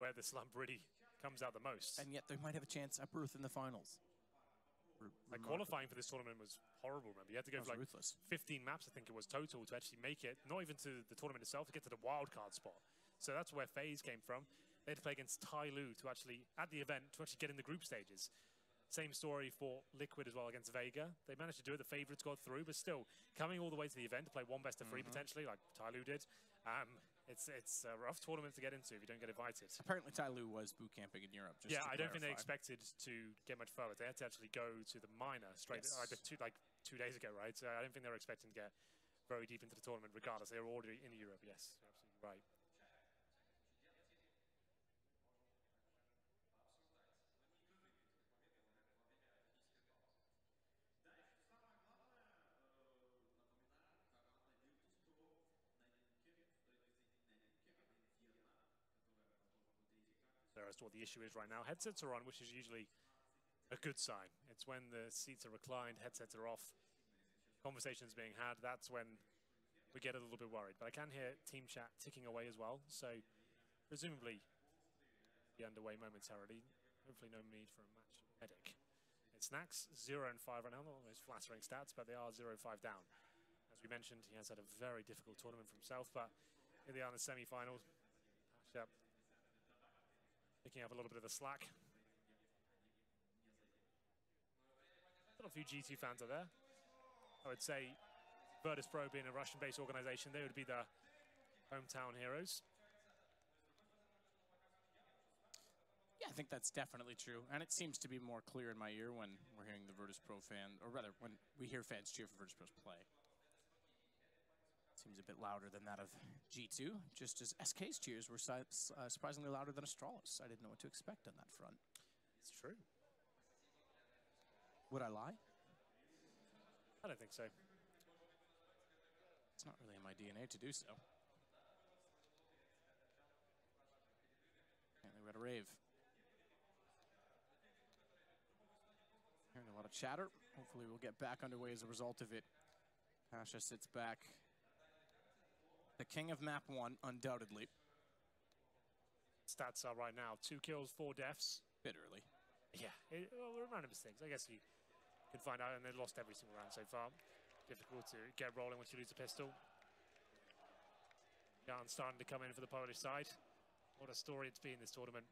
where the slump really comes out the most. And yet they might have a chance at berth in the finals. Like qualifying for this tournament was horrible, remember? You had to go for like ruthless. 15 maps, I think it was, total to actually make it, not even to the tournament itself, to get to the wildcard spot. So that's where FaZe came from. They had to play against Tyloo to actually, at the event, to actually get in the group stages. Same story for Liquid as well against Vega. They managed to do it, the favorites got through, but still, coming all the way to the event to play one best of three potentially, like Tyloo did, it's a rough tournament to get into if you don't get invited. Apparently Tyloo was boot camping in Europe. Just yeah, I don't think they expected to get much further. They had to actually go to the minor straight, like 2 days ago, right? So I don't think they were expecting to get very deep into the tournament regardless. They were already in Europe, yes, you're absolutely right. As to what the issue is right now. Headsets are on, which is usually a good sign. It's when the seats are reclined, headsets are off, conversations being had, that's when we get a little bit worried. But I can hear team chat ticking away as well, so presumably be underway momentarily. Hopefully no need for a match medic. It's Snax, 0 and 5 right now, not those flattering stats, but they are 0-5 down. As we mentioned, he has had a very difficult tournament for himself, but here they are in the semi-finals. Picking up a little bit of the slack. Got a few G2 fans are there. I would say Virtus.Pro being a Russian-based organization, they would be the hometown heroes. Yeah, I think that's definitely true. And it seems to be more clear in my ear when we're hearing the Virtus.Pro fan, or rather, when we hear fans cheer for Virtus.Pro's play. Seems a bit louder than that of G2, just as SK's cheers were surprisingly louder than Astralis. I didn't know what to expect on that front. It's true. Would I lie? I don't think so. It's not really in my DNA to do so. Apparently we're at a rave. Hearing a lot of chatter. Hopefully we'll get back underway as a result of it. Pasha sits back. The king of map 1, undoubtedly. Stats are right now 2 kills, 4 deaths. Bit early. Yeah, well, there are random mistakes. I guess you can find out, and they've lost every single round so far. Difficult to get rolling once you lose a pistol. Jan starting to come in for the Polish side. What a story it's been this tournament.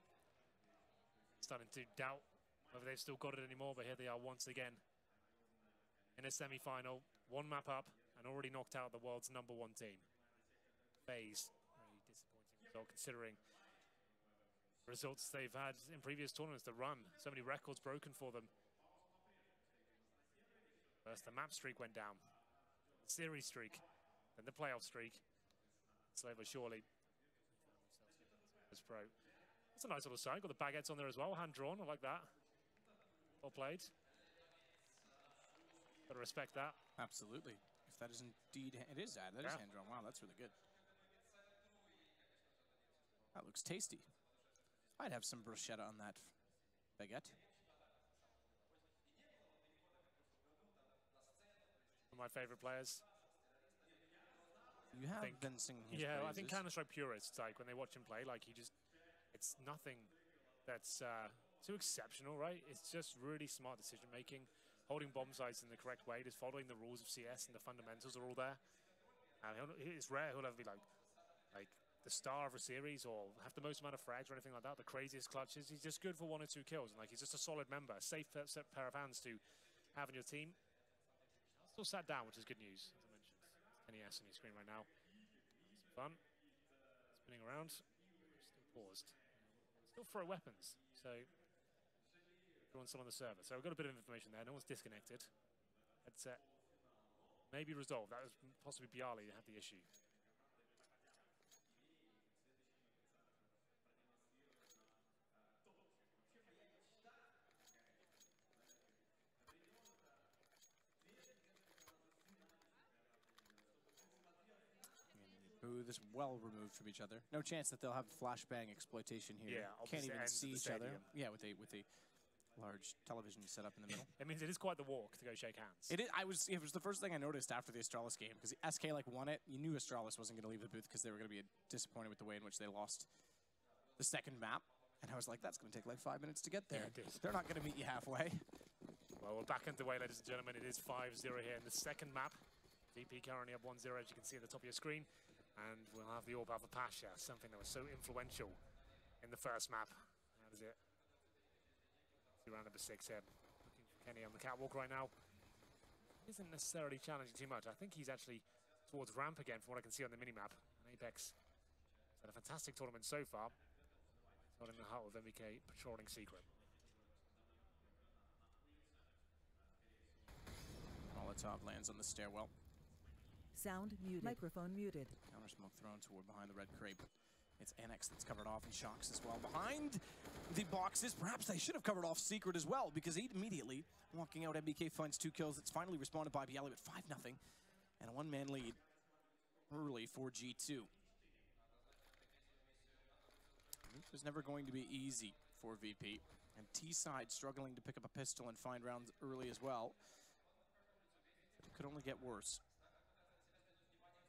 Starting to doubt whether they've still got it anymore, but here they are once again in a semi-final, 1 map up, and already knocked out the world's #1 team. FaZe, very disappointing result considering the results they've had in previous tournaments. The run, so many records broken for them. First the map streak went down, the series streak, then the playoff streak. Slowly but surely. Pro. That's a nice little sign. Got the baguettes on there as well, hand drawn. I like that. Well played. Gotta respect that. Absolutely. If that is indeed, it is that. That is hand drawn. Wow, that's really good. That looks tasty. I'd have some bruschetta on that baguette. One of my favorite players. You have been singing his praises. I think Counter-Strike purists, like when they watch him play, like he just, it's nothing that's too exceptional, right? It's just really smart decision making, holding bomb sites in the correct way, just following the rules of CS, and the fundamentals are all there. And it's rare he'll ever be like the star of a series or have the most amount of frags or anything like that, the craziest clutches. He's just good for 1 or 2 kills, and like he's just a solid member, a safe pair of hands to have in your team. Still sat down, which is good news, as I mentioned. NES on your screen right now. Some fun. Spinning around. Still paused. Still throw weapons. So everyone's still on the server. So we've got a bit of information there. No one's disconnected. Headset maybe resolved. That was possibly Bialy that had the issue. This well removed from each other. No chance that they'll have flashbang exploitation here. Yeah, can't even see each other. Yeah, with a large television set up in the middle. It means it is quite the walk to go shake hands. It is. It was the first thing I noticed after the Astralis game because SK like won it. You knew Astralis wasn't going to leave the booth because they were going to be disappointed with the way in which they lost the second map, and I was like, that's going to take like 5 minutes to get there. Yeah, it is. They're not going to meet you halfway. Well, we're back underway, ladies and gentlemen. It is 5-0 here in the second map. VP currently up 1-0, as you can see at the top of your screen. And we'll have the AWP out for Pasha, something that was so influential in the first map. How does it? See round number 6 here. Looking for Kenny on the catwalk right now. Isn't necessarily challenging too much. I think he's actually towards ramp again from what I can see on the minimap. And Apex has had a fantastic tournament so far. Not in the heart of MBK patrolling secret. Molotov lands on the stairwell. Sound muted. Microphone muted. Counter smoke thrown toward behind the red crepe. It's NX that's covered off and Shocks as well. Behind the boxes, perhaps they should have covered off Secret as well, because he immediately, walking out, MBK finds 2 kills. It's finally responded by Bialy with 5-0 and a 1-man lead early for G2. It was never going to be easy for VP. And T-side struggling to pick up a pistol and find rounds early as well. But it could only get worse.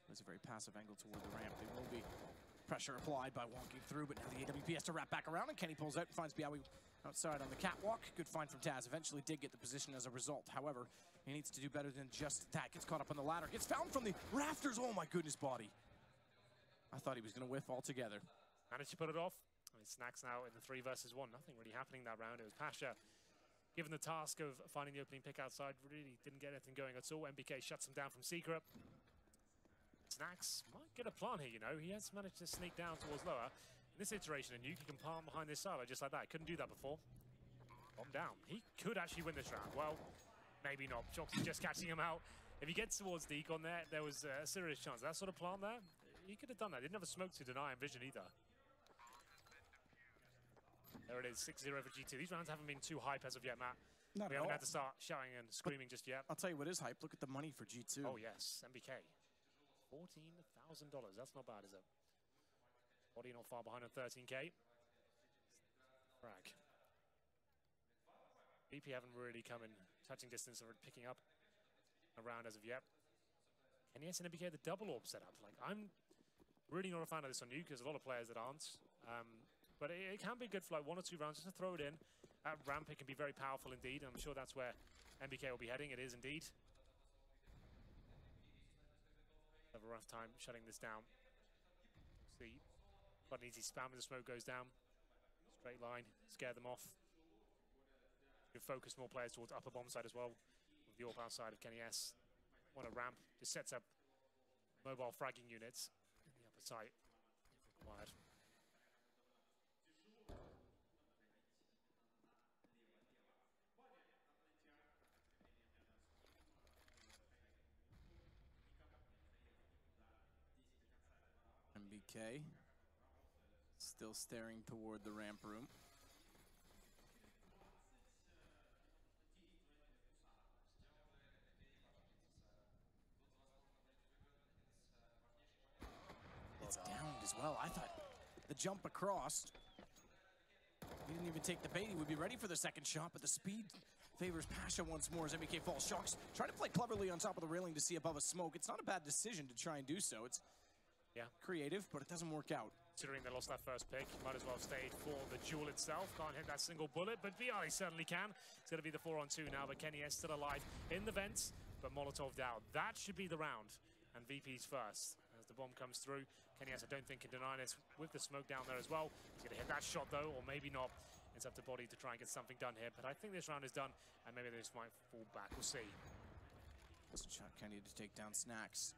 There's a very passive angle toward the ramp. There will be pressure applied by walking through, but now the AWP has to wrap back around, and Kenny pulls out and finds Bialy outside on the catwalk. Good find from Taz. Eventually did get the position as a result. However, he needs to do better than just that. Gets caught up on the ladder. Gets found from the rafters. Oh my goodness, body. I thought he was going to whiff altogether. Managed to put it off. Snacks now in the 3 versus 1. Nothing really happening that round. It was Pasha given the task of finding the opening pick outside. Really didn't get anything going at all. MBK shuts him down from Secret. Snacks might get a plan here, you know. He has managed to sneak down towards lower. In this iteration, and Nuke can palm behind this silo just like that. Couldn't do that before. Bomb down. He could actually win this round. Well, maybe not. Jock's just catching him out. If he gets towards Decon there was a serious chance. That sort of plan there, he could have done that. Didn't have a smoke to deny him vision either. There it is, 6-0 for G2. These rounds haven't been too hype as of yet, Matt. Not we at haven't all. had to start shouting and screaming just yet. I'll tell you what is hype. Look at the money for G2. Oh, yes. MBK. $14,000. That's not bad, is it? Body not far behind on 13K. Frag. BP haven't really come in touching distance or picking up a round as of yet. And yes, and MBK the double orb setup. Like, I'm really not a fan of this on you because a lot of players that aren't. But it can be good for like 1 or 2 rounds just to throw it in. At ramp, it can be very powerful indeed. And I'm sure that's where MBK will be heading. It is indeed. Have a rough time shutting this down. See, quite an easy spam when the smoke goes down. Straight line, scare them off. You focus more players towards upper bomb side as well. With the AWP outside of Kenny S. On a ramp, just sets up mobile fragging units in the upper site if required. MBK still staring toward the ramp room. It's downed as well. I thought the jump across, he didn't even take the bait. He would be ready for the second shot, but the speed favors Pasha once more as MBK falls. Shocks trying to play cleverly on top of the railing to see above a smoke. It's not a bad decision to try and do so. It's creative, but it doesn't work out. Considering they lost that first pick, might as well have stayed for the duel itself. Can't hit that single bullet, but Bialy certainly can. It's going to be the 4-on-2 now, but Kenny is still alive in the vents, but Molotov down. That should be the round, and VP's first. As the bomb comes through, Kenny S, I don't think, can deny this with the smoke down there as well. He's going to hit that shot, though, or maybe not. It's up to Body to try and get something done here, but I think this round is done, and maybe this might fall back. We'll see. Shot Kenny to take down Snacks.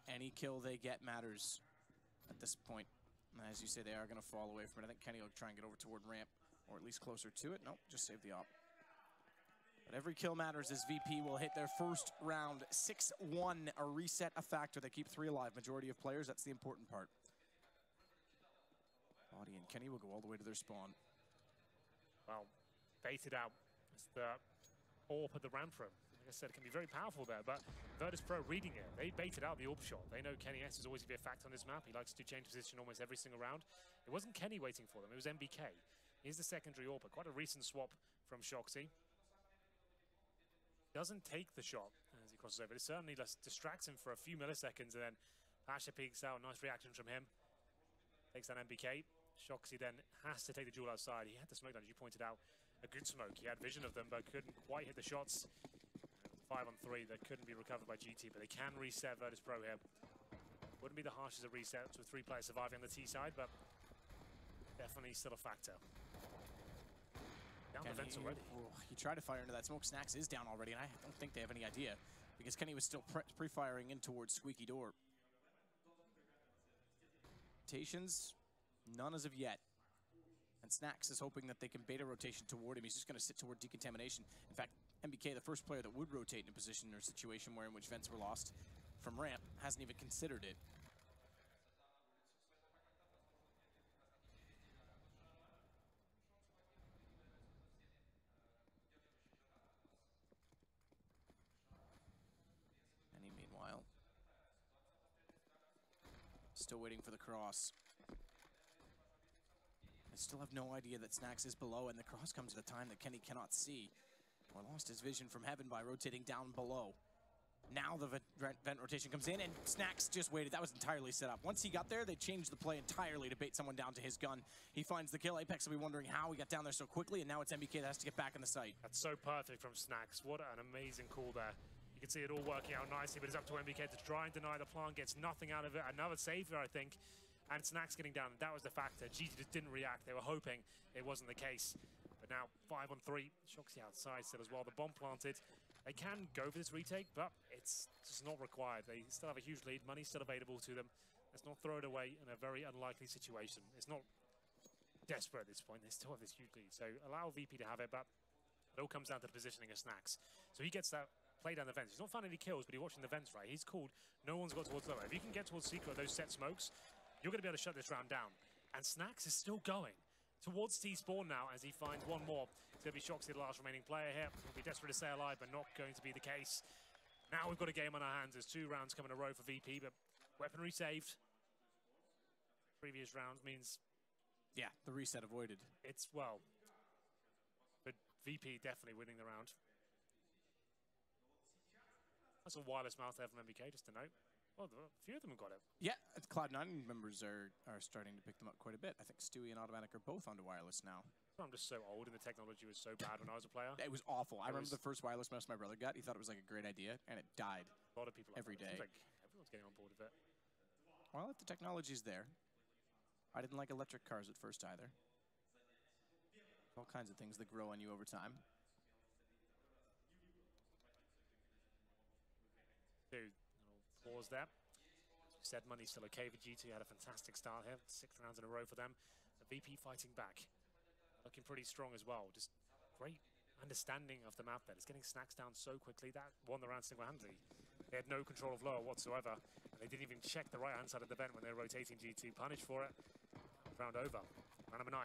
Any kill they get matters at this point. As you say, they are going to fall away from it. I think Kenny will try and get over toward ramp, or at least closer to it. Nope, just save the op. But every kill matters as VP will hit their first round. 6-1, a reset, a factor. They keep 3 alive. Majority of players, that's the important part. Body and Kenny will go all the way to their spawn. Well, baited out. It's the AWP at the ramp room. Like I said, it can be very powerful there, but Virtus.Pro reading it. They baited out the AWP shot. They know Kenny S is always going to be a factor on this map. He likes to change position almost every single round. It wasn't Kenny waiting for them, it was MBK. Here's the secondary AWP, quite a recent swap from Shoxy. Doesn't take the shot as he crosses over. It certainly distracts him for a few milliseconds, and then Pasha peeks out. Nice reaction from him. Takes that MBK. Shoxy then has to take the duel outside. He had the smoke down, as you pointed out. A good smoke. He had vision of them, but couldn't quite hit the shots. 5 on 3 that couldn't be recovered by GT, but they can reset Virtus.Pro here. Wouldn't be the harshest of resets with 3 players surviving on the T side, but definitely still a factor. Down the fence already. He tried to fire into that smoke. Snacks is down already, and I don't think they have any idea because Kenny was still pre-firing in towards Squeaky Door. Rotations, none as of yet. And Snacks is hoping that they can bait a rotation toward him. He's just going to sit toward decontamination. In fact, MBK, the first player that would rotate in a position or situation where in which vents were lost from ramp, hasn't even considered it. Kenny, meanwhile, still waiting for the cross. I still have no idea that Snacks is below, and the cross comes at a time that Kenny cannot see. Or lost his vision from heaven by rotating down below. Now the vent rotation comes in, and Snacks just waited. That was entirely set up. Once he got there, they changed the play entirely to bait someone down to his gun. He finds the kill. Apex will be wondering how he got down there so quickly, and now it's MBK that has to get back in the site. That's so perfect from Snacks. What an amazing call there. You can see it all working out nicely, but it's up to MBK to try and deny the plant. Gets nothing out of it. Another save there, I think. And Snacks getting down, and that was the factor. GT just didn't react. They were hoping it wasn't the case. But now 5 on 3. Shoxy outside still as well. The bomb planted. They can go for this retake, but it's just not required. They still have a huge lead. Money's still available to them. Let's not throw it away in a very unlikely situation. It's not desperate at this point. They still have this huge lead. So allow VP to have it, but it all comes down to the positioning of Snacks. So he gets that play down the vents. He's not finding any kills, but he's watching the vents, right? He's called. No one's got towards lower. If you can get towards Secret, those set smokes, you're going to be able to shut this round down. And Snacks is still going towards T-Spawn now as he finds one more. It's going to be Shoxy, the last remaining player here. He'll be desperate to stay alive, but not going to be the case. Now we've got a game on our hands. There's 2 rounds coming in a row for VP, but weaponry saved. Previous rounds means... Yeah, the reset avoided. It's, well... But VP definitely winning the round. That's a wireless mouse there from MBK, just to note. Well, a few of them have got it. Yeah, Cloud9 members are starting to pick them up quite a bit. I think Stewie and Automatic are both onto wireless now. I'm just so old and the technology was so bad when I was a player. It was awful. I remember the first wireless mouse my brother got. He thought it was like a great idea, and it died. A lot of people every day. Like everyone's getting on board with it. Well, if the technology's there. I didn't like electric cars at first either. All kinds of things that grow on you over time. Dude, pause there. As we said, money's still okay for GT. Had a fantastic start here. 6 rounds in a row for them. The VP fighting back. Looking pretty strong as well. Just great understanding of the map there. It's getting Snacks down so quickly. That won the round single-handedly. They had no control of lower whatsoever. And they didn't even check the right-hand side of the vent when they were rotating GT. Punished for it. Round over. Round number 9.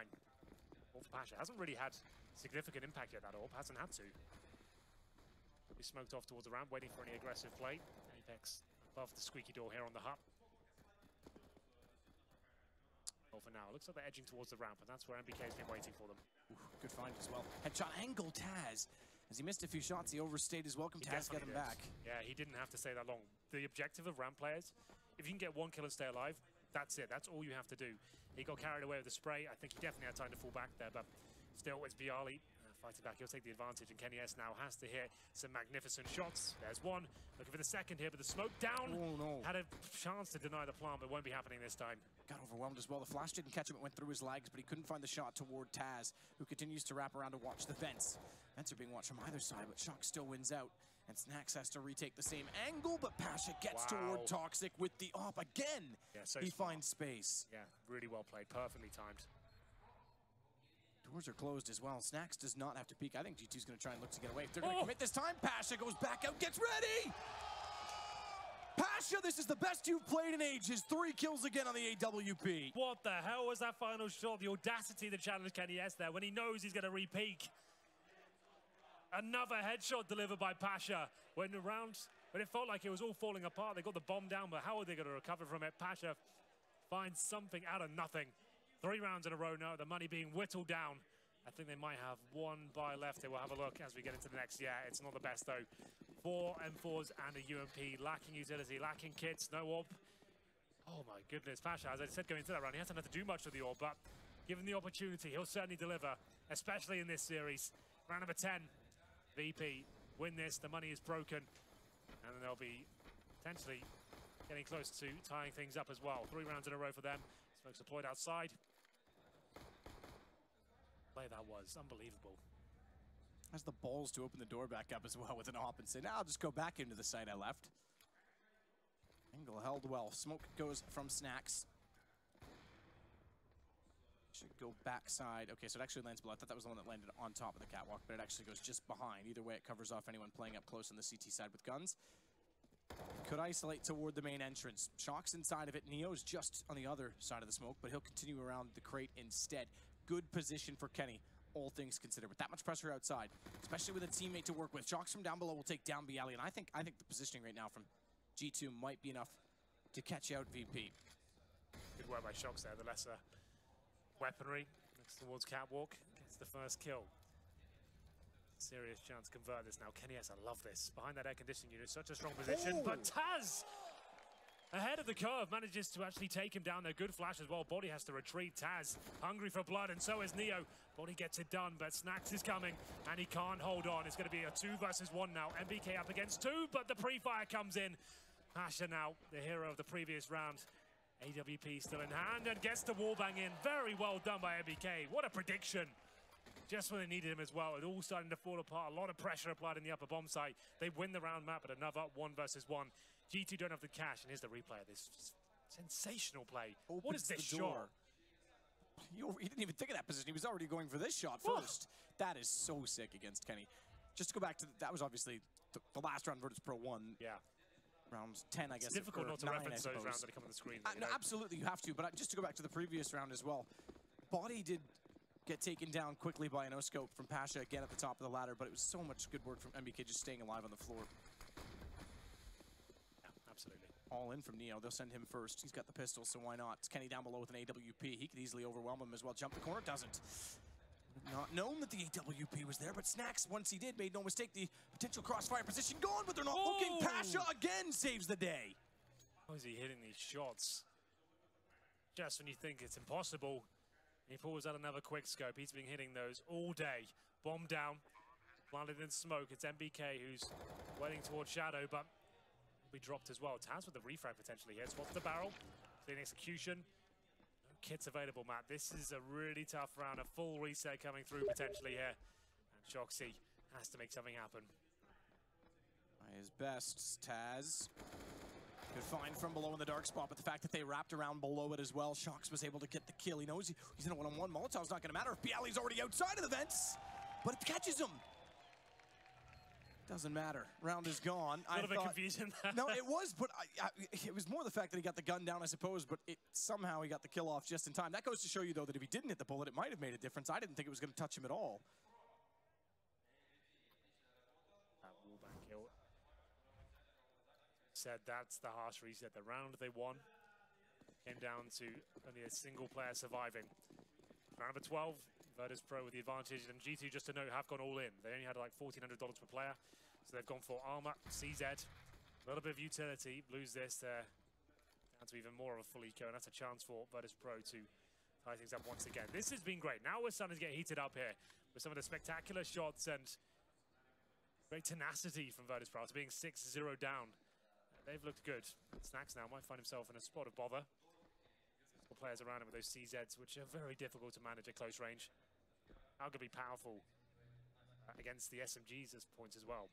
All for Pasha. Hasn't really had significant impact yet, that AWP. Hasn't had to. We smoked off towards the ramp, waiting for any aggressive play. Apex above the Squeaky Door here on the hut. Well, for now, looks like they're edging towards the ramp, and that's where MBK's been waiting for them. Ooh, good find as well. Headshot angle, Taz. As he missed a few shots, he overstayed his welcome. Taz got him back. Yeah, he didn't have to stay that long. The objective of ramp players, if you can get 1 kill and stay alive, that's it. That's all you have to do. He got carried away with the spray. I think he definitely had time to fall back there, but still, it's Bialy fighting back. He'll take the advantage, and Kenny S now has to hit some magnificent shots. There's one. Looking for the second here, but the smoke down. Oh, no. Had a chance to deny the plant, but won't be happening this time. Got overwhelmed as well. The flash didn't catch him. It went through his legs, but he couldn't find the shot toward Taz, who continues to wrap around to watch the vents. Vents are being watched from either side, but Shock still wins out. And Snacks has to retake the same angle, but Pasha gets toward Toxic with the op again. Yeah, so he finds space. Yeah, really well played. Perfectly timed. Doors are closed as well. Snacks does not have to peek. I think G2's going to try and look to get away. If they're going to commit this time, Pasha goes back out, gets ready! Pasha, this is the best you've played in ages. 3 kills again on the AWP. What the hell was that final shot? The audacity to challenge Kenny S there when he knows he's going to re-peek. Another headshot delivered by Pasha. When it felt like it was all falling apart, they got the bomb down, but how are they going to recover from it? Pasha finds something out of nothing. 3 rounds in a row now, the money being whittled down. I think they might have 1 buy left. They will have a look as we get into the next. Yeah, it's not the best though. 4 M4s and a UMP, lacking utility, lacking kits, no AWP. Oh my goodness, Pasha, as I said going into that round, he hasn't had to do much with the orb, but given the opportunity, he'll certainly deliver, especially in this series. Round number 10, VP win this, the money is broken, and then they'll be potentially getting close to tying things up as well. 3 rounds in a row for them. Smokes deployed outside. Play that was unbelievable. Has the balls to open the door back up as well with an op and say, "Now I'll just go back into the site I left." Angle held well. Smoke goes from Snacks. Should go backside. Okay, so it actually lands below. I thought that was the one that landed on top of the catwalk, but it actually goes just behind. Either way, it covers off anyone playing up close on the CT side with guns. Could isolate toward the main entrance. Shock's inside of it. Neo's just on the other side of the smoke, but he'll continue around the crate instead. Good position for Kenny, all things considered. With that much pressure outside, especially with a teammate to work with. Shocks from down below will take down Bialy, and I think the positioning right now from G2 might be enough to catch out VP. Good work by Shocks there, the lesser weaponry next towards catwalk. Gets the first kill. Serious chance to convert this now. Kenny S, I love this. Behind that air conditioning unit, such a strong position. But Taz, ahead of the curve, manages to actually take him down there. Good flash as well. Body has to retreat. Taz, hungry for blood, and so is Neo. Body gets it done, but Snacks is coming, and he can't hold on. It's going to be a 2 versus 1 now. MBK up against 2, but the pre-fire comes in. Pasha now, the hero of the previous round. AWP still in hand, and gets the wallbang in. Very well done by MBK. What a prediction. Just when they needed him as well. It all starting to fall apart. A lot of pressure applied in the upper bomb site. They win the round map at another 1 versus 1. G2 don't have the cash, and here's the replay of this sensational play. What is this shot? He didn't even think of that position. He was already going for this shot first. That is so sick against Kenny. Just to go back to, that was obviously the last round Virtus.Pro won. Yeah. Round 10, I guess. It's difficult not to reference those rounds that come on the screen. No, absolutely, you have to. But just to go back to the previous round as well, Body did get taken down quickly by an O-scope from Pasha again at the top of the ladder, but it was so much good work from MBK just staying alive on the floor. Yeah, absolutely. All in from Neo. They'll send him first. He's got the pistol, so why not? It's Kenny down below with an AWP. He could easily overwhelm him as well. Jump the corner, doesn't. Not known that the AWP was there, but Snacks, once he did, made no mistake. The potential crossfire position gone, but they're not looking. Pasha again saves the day. How is he hitting these shots? Just when you think it's impossible, he pulls out another quick scope. He's been hitting those all day. Bomb down, planted in smoke. It's MBK who's waiting towards Shadow, but will be dropped as well. Taz with the refrag potentially here. Swaps the barrel, clean execution. Kits available, Matt. This is a really tough round. A full reset coming through potentially here. And Shoxy has to make something happen. By his best, Taz. Good find from below in the dark spot, but the fact that they wrapped around below it as well, Shox was able to get the kill. He knows he's in a one-on-one. Molotov's not going to matter if Bialy's already outside of the vents, but it catches him. Doesn't matter. Round is gone. A little bit confusing. No, it was, but it was more the fact that he got the gun down, I suppose, but somehow he got the kill off just in time. That goes to show you, though, that if he didn't hit the bullet, it might have made a difference. I didn't think it was going to touch him at all. That wallbang kill. Said that's the harsh reset. The round they won came down to only a single player surviving. Round number 12. Virtus.Pro with the advantage, and G2, just to note, have gone all in. They only had like $1,400 per player, so they've gone for armor, CZ, a little bit of utility. Lose this, they're down to even more of a full eco, and that's a chance for Virtus.Pro to tie things up once again. This has been great. Now we're starting to get heated up here with some of the spectacular shots and great tenacity from Virtus.Pro. It's being 6-0 down. They've looked good. Snacks now might find himself in a spot of bother. Players around him with those CZs, which are very difficult to manage at close range. How could be powerful against the SMGs at points as well.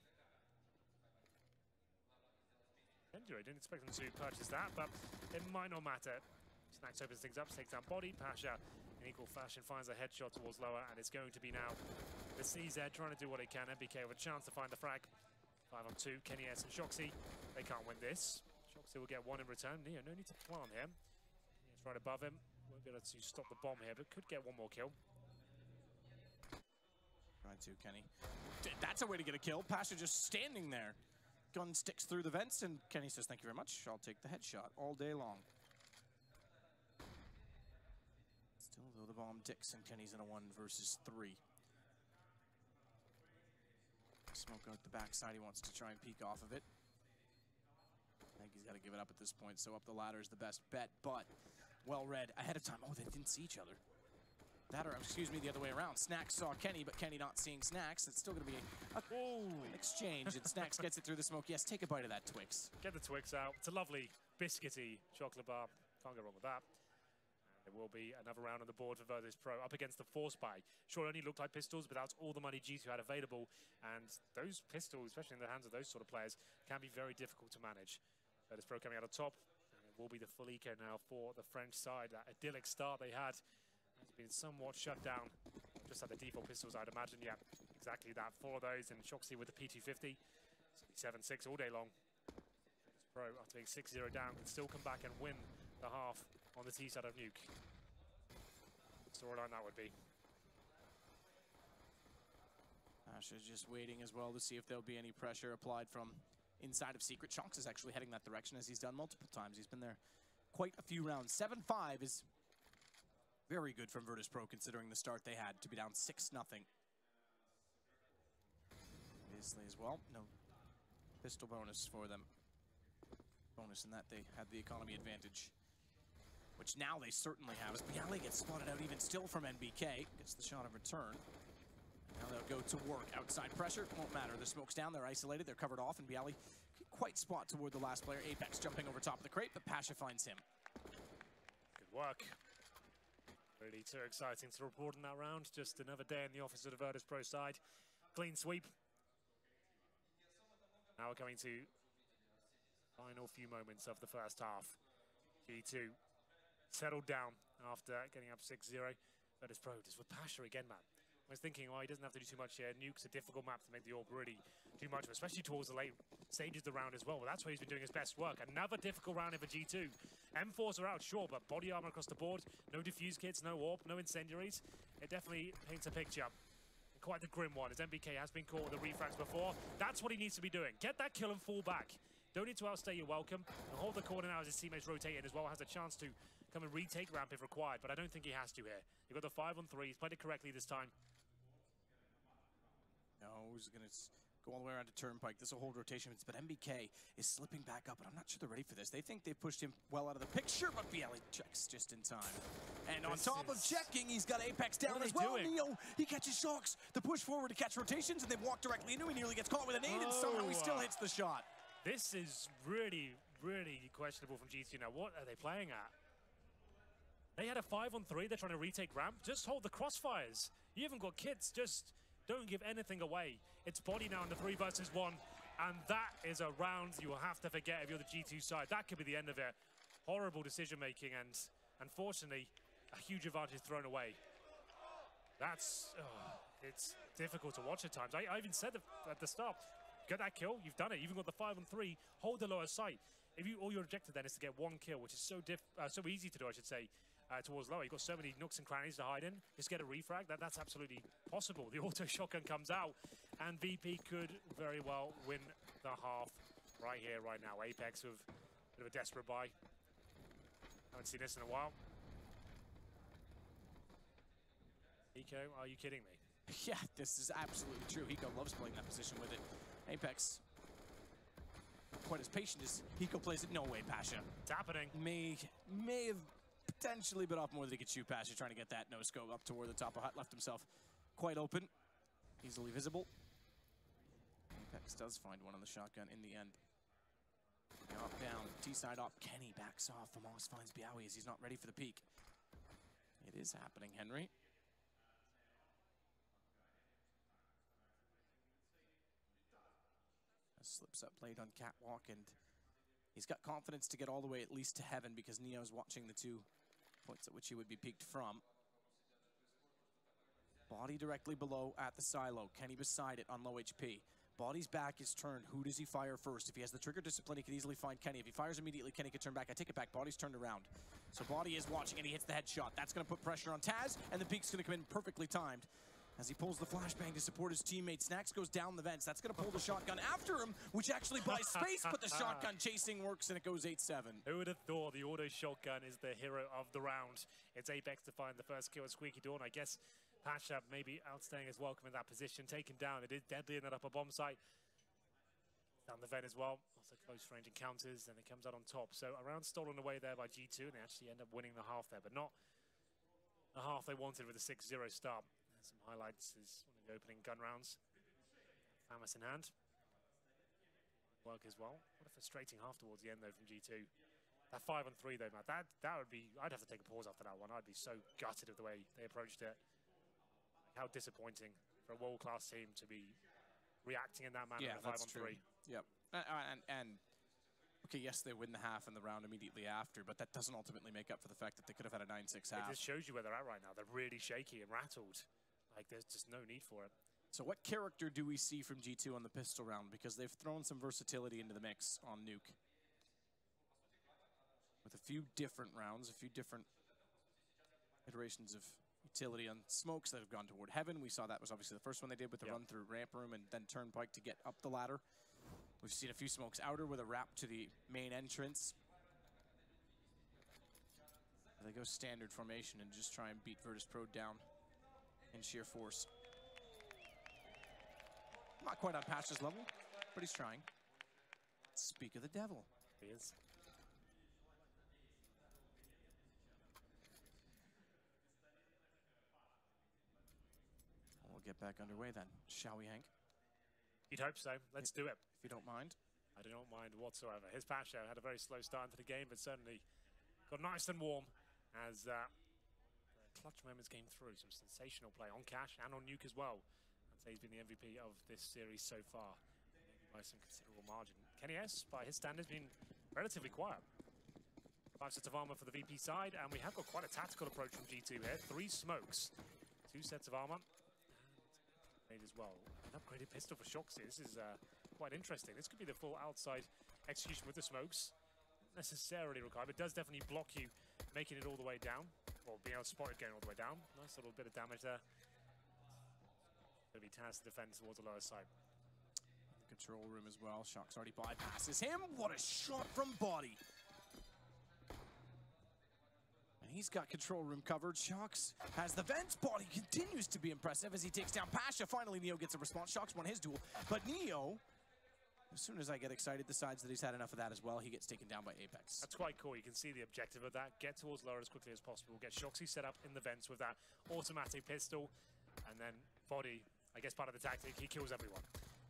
Anyway, didn't expect them to purchase that, but it might not matter. Snacks opens things up, takes down Body. Pasha, in equal fashion, finds a headshot towards lower, and it's going to be now the CZ trying to do what it can. MBK with a chance to find the frag. 5 on 2, Kenny S and Shoxy. They can't win this. Shoxy will get one in return. Neo, no need to plant here. He's right above him. Won't be able to stop the bomb here, but could get one more kill. Trying to, Kenny. That's a way to get a kill. Pasha just standing there. Gun sticks through the vents, and Kenny says, thank you very much. I'll take the headshot all day long. Still, though, the bomb ticks, and Kenny's in a 1 versus 3. Smoke out the backside. He wants to try and peek off of it. I think he's he's got to give it up at this point, so up the ladder is the best bet, but well read ahead of time. Oh, they didn't see each other. That, or excuse me, the other way around. Snacks saw Kenny, but Kenny not seeing Snacks. It's still going to be an exchange, and Snacks gets it through the smoke. Yes, take a bite of that Twix. Get the Twix out. It's a lovely biscuity chocolate bar. Can't go wrong with that. And there will be another round on the board for Virtus.Pro up against the Force Buy. Sure, only looked like pistols, but that's all the money G2 had available. And those pistols, especially in the hands of those sort of players, can be very difficult to manage. Virtus.Pro coming out on top. And it will be the full eco now for the French side. That idyllic start they had has been somewhat shut down. Just like the default pistols, I'd imagine. Yeah, exactly that. 4 of those, and Shoxy with the P250. 7-6 all day long. Pro, after being 6-0 down, can still come back and win the half on the T side of Nuke. Storyline that would be. Asha's just waiting as well to see if there'll be any pressure applied from inside of Secret. Shox is actually heading that direction, as he's done multiple times. He's been there quite a few rounds. 7-5 is very good from Virtus.Pro, considering the start they had to be down 6-0. Obviously as well, no pistol bonus for them. Bonus in that they had the economy advantage, which now they certainly have, as Bialy gets spotted out even still from NBK. Gets the shot of return. Now they'll go to work. Outside pressure, won't matter. The smoke's down, they're isolated, they're covered off, and Bialy can't quite spot toward the last player. Apex jumping over top of the crate, but Pasha finds him. Good work. Really too exciting to report in that round. Just another day in the office of the Virtus.Pro side. Clean sweep. Now we're coming to final few moments of the first half. G2 settled down after getting up 6-0. Virtus.Pro just with Pasha again, man. I was thinking, oh, he doesn't have to do too much here. Nuke's a difficult map to make the AWP really too much, especially towards the late stages of the round as well. Well, that's where he's been doing his best work. Another difficult round for G2. M4s are out, sure, but body armor across the board. No diffuse kits, no AWP, no incendiaries. It definitely paints a picture. Quite the grim one, as MBK has been caught with the refrags before. That's what he needs to be doing. Get that kill and fall back. Don't need to outstay your welcome. And hold the corner now as his teammates rotate in as well. Has a chance to come and retake ramp if required, but I don't think he has to here. You've got the 5-on-3. He's played it correctly this time. No, he's going to go all the way around to Turnpike. This will hold rotation, but MBK is slipping back up, and I'm not sure they're ready for this. They think they've pushed him well out of the picture, but Bialy checks just in time. And on top of checking, he's got Apex down as well. Neo, he catches Shox. The push forward to catch rotations, and they walk directly into him. He nearly gets caught with a nade, and somehow he still hits the shot. This is really, really questionable from G2 now. What are they playing at? They had a 5-on-3. They're trying to retake ramp. Just hold the crossfires. You haven't got kits. Just don't give anything away. It's body now in the 3 versus 1. And that is a round you will have to forget if you're the G2 side. That could be the end of it. Horrible decision making, and unfortunately, a huge advantage thrown away. That's, it's difficult to watch at times. I even said at the start, get that kill, you've done it. You've even got the 5-on-3, hold the lower sight. If you, all your objective then is to get 1 kill, which is so easy to do, I should say, towards lower. You've got so many nooks and crannies to hide in. Just get a refrag. That's absolutely possible. The auto shotgun comes out, and VP could very well win the half right here, right now. Apex with a bit of a desperate buy. Haven't seen this in a while. Eco, are you kidding me? Yeah, this is absolutely true. Hiko loves playing that position with it. Apex, quite as patient as Hiko plays it. No way, Pasha. It's happening. May have potentially bit off more than he could shoot. Pasha trying to get that no-scope up toward the top of hut. Left himself quite open. Easily visible. Apex does find one on the shotgun in the end. Up, down, T-side up. Kenny backs off. Moss finds Bialy as he's not ready for the peak. It is happening, Henry. Slips up late on catwalk, and he's got confidence to get all the way at least to heaven because Neo's watching the 2 points at which he would be peaked from. Body directly below at the silo. Kenny beside it on low HP. Body's back is turned. Who does he fire first? If he has the trigger discipline, he could easily find Kenny. If he fires immediately, Kenny could turn back. I take it back. Body's turned around. So Body is watching, and he hits the headshot. That's going to put pressure on Taz, and the peak's going to come in perfectly timed. As he pulls the flashbang to support his teammate, Snacks goes down the vents. That's going to pull the shotgun after him, which actually buys space, but the shotgun chasing works, and it goes 8-7. Who would have thought the auto shotgun is the hero of the round? It's Apex to find the first kill at Squeaky Dawn. I guess Pasha maybe outstaying his welcome in that position. Taken down. It is deadly in that upper bomb site. Down the vent as well. Also close range encounters, and it comes out on top. So a round stolen away there by G2, and they actually end up winning the half there, but not the half they wanted with a 6-0 start. And some highlights is one of the opening gun rounds. Famas in hand. Work as well. What a frustrating half towards the end though from G2. That 5-on-3 though, Matt, that would be, I'd have to take a pause after that one. I'd be so gutted of the way they approached it. How disappointing for a world-class team to be reacting in that manner. Yeah, in a 5-on-3. Yep. And okay, yes, they win the half and the round immediately after, but that doesn't ultimately make up for the fact that they could have had a 9-6 half. It just shows you where they're at right now. They're really shaky and rattled. Like, there's just no need for it. So what character do we see from G2 on the pistol round? Because they've thrown some versatility into the mix on Nuke. With a few different rounds, a few different iterations of utility on smokes that have gone toward heaven. We saw that was obviously the first one they did with the run through ramp room and then turnpike to get up the ladder. We've seen a few smokes outer with a wrap to the main entrance. They go standard formation and just try and beat Virtus.Pro down in sheer force. Not quite on Pasha's level, but he's trying. Speak of the devil. He is. We'll get back underway then, shall we, Hank? You'd hope so. Let's do it. If you don't mind. I do not mind whatsoever. His Pasha had a very slow start into the game, but certainly got nice and warm as the clutch moments came through. Some sensational play on Cash and on Nuke as well. I'd say he's been the MVP of this series so far, maybe by some considerable margin. Kenny S, by his standards, been relatively quiet. 5 sets of armor for the VP side, and we have got quite a tactical approach from G2 here. 3 smokes, 2 sets of armor, and made as well. An upgraded pistol for Shoxy. This is quite interesting. This could be the full outside execution with the smokes. Not necessarily required, but it does definitely block you, making it all the way down, or being able to spot it going all the way down. Nice little bit of damage there. Going to be Taz to defend towards the lower side. The control room as well. Shox already bypasses him. What a shot from body. And he's got control room covered. Shox has the vents. Body continues to be impressive as he takes down Pasha. Finally, Neo gets a response. Shox won his duel. But Neo, as soon as I get excited, decides that he's had enough of that as well. He gets taken down by Apex. That's quite cool. You can see the objective of that. Get towards lower as quickly as possible. Get Shoxy set up in the vents with that automatic pistol. And then Body, I guess part of the tactic, he kills everyone.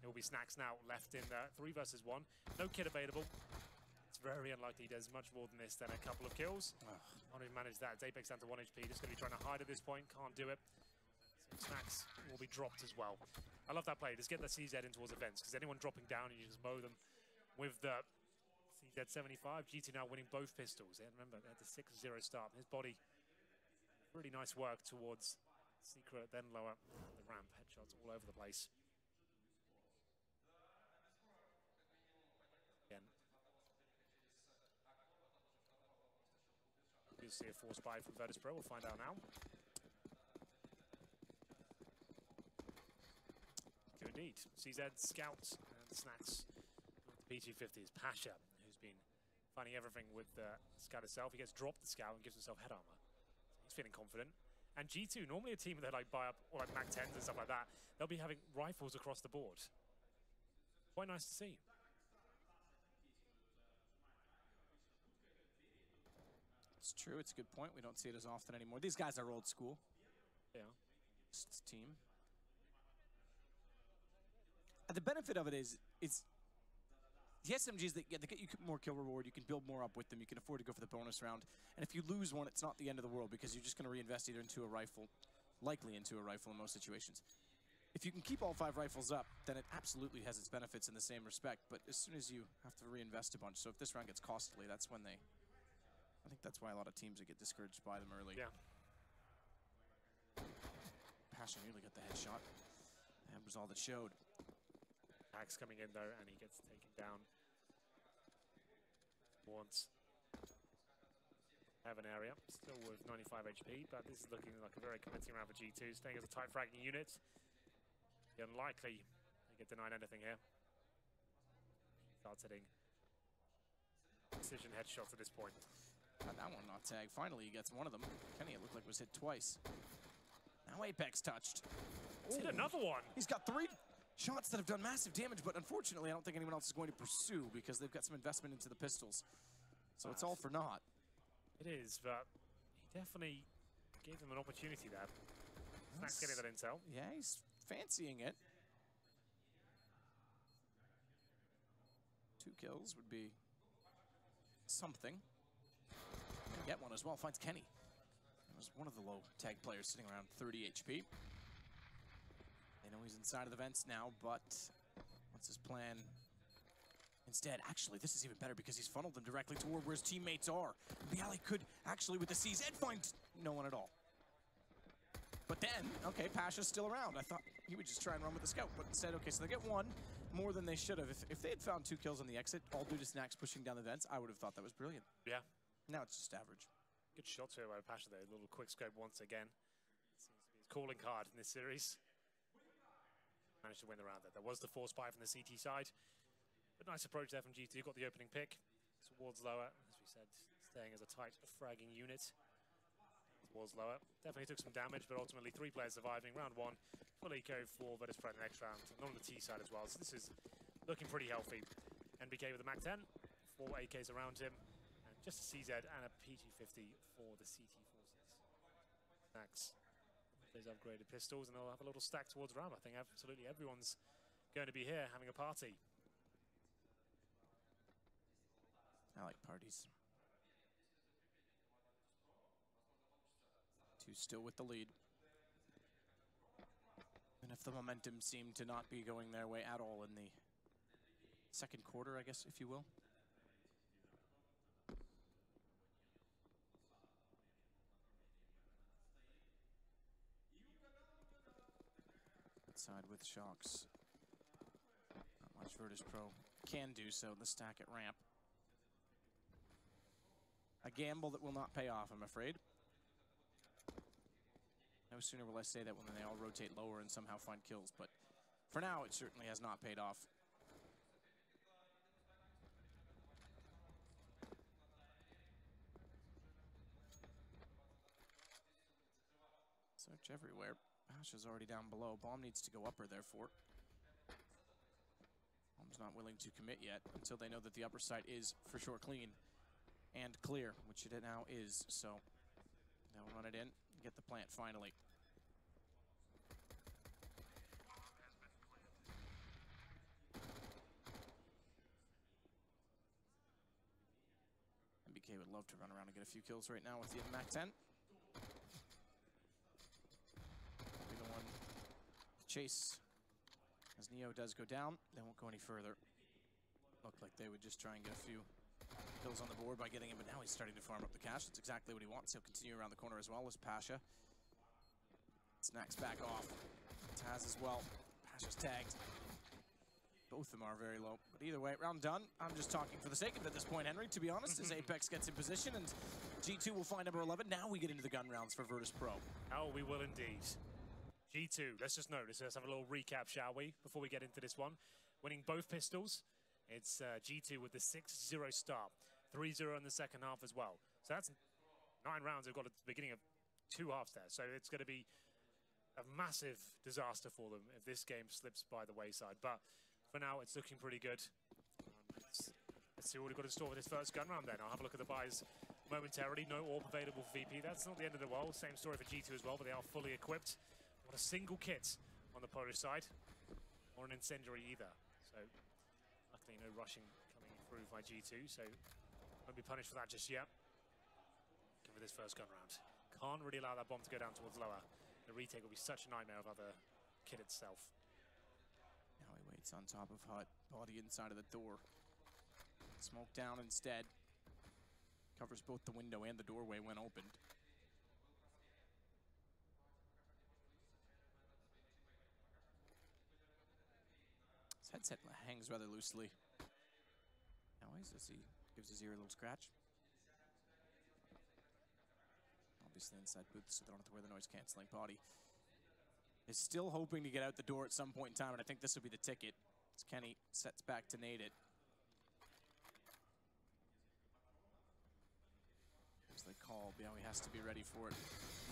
It will be Snacks now left in 3 versus 1. No kit available. It's very unlikely he does much more than this than a couple of kills. Can't even manage that. It's Apex down to 1 HP. Just going to be trying to hide at this point. Can't do it. So Snacks will be dropped as well. I love that play. Just get the CZ in towards events, because anyone dropping down, you just mow them with the CZ75. G2 now winning both pistols. And remember, they had the 6-0 start. His Body, really nice work towards Secret, then lower the ramp. Headshots all over the place. Again. You'll see a force buy from Virtus.Pro. We'll find out now. Good indeed. CZ, Scout, and Snacks. The P250 is Pasha, who's been finding everything with the Scout itself. He gets dropped the Scout and gives himself head armor. He's feeling confident. And G2, normally a team that like buy up or like Mac 10s and stuff like that, they'll be having rifles across the board. Quite nice to see. It's true. It's a good point. We don't see it as often anymore. These guys are old school. Yeah. It's team. The benefit of it is the SMGs that they get you more kill reward. You can build more up with them. You can afford to go for the bonus round. And if you lose one, it's not the end of the world, because you're just going to reinvest either into a rifle, likely into a rifle in most situations. If you can keep all 5 rifles up, then it absolutely has its benefits in the same respect. But as soon as you have to reinvest a bunch, so if this round gets costly, that's when they... I think that's why a lot of teams get discouraged by them early. Yeah. Pasha nearly got the headshot. That was all that showed. Axe coming in though, and he gets taken down once. Have an area, still with 95 HP, but this is looking like a very convincing round for G2, staying as a tight fragging unit. Be unlikely they get denied anything here. Starts hitting precision headshots at this point. That one not tagged. Finally, he gets one of them. Kenny, it looked like was hit twice. Now Apex touched. He's hit another one. He's got 3. shots that have done massive damage, but unfortunately, I don't think anyone else is going to pursue because they've got some investment into the pistols. So it's all for naught. It is, but he definitely gave them an opportunity there. Snack's getting that intel. Yeah, he's fancying it. 2 kills would be something. Gonna get one as well, finds Kenny. He was one of the low tag players sitting around 30 HP. They know he's inside of the vents now, but what's his plan? Instead, actually, this is even better because he's funneled them directly toward where his teammates are. Bialy could actually, with the CZ, find no one at all. But then, okay, Pasha's still around. I thought he would just try and run with the scout, but instead, okay, so they get one more than they should have. If they had found 2 kills on the exit, all due to Snacks pushing down the vents, I would have thought that was brilliant. Yeah. Now it's just average. Good shots here by Pasha there. A little quick scope once again. Seems to be his calling card in this series. Managed to win the round there. There was the force buy from the CT side. But nice approach there from G2. Got the opening pick towards lower. As we said, staying as a tight fragging unit. Towards lower. Definitely took some damage, but ultimately 3 players surviving. Round 1. Full eco for Virtus.Pro in the next round. And on the T side as well. So this is looking pretty healthy. NBK with the Mac 10. 4 AKs around him. And just a CZ and a PT50 for the CT forces. Snacks. Those upgraded pistols, and they'll have a little stack towards round. I think absolutely everyone's going to be here having a party. I like parties. 2 still with the lead. And if the momentum seemed to not be going their way at all in the second quarter, I guess, if you will. Side with shocks. Not much Virtus.Pro can do so. The stack at ramp. A gamble that will not pay off, I'm afraid. No sooner will I say that when they all rotate lower and somehow find kills, but for now it certainly has not paid off. Search everywhere. Pasha's already down below. Bomb needs to go upper, therefore. Bomb's not willing to commit yet until they know that the upper side is for sure clean and clear, which it now is. So they'll run it in and get the plant finally. MBK would love to run around and get a few kills right now with the Mac 10. Chase, as Neo does go down, they won't go any further. Looked like they would just try and get a few kills on the board by getting him, but now he's starting to farm up the cash. That's exactly what he wants. He'll continue around the corner as well as Pasha. Snacks back off. Taz as well. Pasha's tagged. Both of them are very low, but either way, round done. I'm just talking for the sake of it at this point, Henry, to be honest, as Apex gets in position and G2 will find number 11. Now we get into the gun rounds for Virtus.Pro. Oh, we will indeed. G2, let's just notice, let's have a little recap, shall we, before we get into this one. Winning both pistols, it's G2 with the 6-0 start, 3-0 in the second half as well. So that's 9 rounds they've got at the beginning of 2 halves there. So it's going to be a massive disaster for them if this game slips by the wayside. But for now, it's looking pretty good. Let's see what we've got in store for this first gun round then. I'll have a look at the buys momentarily. No AWP available for VP. That's not the end of the world. Same story for G2 as well, but they are fully equipped. Not a single kit on the Polish side, or an incendiary either. So, luckily no rushing coming through by G2, so won't be punished for that just yet. Give it this first gun round. Can't really allow that bomb to go down towards lower. The retake will be such a nightmare of other kit itself. Now he waits on top of hut, body inside of the door. Smoke down instead. Covers both the window and the doorway when opened. Headset hangs rather loosely. Noise as he gives his ear a little scratch. Obviously inside boots, so they don't have to wear the noise canceling body. Is still hoping to get out the door at some point in time, and I think this will be the ticket. As Kenny sets back to nade it. As they call, Biawi has to be ready for it.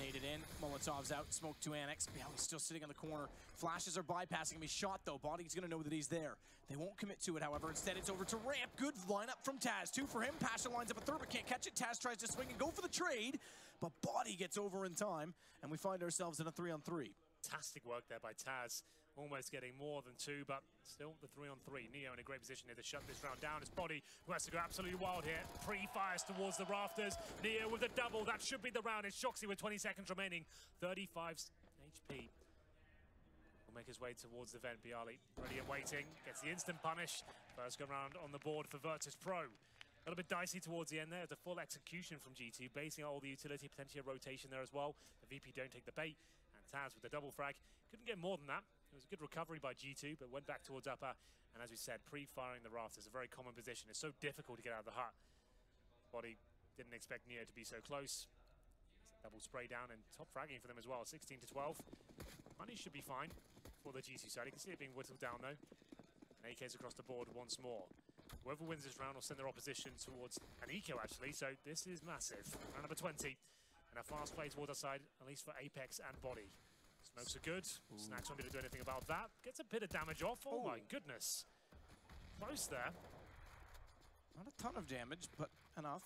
Naded in, Molotov's out, smoke to Annex. Biawi's still sitting on the corner. Flashes are bypassing him. He's shot though. Body's gonna know that he's there. They won't commit to it, however. Instead, it's over to Ramp. Good lineup from Taz. 2 for him. Pasha lines up a third, but can't catch it. Taz tries to swing and go for the trade, but Body gets over in time, and we find ourselves in a 3-on-3. Fantastic work there by Taz. Almost getting more than 2, but still the 3-on-3. Neo in a great position here to shut this round down. It's Body who has to go absolutely wild here. Pre-fires towards the rafters. Neo with a double. That should be the round. It's Shoxy with 20 seconds remaining. 35 HP. Will make his way towards the vent. Bialy ready and waiting. Gets the instant punish. First go round on the board for Virtus.Pro. A little bit dicey towards the end there. It's a full execution from G2, basing all the utility, potentially a rotation there as well. The VP don't take the bait. And Taz with the double frag. Couldn't get more than that. It was a good recovery by G2, but went back towards upper. And as we said, pre-firing the rafters, a very common position. It's so difficult to get out of the hut. Body didn't expect Neo to be so close. Double spray down and top fragging for them as well. 16 to 12. Money should be fine for the G2 side. You can see it being whittled down though. And AK's across the board once more. Whoever wins this round will send their opposition towards an eco actually, so this is massive. Round number 20. And a fast play towards our side, at least for Apex and Body. Smokes are good. Snacks won't be able to do anything about that. Gets a bit of damage off. Oh my goodness. Close there. Not a ton of damage, but enough.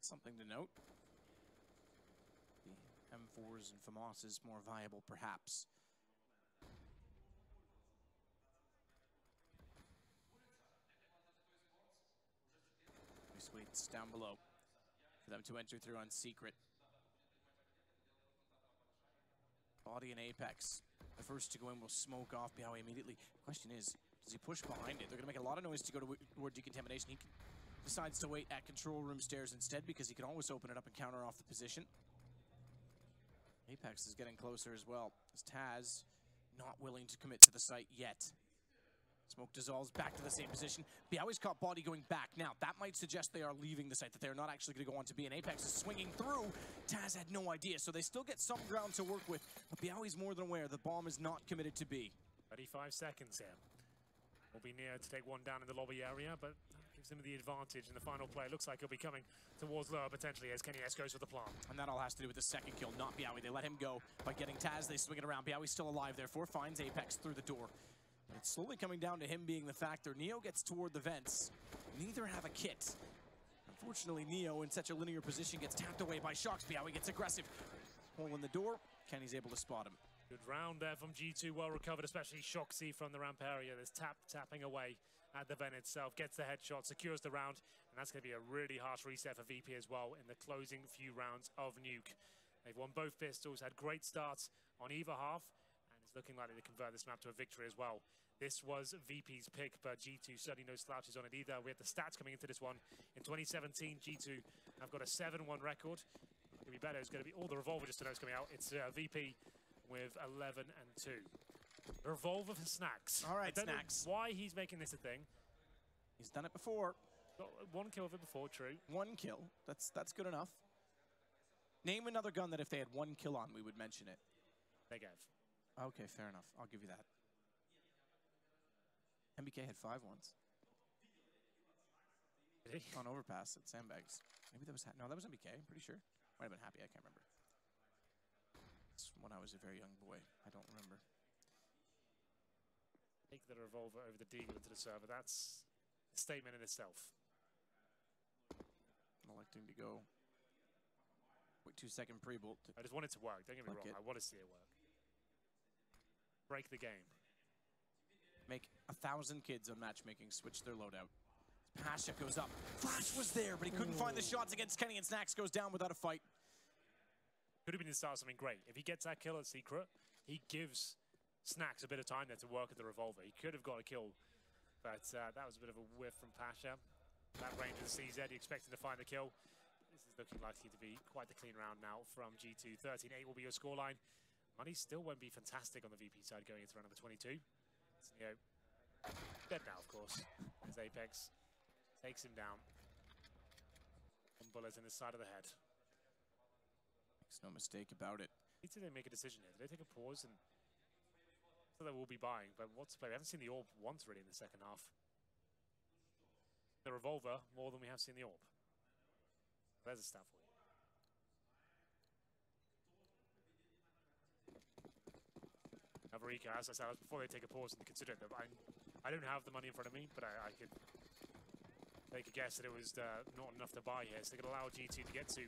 Something to note. The M4s and FAMAS is more viable, perhaps. Nice waits down below for them to enter through on secret. Body and Apex. The first to go in will smoke off Biawi immediately. Question is, does he push behind it? They're going to make a lot of noise to go toward decontamination. He decides to wait at control room stairs instead because he can always open it up and counter off the position. Apex is getting closer as well, as Taz not willing to commit to the site yet. Smoke dissolves back to the same position. Biawi's caught Body going back. Now, that might suggest they are leaving the site, that they're not actually going to go on to B, and Apex is swinging through. Taz had no idea, so they still get some ground to work with, but Biawi's more than aware the bomb is not committed to B. 35 seconds here. Will be near to take one down in the lobby area, but that gives him the advantage in the final play. Looks like he'll be coming towards lower potentially as Kenny S goes for the plant. And that all has to do with the second kill, not Biawi. They let him go by getting Taz. They swing it around. Biawi's still alive, therefore finds Apex through the door. But it's slowly coming down to him being the factor. Neo gets toward the vents. Neither have a kit. Unfortunately, Neo in such a linear position gets tapped away by Shox. Biawi gets aggressive. Hole in the door. Kenny's able to spot him. Good round there from G2, well recovered, especially Shoxy from the ramp area. There's tapping away at the vent itself, gets the headshot, secures the round, and that's going to be a really harsh reset for VP as well in the closing few rounds of Nuke. They've won both pistols, had great starts on either half, and it's looking likely to convert this map to a victory as well. This was VP's pick, but G2 certainly no slouches on it either. We had the stats coming into this one. In 2017, G2 have got a 7-1 record. It's going to be better. It's going to be all the Revolver just to know it's coming out. It's VP with 11 and 2. The Revolver for Snacks. All right, I don't Snacks. know why he's making this a thing. He's done it before. Got one kill of it before, true. One kill. That's good enough. Name another gun that if they had one kill on, we would mention it. Negev. Okay, fair enough. I'll give you that. MBK had 5 once. Did he? On overpass at Sandbags. Maybe that was no, that was MBK. I'm pretty sure. Might have been Happy. I can't remember. It's when I was a very young boy. I don't remember. Take the Revolver over the Deagle into the server. That's a statement in itself. I'm electing to go. Wait, 2-second pre-bolt. I just want it to work. Don't get me wrong. I want to see it work. Break the game. Make 1,000 kids on matchmaking switch their loadout. Pasha goes up. Flash was there, but he couldn't find the shots against Kenny, and Snacks goes down without a fight. Could have been the start of something great. If he gets that kill at Secret, he gives Snacks a bit of time there to work at the Revolver. He could have got a kill, but that was a bit of a whiff from Pasha. That range of the CZ, he expected to find the kill. This is looking likely to be quite the clean round now from G2. 13-8 will be your scoreline. Money still won't be fantastic on the VP side going into round number 22. It's Neo. Dead now, of course, as Apex takes him down. One bullet in the side of the head. Makes no mistake about it. Need to make a decision here. Do they take a pause? And so they will be buying, but what's the play? We haven't seen the AWP once really in the second half. The Revolver more than we have seen the AWP. There's a stat for you. Avarika, as I said, before they take a pause and consider it, I don't have the money in front of me, but I could take a guess that it was not enough to buy here. So they could allow G2 to get to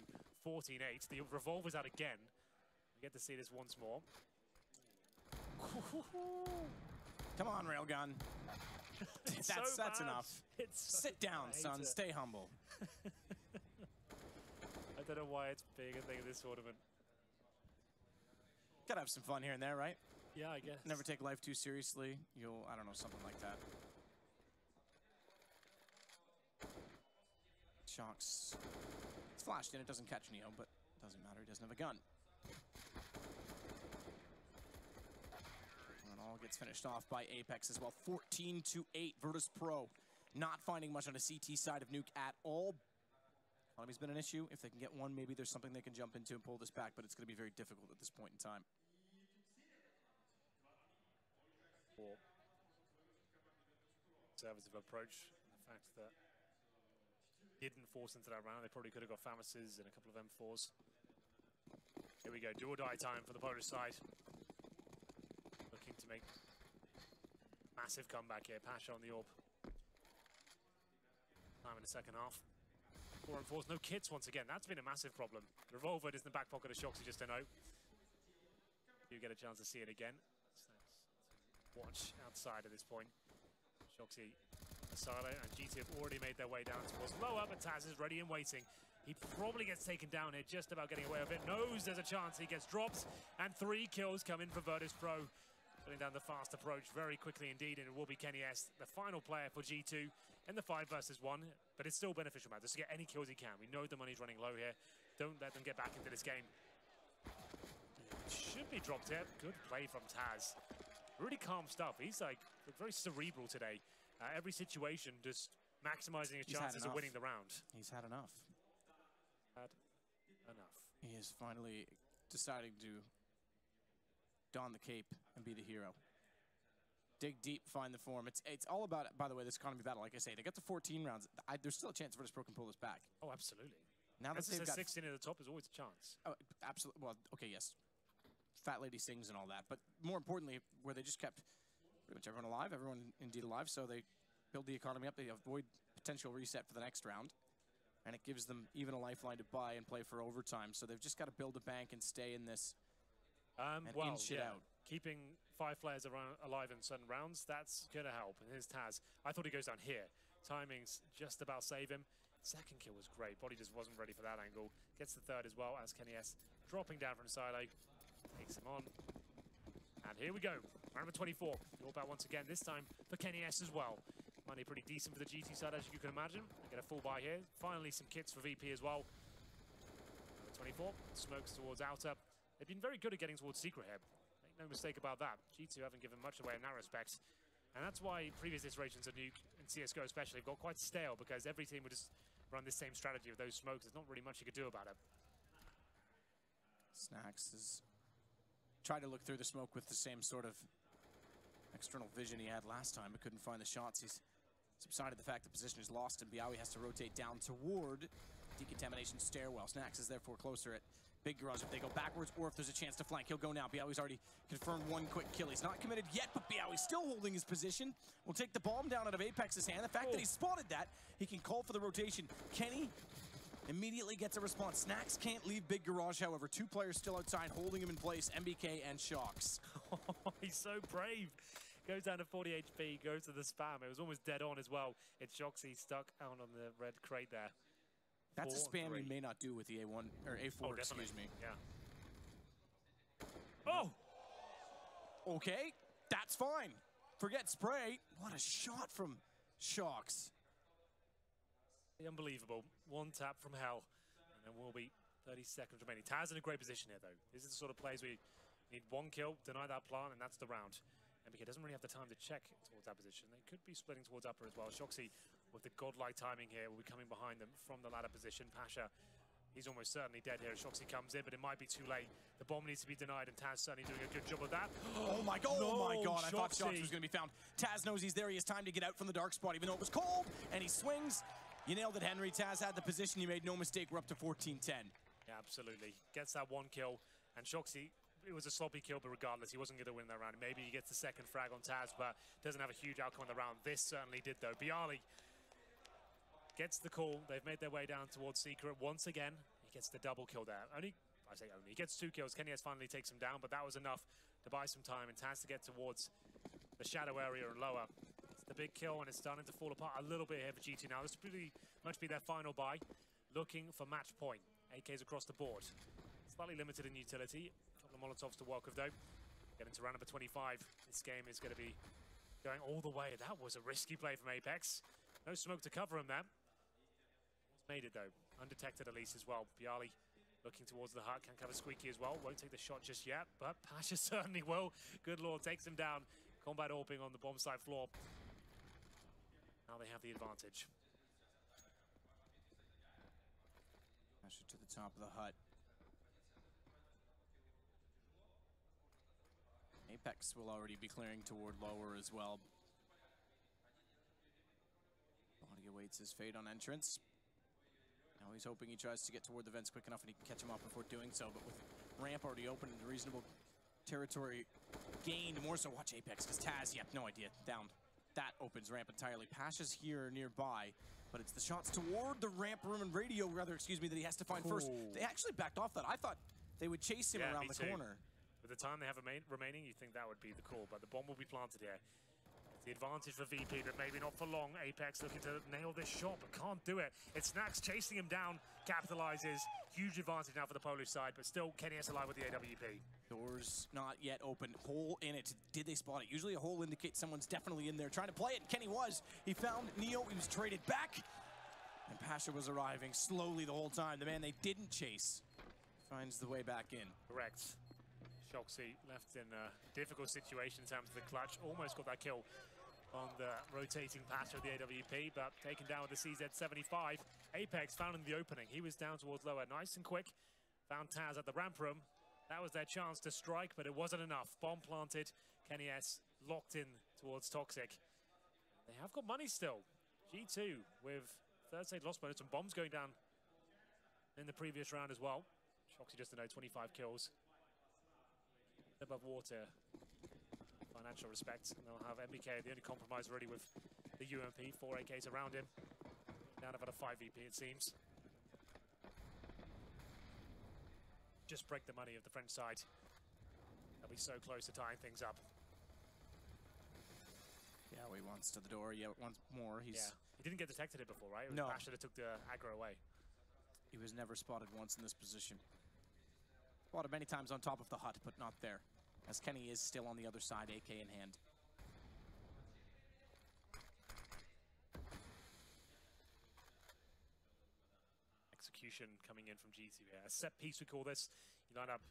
14-8. The revolver's out again. We get to see this once more. Come on, Railgun. That's enough. Sit down, son. Stay humble. I don't know why it's big a thing in this tournament. Gotta have some fun here and there, right? Yeah, I guess. Never take life too seriously. You'll, I don't know, something like that. Shocks. It's flashed in. It doesn't catch Neo, but it doesn't matter. He doesn't have a gun. And it all gets finished off by Apex as well. 14-8. Virtus.Pro not finding much on the CT side of Nuke at all. Economy's been an issue. If they can get one, maybe there's something they can jump into and pull this back, but it's going to be very difficult at this point in time. Conservative approach. The fact that didn't force into that round, they probably could have got Famises and a couple of M4s. Here we go, do or die time for the Polish side. Looking to make massive comeback here. Pasha on the AWP. Time in the second half. 4 and 4s, no kits once again. That's been a massive problem. The revolver is in the back pocket of Shoxy, just a note. You get a chance to see it again. Watch outside at this point. Shoxy, Asada, and GT have already made their way down towards lower, but Taz is ready and waiting. He probably gets taken down here, just about getting away with it. Knows there's a chance he gets dropped, and 3 kills come in for Virtus.Pro. Putting down the fast approach very quickly indeed, and it will be Kenny S, the final player for G2 in the 5 versus 1. But it's still beneficial, man, just to get any kills he can. We know the money's running low here. Don't let them get back into this game. Should be dropped here. Good play from Taz. Really calm stuff. He's like very cerebral today. Every situation, just maximizing his chances of winning the round. He's had enough. Had enough. He is finally deciding to don the cape and be the hero. Dig deep, find the form. It's all about, by the way, this economy battle. Like I say, they got to 14 rounds. There's still a chance Virtus.Pro can pull this back. Oh, absolutely. Now that they've got 16 at the top, is always a chance. Oh, absolutely. Well, okay, yes. Fat lady sings and all that, but more importantly, where they just kept pretty much everyone alive, everyone indeed alive, so they build the economy up, they avoid potential reset for the next round, and it gives them even a lifeline to buy and play for overtime, so they've just got to build a bank and stay in this and inch it out. Keeping 5 players alive in certain rounds, that's going to help, and here's Taz. I thought he goes down here. Timing's just about save him. Second kill was great, body just wasn't ready for that angle. Gets the third as well as Kenny S dropping down from silo. Takes him on. And here we go. Round number 24. All about once again, this time for Kenny S as well. Money pretty decent for the GT side, as you can imagine. They get a full buy here. Finally, some kits for VP as well. Number 24. Smokes towards outer. They've been very good at getting towards secret here. Make no mistake about that. G2 haven't given much away in that respect. And that's why previous iterations of Nuke and CSGO especially got quite stale, because every team would just run this same strategy of those smokes. There's not really much you could do about it. Snacks is tried to look through the smoke with the same sort of external vision he had last time, but couldn't find the shots. He's subsided the fact the position is lost, and Biawi has to rotate down toward decontamination stairwell. Snacks is therefore closer at Big Garage if they go backwards, or if there's a chance to flank. He'll go now. Biawi's already confirmed 1 quick kill. He's not committed yet, but Biawi's still holding his position. Will take the bomb down out of Apex's hand. The fact that he spotted that, he can call for the rotation. Kenny immediately gets a response. Snacks can't leave Big Garage, however. 2 players still outside, holding him in place, MBK and Shocks. He's so brave. Goes down to 40 HP, goes to the spam. It was almost dead on as well. It's Shoxy stuck out on the red crate there. That's a spam you may not do with the A1, or A4, excuse me. Yeah. Oh! Okay, that's fine. Forget spray. What a shot from Shocks. Unbelievable. 1 tap from hell. And then we'll be 30 seconds remaining. Taz in a great position here, though. This is the sort of plays where you need 1 kill, deny that plant, and that's the round. MBK doesn't really have the time to check towards that position. They could be splitting towards upper as well. Shoxy, with the godlike timing here, will be coming behind them from the ladder position. Pasha, he's almost certainly dead here as Shoxy comes in, but it might be too late. The bomb needs to be denied, and Taz certainly doing a good job of that. Oh my god, no, oh my god, I thought Shoxy Shocks was going to be found. Taz knows he's there. He has time to get out from the dark spot, even though it was cold, and he swings. You nailed it, Henry. Taz had the position. You made no mistake. We're up to 14-10. Yeah, absolutely. Gets that one kill. And Shoxy, it was a sloppy kill, but regardless, he wasn't going to win that round. Maybe he gets the second frag on Taz, but doesn't have a huge outcome on the round. This certainly did, though. Bialy gets the call. They've made their way down towards Secret once again. He gets the double kill there. He gets 2 kills. Kenny S finally takes him down, but that was enough to buy some time. And Taz to get towards the shadow area and lower. It's the big kill, and it's starting to fall apart a little bit here for G2 now. This will pretty much be their final buy. Looking for match point. AKs across the board. Slightly limited in utility. A couple of Molotovs to work with, though. Getting to round number 25. This game is going to be going all the way. That was a risky play from Apex. No smoke to cover him there. Made it, though. Undetected, at least, as well. Bialy looking towards the hut. Can cover Squeaky as well. Won't take the shot just yet, but Pasha certainly will. Good lord, takes him down. Combat orbing on the bomb site floor. Now they have the advantage. Pasha to the top of the hut. Apex will already be clearing toward lower as well. Body awaits his fate on entrance. Now he's hoping he tries to get toward the vents quick enough and he can catch him up before doing so, but with ramp already open and reasonable territory gained, more so watch Apex, because Taz, yep, no idea, down. That opens ramp entirely. Pasha's here nearby, but it's the shots toward the ramp room and radio, rather, excuse me, that he has to find first. They actually backed off that. I thought they would chase him around the corner. With the time they have remaining, you think that would be the call, but the bomb will be planted here. The advantage for VP, but maybe not for long. Apex looking to nail this shot, but can't do it. It's Snax chasing him down, capitalizes. Huge advantage now for the Polish side, but still Kenny S alive with the AWP. Doors not yet open. Hole in it. Did they spot it? Usually a hole indicates someone's definitely in there trying to play it, and Kenny was. He found Neo. He was traded back, and Pasha was arriving slowly the whole time. The man they didn't chase finds the way back in. Correct. Shoxy left in a difficult situation in terms of the clutch. Almost got that kill on the rotating Pasha of the AWP, but taken down with the CZ-75. Apex found in the opening. He was down towards lower, nice and quick. Found Taz at the ramp room. That was their chance to strike, but it wasn't enough. Bomb planted. Kenny S locked in towards Toxic. They have got money still. G2 with third stage loss bonus and bombs going down in the previous round as well. Shoxy just to know 25 kills. Above water. Financial respect, and they'll have MBK, the only compromise already with the UMP, 4 AKs around him. Down about a 5 VP, it seems. Just break the money of the French side. They'll be so close to tying things up. Yeah, he wants to the door. Yeah, once more. He didn't get detected it before, right? It was no. Pasha that took the aggro away. He was never spotted once in this position. Spotted many times on top of the hut, but not there. As Kenny is still on the other side, AK in hand. Execution coming in from G2 here. A set piece, we call this. You line up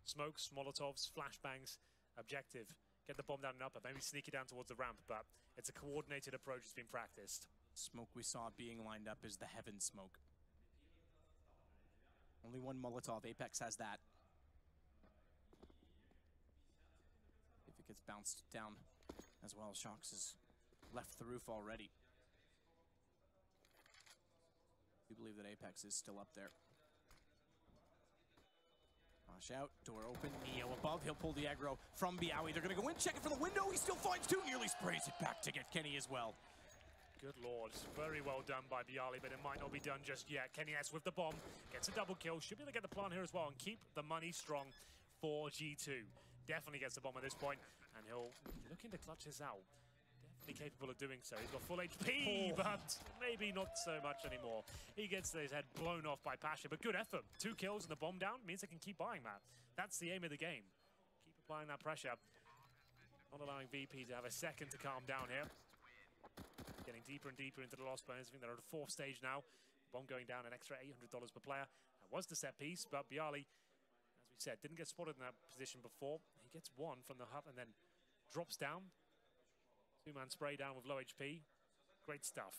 smokes, Molotovs, flashbangs, objective. Get the bomb down and up, but maybe sneak it down towards the ramp, but it's a coordinated approach that's been practiced. Smoke we saw being lined up is the heaven smoke. Only one Molotov. Apex has that. If it gets bounced down as well, Shox has left the roof already. We believe that Apex is still up there. Rush out, door open, Neo above. He'll pull the aggro from Bialy. They're going to go in, check it for the window. He still finds two, nearly sprays it back to get Kenny as well. Good lord, very well done by Bialy, but it might not be done just yet. Kenny S with the bomb, gets a double kill. Should be able to get the plant here as well and keep the money strong for G2. Definitely gets the bomb at this point, and he'll be looking to clutch this out. Definitely capable of doing so. He's got full HP, but maybe not so much anymore. He gets his head blown off by Pasha, but good effort. 2 kills and the bomb down means they can keep buying that. That's the aim of the game. Keep applying that pressure. Not allowing VP to have a second to calm down here. Getting deeper and deeper into the loss bonus. I think they're at a 4th stage now. Bomb going down an extra $800 per player. That was the set piece, but Bialy, as we said, didn't get spotted in that position before. He gets one from the hut and then drops down. 2-man spray down with low HP. Great stuff.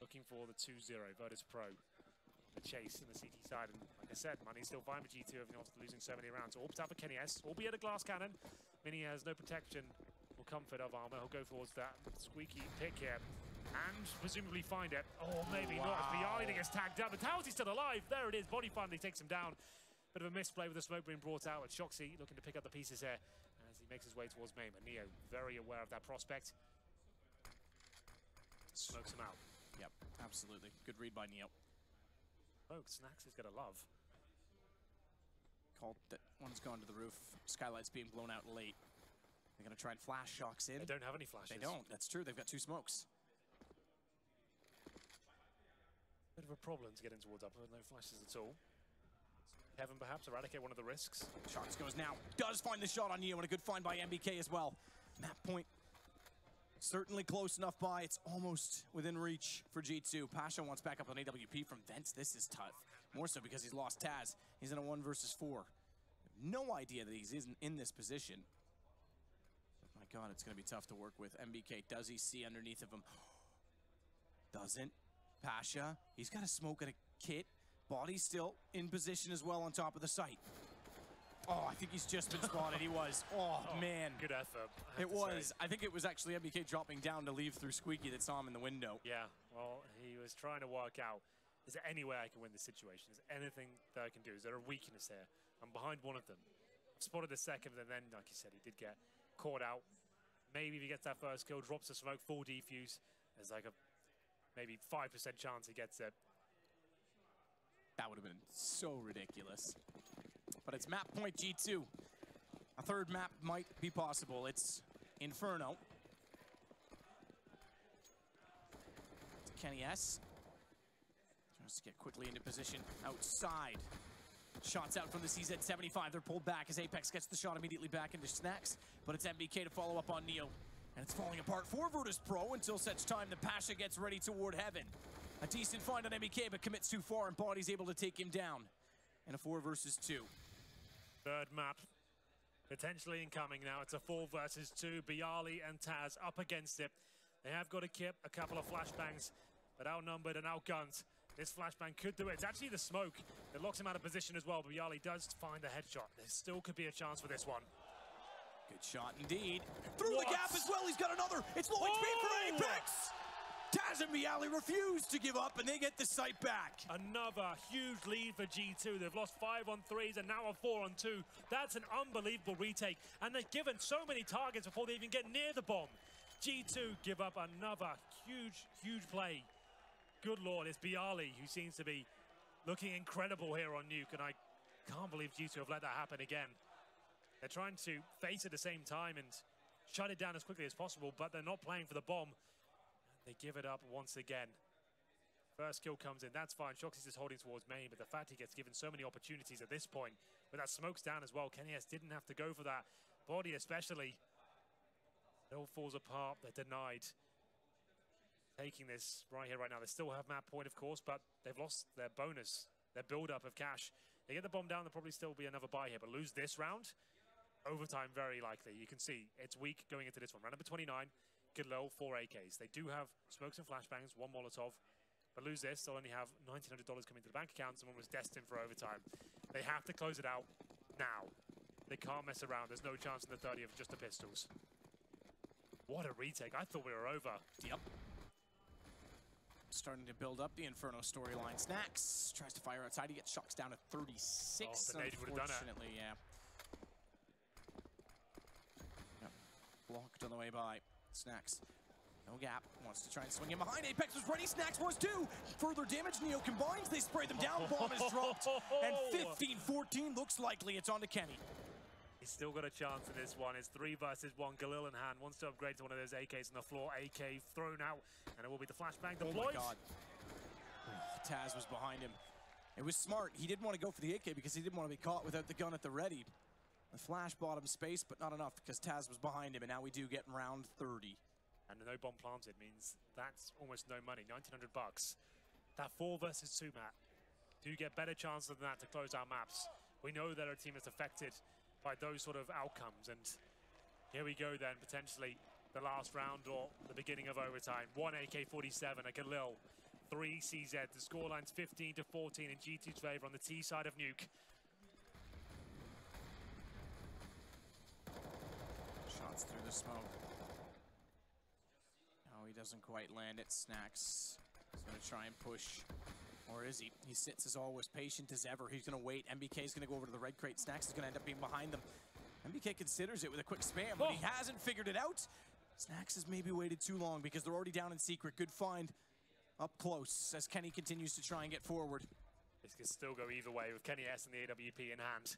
Looking for the 2-0, Virtus.Pro. The chase in the CT side, and like I said, money's still fine for G2 after losing so many rounds. Orbs out for Kenny S, albeit a glass cannon. Mini has no protection for comfort of armor. He'll go towards that squeaky pick here and presumably find it. Or maybe not, as Bialy gets tagged down. But Towsie's still alive. There it is. Body finally takes him down. Bit of a misplay with the smoke being brought out. And Shoxy looking to pick up the pieces here as he makes his way towards main. But Neo very aware of that prospect. Smokes him out. Yep, absolutely. Good read by Neo. Oh, Snacks is going to love. Called that one's gone to the roof. Skylight's being blown out late. They're going to try and flash Shox in. They don't have any flashes. They don't. That's true. They've got 2 smokes. Bit of a problem to get in towards upper with no flashes at all. Heaven perhaps eradicate one of the risks. Shox goes now. Does find the shot on Neo, and a good find by MBK as well. Map point certainly close enough by. It's almost within reach for G2. Pasha wants back up on AWP from Vents. This is tough. More so because he's lost Taz. He's in a 1 versus 4. No idea that he's in this position. But my God, it's going to be tough to work with. MBK, does he see underneath of him? Doesn't. Pasha, he's got a smoke and a kit. Body still in position as well on top of the site. Oh, I think he's just been spotted. He was. Oh, man. Good effort. It was. I think it was actually MBK dropping down to leave through Squeaky that saw him in the window. Yeah, well, he was trying to work out, is there any way I can win this situation? Is there anything that I can do? Is there a weakness here? I'm behind one of them. Spotted the second, and then, like you said, he did get caught out. Maybe if he gets that first kill, drops the smoke, full defuse, there's like a maybe 5% chance he gets it. That would have been so ridiculous. But it's map point G2. A third map might be possible. It's Inferno. It's Kenny S. Tries to get quickly into position outside. Shots out from the CZ75. They're pulled back as Apex gets the shot immediately back into Snacks. But it's MBK to follow up on Neo. And it's falling apart for Virtus.Pro until such time that Pasha gets ready toward heaven. A decent find on MBK, but commits too far, and Body's able to take him down. In a 4 versus 2. Third map potentially incoming now. It's a 4 versus 2. Bialy and Taz up against it. They have got a kip, a couple of flashbangs, but outnumbered and outgunned. This flashbang could do it. It's actually the smoke that locks him out of position as well. But Bialy does find the headshot. There still could be a chance for this one. Good shot indeed. Through the gap as well. He's got another. It's low HP for Apex. Taz and Bialy refuse to give up, and they get the site back. Another huge lead for G2. They've lost 5 on 3s and now a 4 on 2. That's an unbelievable retake. And they've given so many targets before they even get near the bomb. G2 give up another huge play. Good Lord, it's Bialy who seems to be looking incredible here on Nuke, and I can't believe G2 have let that happen again. They're trying to face at the same time and shut it down as quickly as possible, but they're not playing for the bomb. They give it up once again. First kill comes in, that's fine. Shoxy's just holding towards main, but the fact he gets given so many opportunities at this point, but that smoke's down as well. Kenny S didn't have to go for that. Body especially. It all falls apart, they're denied. Taking this right here, right now. They still have map point, of course, but they've lost their bonus, their build-up of cash. They get the bomb down, there'll probably still be another buy here, but lose this round, overtime very likely. You can see it's weak going into this one. Round number 29, Galil, 4 AKs. They do have smokes and flashbangs, 1 Molotov, but lose this, they'll only have $1,900 coming to the bank account. Someone was destined for overtime. They have to close it out now. They can't mess around. There's no chance in the 30 of just the pistols. What a retake. I thought we were over. Yep. Starting to build up the Inferno storyline. Snacks tries to fire outside. He gets Shox down to 36. Oh, the nade would have done it. Unfortunately, yeah. Yep. Blocked on the way by. Snacks. No gap. Wants to try and swing in behind. Apex was ready. Snacks was too. Further damage. Neo combines. They spray them down. Bomb is dropped. And 15-14 looks likely. It's on to Kenny. He's still got a chance in this one. It's 3 versus 1. Galil in hand. Wants to upgrade to one of those AKs on the floor. AK thrown out. And it will be the flashbang deployed. Oh my God. Taz was behind him. It was smart. He didn't want to go for the AK because he didn't want to be caught without the gun at the ready. The flash bought him space, but not enough because Taz was behind him. And now we do get round 30. And the no bomb planted means that's almost no money. 1,900 bucks. That 4 versus 2 map. Do you get better chances than that to close out maps? We know that our team is affected by those sort of outcomes, and here we go then, potentially the last round or the beginning of overtime. 1 AK-47, a Galil, 3 CZ. The scoreline's 15-14 in G2's favor on the T side of Nuke. Shots through the smoke. doesn't quite land it. Snacks is going to try and push. Or is he? He sits as always, patient as ever. He's going to wait. MBK is going to go over to the red crate. Snacks is going to end up being behind them. MBK considers it with a quick spam, but he hasn't figured it out. Snacks has maybe waited too long because they're already down in secret. Good find up close as Kenny continues to try and get forward. This could still go either way with Kenny S and the AWP in hand.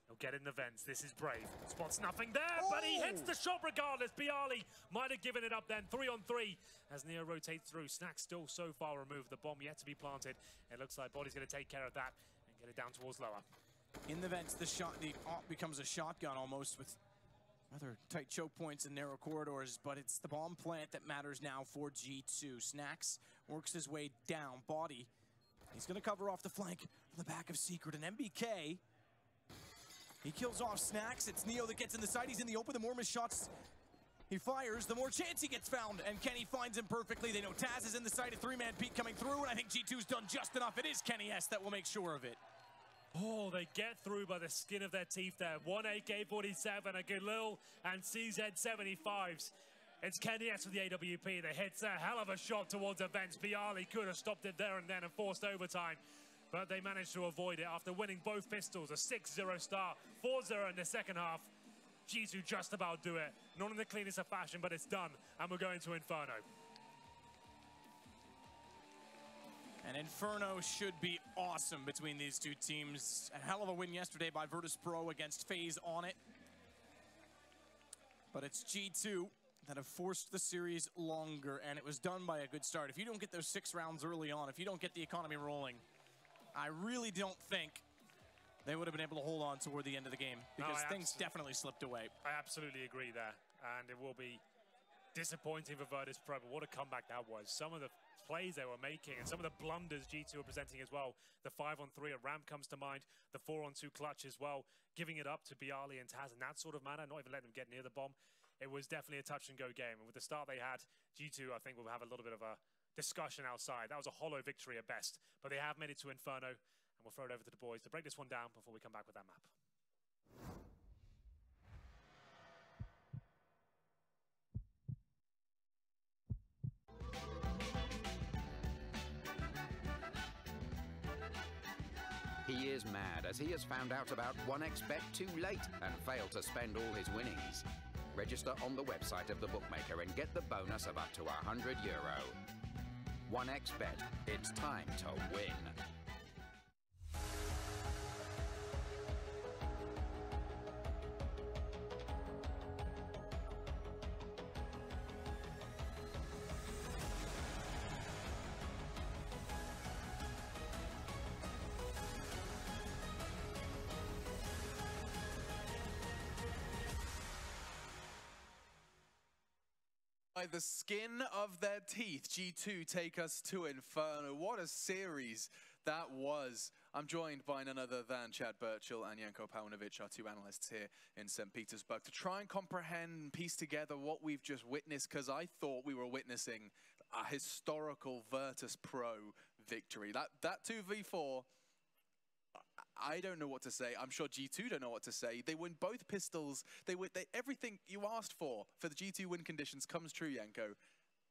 He'll get in the vents. This is brave. Spots nothing there, but he hits the shot regardless. Bialy might have given it up then. 3-on-3 as Neo rotates through. Snack still so far removed. The bomb yet to be planted. It looks like Body's going to take care of that and get it down towards lower. In the vents, the op becomes a shotgun almost with other tight choke points and narrow corridors, but it's the bomb plant that matters now for G2. Snacks works his way down. Body, he's going to cover off the flank from the back of Secret. And MBK, he kills off Snacks. It's Neo that gets in the side. He's in the open. The more missed shots he fires, the more chance he gets found. And Kenny finds him perfectly. They know Taz is in the side. A three-man peek coming through, and I think G2's done just enough. It is Kenny S that will make sure of it. Oh, they get through by the skin of their teeth there. One AK-47, a Galil, and CZ-75s. It's Kenny S with the AWP that hits a hell of a shot towards the vents. Bialy could have stopped it there and then and forced overtime, but they managed to avoid it after winning both pistols. A 6-0 start, 4-0 in the second half. G2 just about do it. Not in the cleanest of fashion, but it's done, and we're going to Inferno. And Inferno should be awesome between these two teams. A hell of a win yesterday by Virtus.Pro against FaZe on it. But it's G2 that have forced the series longer, and it was done by a good start. If you don't get those 6 rounds early on, if you don't get the economy rolling, I really don't think they would have been able to hold on toward the end of the game, because things definitely slipped away. I absolutely agree there, and it will be disappointing for Virtus.Pro, but what a comeback that was. Some of the plays they were making and some of the blunders G2 were presenting as well. The 5-on-3 at ramp comes to mind, the 4-on-2 clutch as well, giving it up to Bialy and Taz in that sort of manner, not even letting them get near the bomb. It was definitely a touch-and-go game, and with the start they had, G2 I think will have a little bit of a discussion outside. That was a hollow victory at best, but they have made it to Inferno, and we'll throw it over to the boys to break this one down before we come back with that map. He is mad as he has found out about 1xBet too late and failed to spend all his winnings. Register on the website of the bookmaker and get the bonus of up to €100. 1xBet, it's time to win. By the skin of their teeth, G2 take us to Inferno. What a series that was. I'm joined by none other than Chad Birchall and Janko Paunovic, our two analysts here in St. Petersburg, to try and comprehend and piece together what we've just witnessed, because I thought we were witnessing a historical Virtus.Pro victory. That 2v4, I don't know what to say. I'm sure G2 don't know what to say. They win both pistols. Everything you asked for the G2 win conditions comes true, Janko.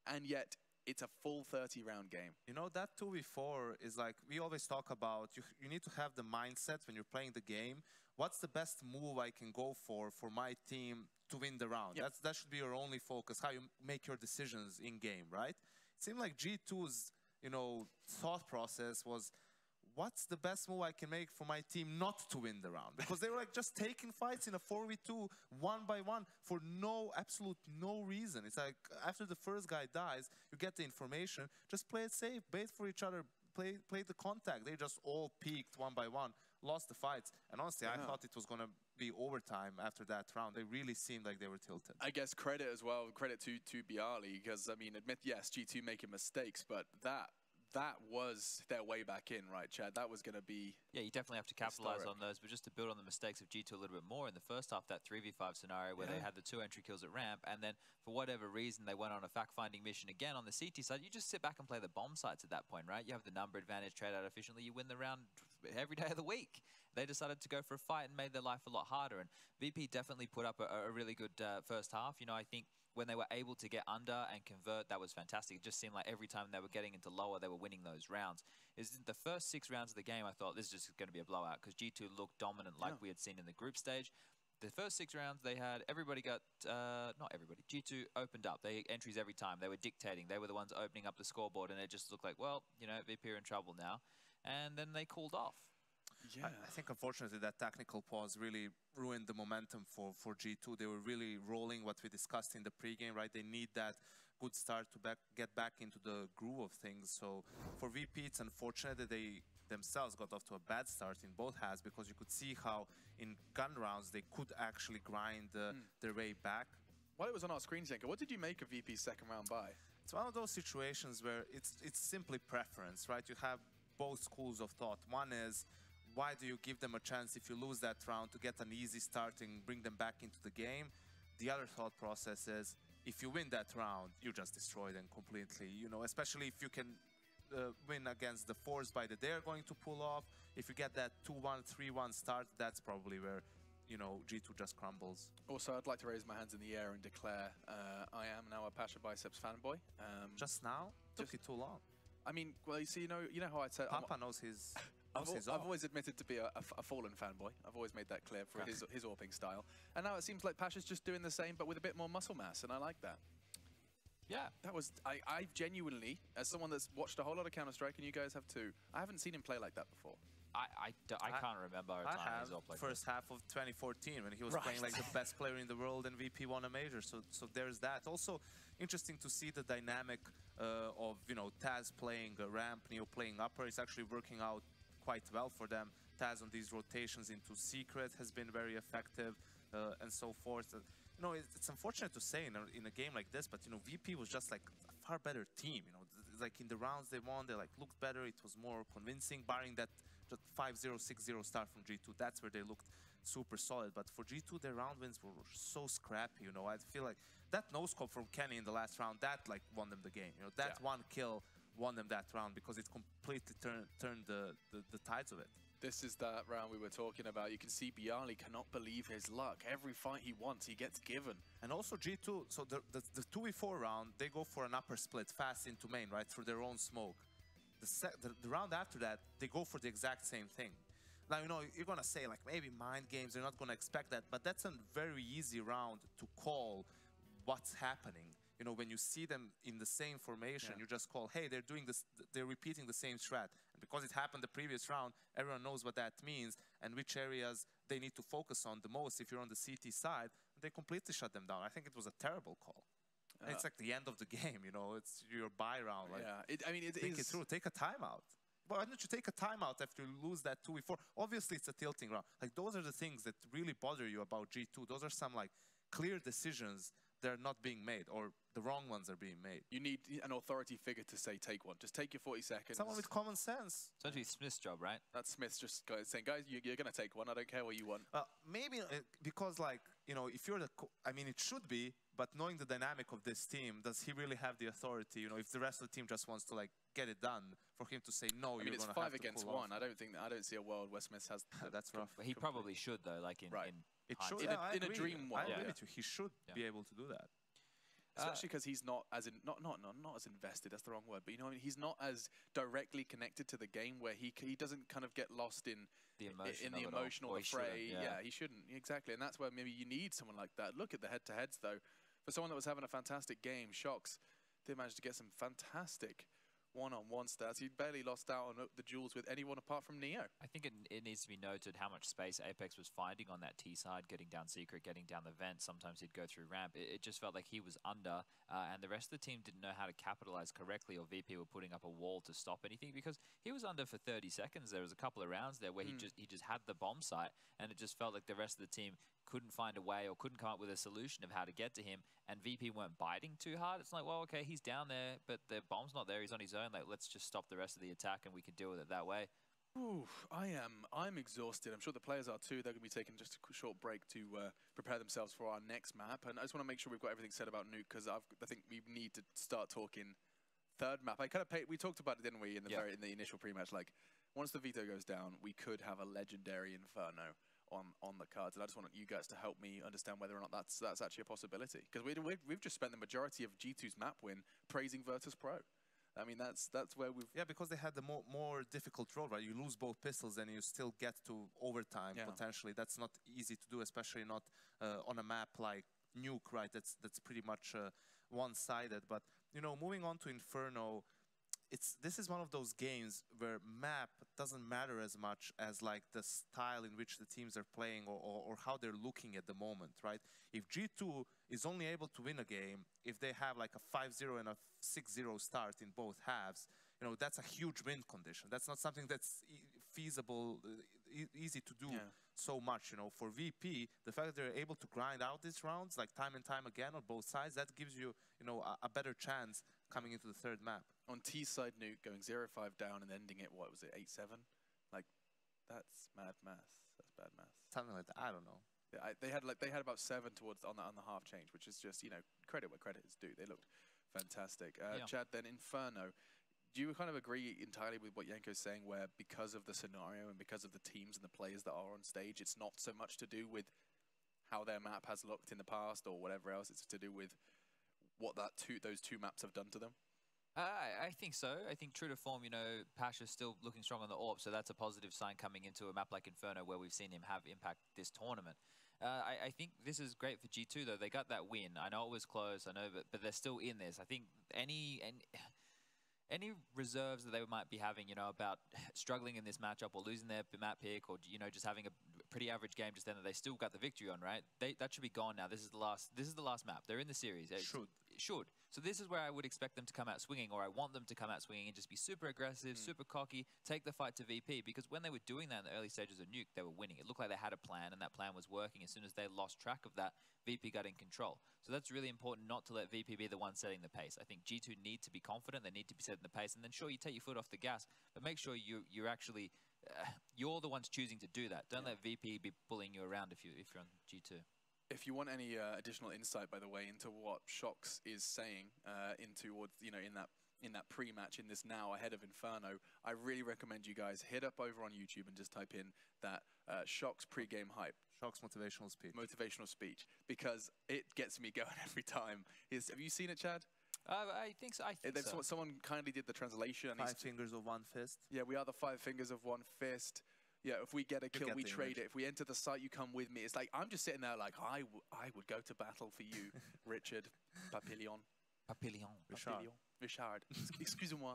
And yet, it's a full 30-round game. You know, that 2v4 is like, we always talk about, you need to have the mindset when you're playing the game. What's the best move I can go for my team to win the round? Yep. That should be your only focus, how you make your decisions in-game, right? It seemed like G2's, thought process was, what's the best move I can make for my team not to win the round? Because they were like just taking fights in a 4v2, one by one, for absolute no reason. It's like after the first guy dies, you get the information, just play it safe, bait for each other, play the contact. They just all peaked one by one, lost the fights. And honestly, I thought it was going to be overtime after that round. They really seemed like they were tilted. I guess credit as well, credit to Bialy, because, I mean, admit, yes, G2 making mistakes, but that was their way back in, right, Chad? That was going to be Yeah, you definitely have to capitalize historic on those, but just to build on the mistakes of G2 a little bit more, in the first half, that 3v5 scenario where they had the 2 entry kills at ramp, and then for whatever reason, they went on a fact-finding mission again on the CT side. You just sit back and play the bomb sites at that point, right? You have the number advantage, trade out efficiently, you win the round every day of the week. They decided to go for a fight and made their life a lot harder. And VP definitely put up a really good first half. You know, I think when they were able to get under and convert, that was fantastic. It just seemed like every time they were getting into lower, they were winning those rounds. The first 6 rounds of the game, I thought this is just going to be a blowout because G2 looked dominant like we had seen in the group stage. The first 6 rounds, they had everybody got, not everybody, G2 opened up. They entries every time. They were dictating. They were the ones opening up the scoreboard, and it just looked like, well, you know, VP are in trouble now. And then they cooled off. Yeah. I think, unfortunately, that technical pause really ruined the momentum for G2. They were really rolling what we discussed in the pregame, right? They need that good start to get back into the groove of things. So for VP, it's unfortunate that they themselves got off to a bad start in both halves, because you could see how in gun rounds they could actually grind their way back. While it was on our screen, Zenko, what did you make of VP's second round bye? It's one of those situations where it's simply preference, right? You have both schools of thought. One is, why do you give them a chance if you lose that round to get an easy start and bring them back into the game? The other thought process is, if you win that round, you just destroy them completely. You know, especially if you can win against the force buy that they're going to pull off. If you get that 2-1, 3-1 start, that's probably where, you know, G2 just crumbles. Also, I'd like to raise my hands in the air and declare I am now a Pasha Biceps fanboy. Just now? Took it too long. I mean, well, you see, you know how I said... Papa knows his... I've always admitted to be a Fallen fanboy. I've always made that clear for his AWPing style. And now it seems like Pasha's just doing the same, but with a bit more muscle mass, and I like that. Yeah. That was... I genuinely, as someone that's watched a whole lot of Counter-Strike, and you guys have too, I haven't seen him play like that before. I can't remember a time he's all played. First half of 2014 when he was playing like the best player in the world and VP won a major. So there's that. Also interesting to see the dynamic of, you know, Taz playing ramp, Neo playing upper. It's actually working out quite well for them. Taz on these rotations into Secret has been very effective and so forth. You know, it's unfortunate to say in a game like this, but, you know, VP was just like a far better team. You know, like in the rounds they won, they like looked better. It was more convincing, barring that just 5-0, 6-0 start from G2. That's where they looked super solid. But for G2, their round wins were so scrappy. You know, I feel like that no-scope from Kenny in the last round, that like won them the game. You know, that one kill won them that round because it completely turned the tides of it. This is that round we were talking about. You can see Bialy cannot believe his luck. Every fight he wants, he gets given. And also G2, so the 2v4 round, they go for an upper split fast into main, right, through their own smoke. The round after that, they go for the exact same thing. Now, you know, you're going to say, like, maybe mind games, they're not going to expect that, but that's a very easy round to call what's happening. You know, when you see them in the same formation, you just call, hey, they're doing this, they're repeating the same strat. And because it happened the previous round, everyone knows what that means and which areas they need to focus on the most if you're on the CT side. They completely shut them down. I think it was a terrible call. It's like the end of the game, you know, it's your buy round. Like, think it through, take a timeout. Why don't you take a timeout after you lose that 2v4? Obviously, it's a tilting round. Like, those are the things that really bother you about G2. Those are some, like, clear decisions that are not being made, or the wrong ones are being made. You need an authority figure to say, take one. Just take your 40 seconds. Someone with common sense. It's actually Smith's job, right? That's Smith's just saying, guys, you're going to take one. I don't care what you want. Maybe because, like, you know, if you're the... I mean, it should be, but knowing the dynamic of this team, does he really have the authority? You know, if the rest of the team just wants to, like, get it done, for him to say, no, you're going to have to pull off. It's 5 against 1. I don't see a world where Smith has... That's rough. But he probably should, though, like in it should, in a dream world. I agree with you. He should be able to do that. Especially because he's not as not as invested. That's the wrong word. But you know, what I mean, he's not as directly connected to the game where he doesn't kind of get lost in the emotional fray. He shouldn't exactly. And that's where maybe you need someone like that. Look at the head-to-heads though. For someone that was having a fantastic game, Shox did manage to get some fantastic one-on-one stats. He barely lost out on the duels with anyone apart from Neo. I think it needs to be noted how much space Apex was finding on that T side, getting down Secret, getting down the vent. Sometimes he'd go through ramp. It just felt like he was under, and the rest of the team didn't know how to capitalize correctly, or VP were putting up a wall to stop anything, because he was under for 30 seconds. There was a couple of rounds there where he just had the bomb site, and it just felt like the rest of the team couldn't find a way or couldn't come up with a solution of how to get to him, and VP weren't biting too hard. It's like, well, okay, he's down there, but the bomb's not there. He's on his own. Like, let's just stop the rest of the attack and we can deal with it that way. Ooh, I'm exhausted. I'm sure the players are too. They're going to be taking just a short break to prepare themselves for our next map. And I just want to make sure we've got everything said about Nuke, because I think we need to start talking third map. We talked about it, didn't we, in the initial pre-match? Like, once the veto goes down, we could have a legendary Inferno on the cards, and I just want you guys to help me understand whether or not that's actually a possibility. Because we've just spent the majority of G2's map win praising Virtus.Pro. I mean, that's where we've... Yeah, because they had the more difficult role, right? You lose both pistols and you still get to overtime, potentially. That's not easy to do, especially not on a map like Nuke, right? That's pretty much one-sided. But, you know, moving on to Inferno, this is one of those games where map doesn't matter as much as like the style in which the teams are playing or how they're looking at the moment, right? If G2 is only able to win a game if they have like a 5-0 and a 6-0 start in both halves, you know, that's a huge win condition. That's not something that's feasible, easy to do so much, you know. For VP, the fact that they're able to grind out these rounds like time and time again on both sides, that gives you, you know, a better chance coming into the third map. On T-side Nuke, going 0-5 down and ending it, what was it, 8-7? Like, that's mad math. That's bad math. Something like that. I don't know. Yeah, they had about 7 towards on the half change, which is just, you know, credit where credit is due. They looked fantastic. Chad, then Inferno. Do you kind of agree entirely with what Yanko's saying, where because of the scenario and because of the teams and the players that are on stage, it's not so much to do with how their map has looked in the past or whatever else, it's to do with what those two maps have done to them? I think so. I think true to form, you know, Pasha's still looking strong on the AWP, so that's a positive sign coming into a map like Inferno where we've seen him have impact this tournament. I think this is great for G2 though. They got that win. I know it was close, I know, but they're still in this. I think any reserves that they might be having, you know, about struggling in this matchup or losing their map pick or, you know, just having a pretty average game just then that they still got the victory on, right? That should be gone now. This is the last map. They're in the series. Should. So this is where I would expect them to come out swinging, or I want them to come out swinging and just be super aggressive, super cocky, take the fight to VP. Because when they were doing that in the early stages of Nuke, they were winning. It looked like they had a plan, and that plan was working. As soon as they lost track of that, VP got in control. So that's really important, not to let VP be the one setting the pace. I think G2 need to be confident. They need to be setting the pace. And then sure, you take your foot off the gas, but make sure you're actually, you're the ones choosing to do that. Don't let VP be bullying you around if you're on G2. If you want any additional insight, by the way, into what Shox is saying in that pre-match, in this now ahead of Inferno, I really recommend you guys hit up over on YouTube and just type in that Shox pre-game hype. Shox motivational speech. Motivational speech, because it gets me going every time. Have you seen it, Chad? I think so. Someone kindly did the translation. 5 fingers of one fist. Yeah, we are the 5 fingers of one fist. Yeah, if we get a kill, we trade it. If we enter the site, you come with me. It's like, I'm just sitting there like, I would go to battle for you, Richard Papillon. Richard. Excusez-moi.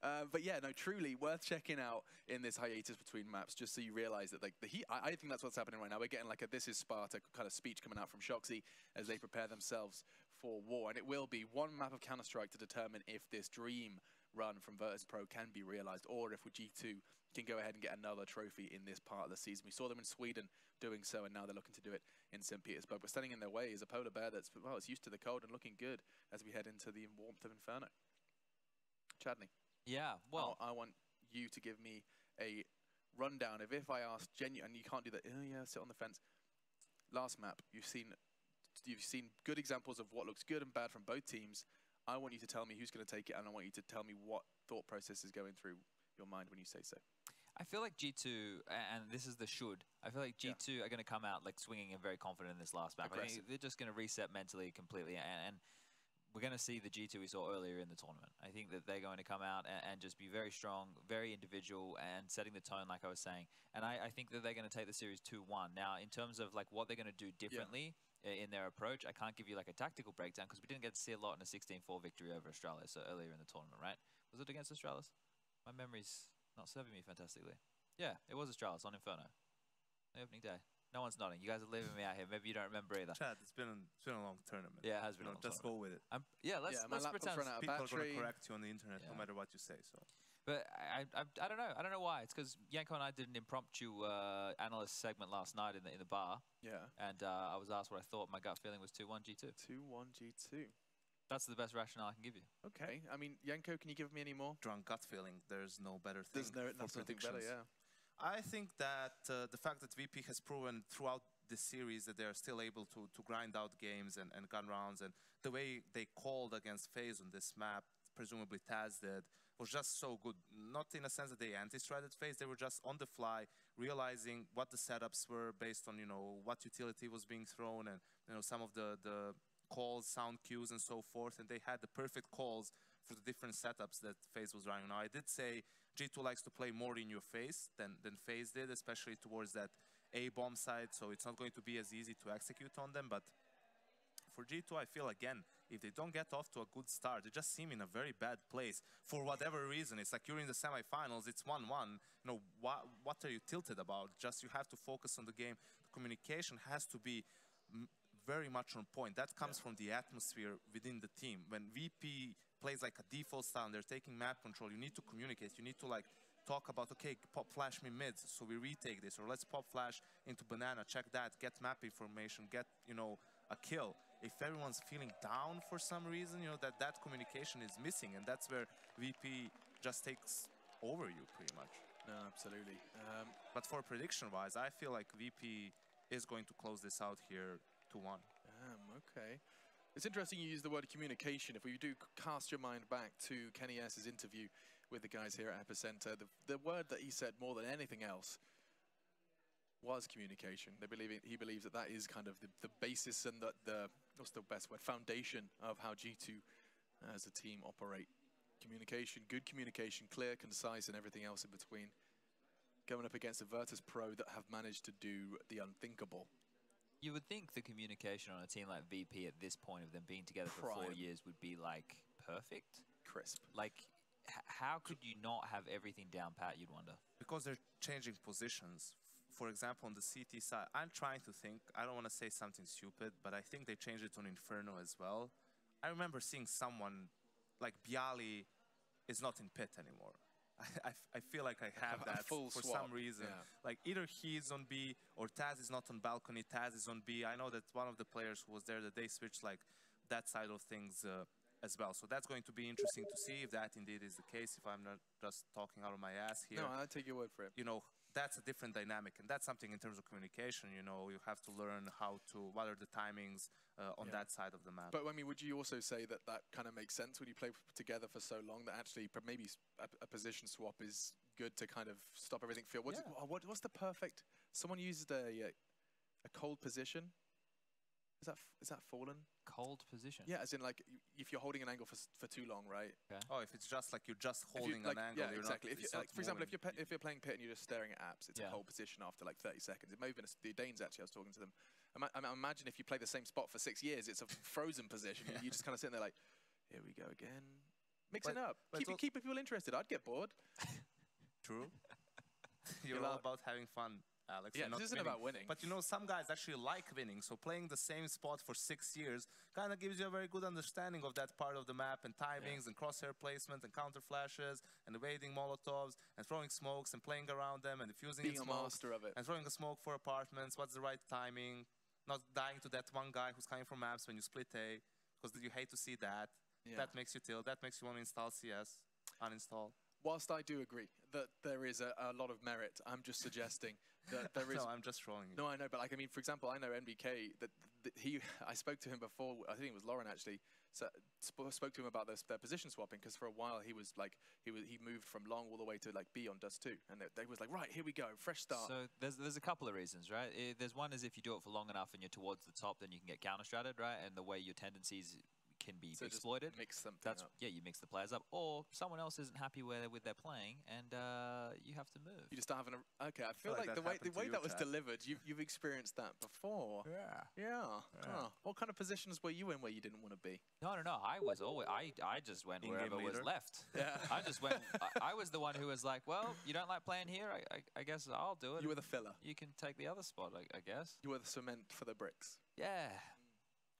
But yeah, no, truly worth checking out in this hiatus between maps, just so you realize that, like, I think that's what's happening right now. We're getting like a This Is Sparta kind of speech coming out from Shoxy as they prepare themselves for war. And it will be one map of Counter-Strike to determine if this dream run from Virtus.Pro can be realized, or if G2 can go ahead and get another trophy in this part of the season. We saw them in Sweden doing so, and now they're looking to do it in St. Petersburg. But standing in their way is a polar bear that's, well, it's used to the cold and looking good as we head into the warmth of Inferno. Chadney. Yeah, well, I want you to give me a rundown of, if I ask and you can't do that, oh yeah, sit on the fence. Last map, you've seen good examples of what looks good and bad from both teams. I want you to tell me who's going to take it, and I want you to tell me what thought process is going through your mind when you say so. I feel like G2, and this is the should, I feel like G2 are going to come out like swinging and very confident in this last map. I think they're just going to reset mentally completely, and we're going to see the G2 we saw earlier in the tournament. I think that they're going to come out and just be very strong, very individual, and setting the tone, like I was saying. And I think that they're going to take the series 2-1. Now, in terms of like what they're going to do differently in their approach, I can't give you like a tactical breakdown because we didn't get to see a lot in a 16-4 victory over Australia so earlier in the tournament, right? Was it against Australis? My memory's not serving me fantastically. Yeah, it was Australis on Inferno. The opening day. No one's nodding. You guys are leaving me out here. Maybe you don't remember either. Chad, it's been a long tournament. Yeah, it has been a long just tournament. go with it. Yeah, let's pretend. People are going to correct you on the internet no matter what you say. So. But I don't know. I don't know why. It's because Yanko and I did an impromptu analyst segment last night in the bar. Yeah. And I was asked what I thought. My gut feeling was 2-1 G2. 2-1 G2. That's the best rationale I can give you. Okay. I mean, Yanko, can you give me any more? Strong gut feeling. There's no better thing. There's nothing better, yeah. I think that the fact that VP has proven throughout this series that they are still able to grind out games and gun rounds, and the way they called against FaZe on this map, presumably Taz did, was just so good. Not in a sense that they anti-stratted FaZe, they were just on the fly, realizing what the setups were based on, you know, what utility was being thrown and, you know, some of the calls, sound cues and so forth, and they had the perfect calls for the different setups that FaZe was running. Now, I did say G2 likes to play more in your face than FaZe did, especially towards that A bomb side, so it's not going to be as easy to execute on them, but for G2, I feel, again, if they don't get off to a good start, they just seem in a very bad place for whatever reason. It's like you're in the semifinals, it's 1-1. You know, what are you tilted about? Just you have to focus on the game. The communication has to be very much on point. That comes from the atmosphere within the team. When VP plays like a default style and they're taking map control, you need to communicate. You need to like talk about, okay, pop flash me mids, so we retake this, or let's pop flash into banana, check that, get map information, get, you know, a kill. If everyone's feeling down for some reason, you know, that communication is missing, and that's where VP just takes over you pretty much. No, absolutely. But for prediction-wise, I feel like VP is going to close this out here 2-1. Okay. It's interesting you use the word communication. If we do cast your mind back to Kenny S's interview with the guys here at Epicenter, the word that he said more than anything else was communication. He believes that that is kind of the basis and the what's the best word, foundation of how G2 as a team operate. Communication, good communication, clear, concise, and everything else in between. Going up against a Virtus.Pro that have managed to do the unthinkable. You would think the communication on a team like VP at this point of them being together for 4 years would be like perfect. Crisp. Like, how could you not have everything down pat, you'd wonder? Because they're changing positions. For example, on the CT side, I'm trying to think, I don't want to say something stupid, but I think they changed it on Inferno as well. I remember seeing someone like Bialy is not in pit anymore. I feel like I have that for some reason. Yeah. Like either he's on B or Taz is not on balcony, Taz is on B. I know that one of the players who was there that they switched like that side of things as well. So that's going to be interesting to see if that indeed is the case, if I'm not just talking out of my ass here. No, I'll take your word for it. You know, that's a different dynamic, and that's something in terms of communication, you know, you have to learn what are the timings on that side of the map. But I mean, would you also say that that kind of makes sense when you play together for so long that actually maybe a position swap is good to kind of stop everything? What's the perfect, someone used a cold position. Is that fallen? Cold position? Yeah, as in like if you're holding an angle for too long, right? Okay. Oh, if it's just like you're just holding an angle, yeah, exactly. For example, if you're playing pit and you're just staring at apps, it's a cold position after like 30 seconds. It may have been the Danes actually. I was talking to them. Imagine if you play the same spot for 6 years, it's a frozen position. You just kind of sitting there like, here we go again. Mix it up. Keep people interested. I'd get bored. True. You're all about having fun, Alex. Yeah, this isn't about winning. But you know, some guys actually like winning, so playing the same spot for 6 years kind of gives you a very good understanding of that part of the map and timings and crosshair placement and counter flashes and evading molotovs and throwing smokes and playing around them and defusing being a master of it. And throwing a smoke for apartments, what's the right timing, not dying to that one guy who's coming from maps when you split A, because you hate to see that. Yeah. That makes you tilt, that makes you want to install CS, uninstall. Whilst I do agree that there is a lot of merit, I'm just suggesting that there is... No, I'm just trolling you. No, I know, but like, I mean, for example, I know NBK, I spoke to him before, I think it was Lauren actually, spoke to him about their position swapping, because for a while he was like, he moved from long all the way to like B on Dust 2, and they was like, right, here we go, fresh start. So there's a couple of reasons, right? There's one is if you do it for long enough and you're towards the top, then you can get counter-stratted, right? And the way your tendencies can be exploited. Just mix something up. Yeah, you mix the players up, or someone else isn't happy with their playing, and you have to move. You just start having a... Okay, I feel like the way that was delivered, you've experienced that before. Yeah. Oh. What kind of positions were you in where you didn't want to be? No. I was always... I just went wherever was left. Yeah. I just went... I was the one who was like, well, you don't like playing here? I guess I'll do it. You were the filler. You can take the other spot, I guess. You were the cement for the bricks. Yeah.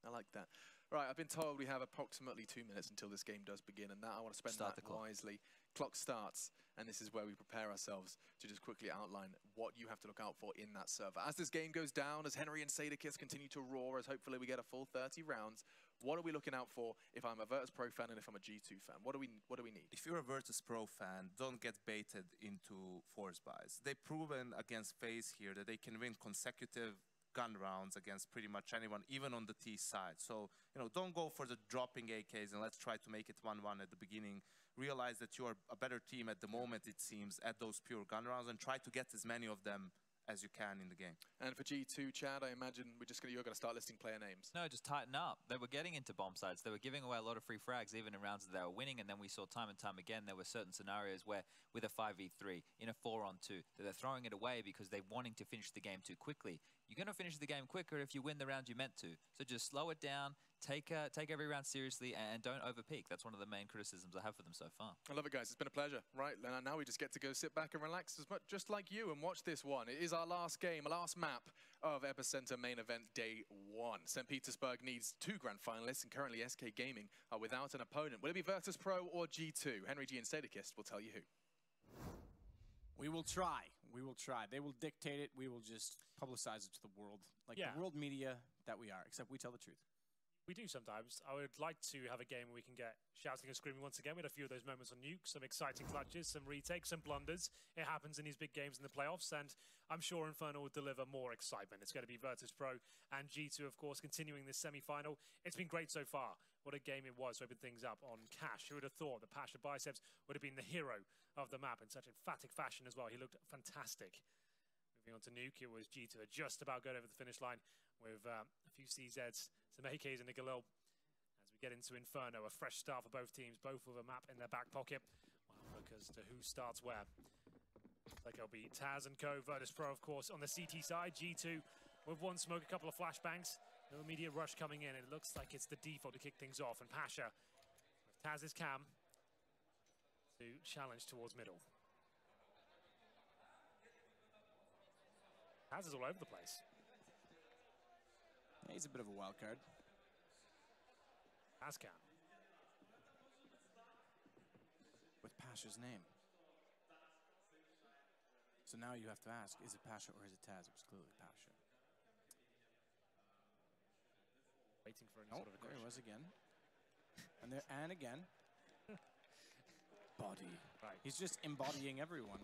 I like that. Right, I've been told we have approximately 2 minutes until this game does begin, and I want to spend that wisely. Clock starts, and this is where we prepare ourselves to just quickly outline what you have to look out for in that server. As this game goes down, as Henry and Sadakis continue to roar, as hopefully we get a full 30 rounds, what are we looking out for if I'm a Virtus.Pro fan and if I'm a G2 fan? What do we need? If you're a Virtus.Pro fan, don't get baited into force buys. They've proven against FaZe here that they can win consecutive gun rounds against pretty much anyone, even on the T side. So, you know, don't go for the dropping AKs and let's try to make it 1-1 at the beginning. Realize that you are a better team at the moment, it seems, at those pure gun rounds, and try to get as many of them as you can in the game. And for G2, Chad, I imagine you're going to start listing player names. No, just tighten up. They were getting into bomb sites. They were giving away a lot of free frags, even in rounds that they were winning. And then we saw time and time again, there were certain scenarios where, with a 5v3, in a 4-on-2, that they're throwing it away because they're wanting to finish the game too quickly. You're going to finish the game quicker if you win the round you meant to. So just slow it down, take every round seriously, and don't overpeak. That's one of the main criticisms I have for them so far. I love it, guys. It's been a pleasure. Right, now we just get to go sit back and relax as much, just like you, and watch this one. It is our last game, last map of Epicenter main event day 1. St. Petersburg needs 2 grand finalists, and currently SK Gaming are without an opponent. Will it be Virtus.Pro or G2? Henry G and Sadakist will tell you who. We will try. We will try. They will dictate it. We will just publicize it to the world, like the world media that we are, except we tell the truth. We do sometimes. I would like to have a game where we can get shouting and screaming once again. We had a few of those moments on Nuke, some exciting clutches, some retakes, some blunders. It happens in these big games in the playoffs, and I'm sure Inferno will deliver more excitement. It's going to be Virtus.Pro and G2, of course, continuing this semi-final. It's been great so far. What a game it was to open things up on Cash. Who would have thought that Pasha Biceps would have been the hero of the map in such emphatic fashion as well. He looked fantastic. Moving on to Nuke, it was G2 just about going over the finish line with a few CZs, some AKs and a Galil. As we get into Inferno, a fresh start for both teams, both with a map in their back pocket. Well, look as to who starts where. Looks like it'll be Taz and Co. Virtus.Pro, of course, on the CT side. G2 with one smoke, a couple of flashbangs. No immediate rush coming in. It looks like it's the default to kick things off. And Pasha, with Taz's cam, to challenge towards middle. Taz is all over the place. Yeah, he's a bit of a wild card. Taz cam. With Pasha's name. So now you have to ask, is it Pasha or is it Taz? It was clearly Pasha. Waiting for any sort of a there he question. was again. And again. Body. Right. He's just embodying everyone.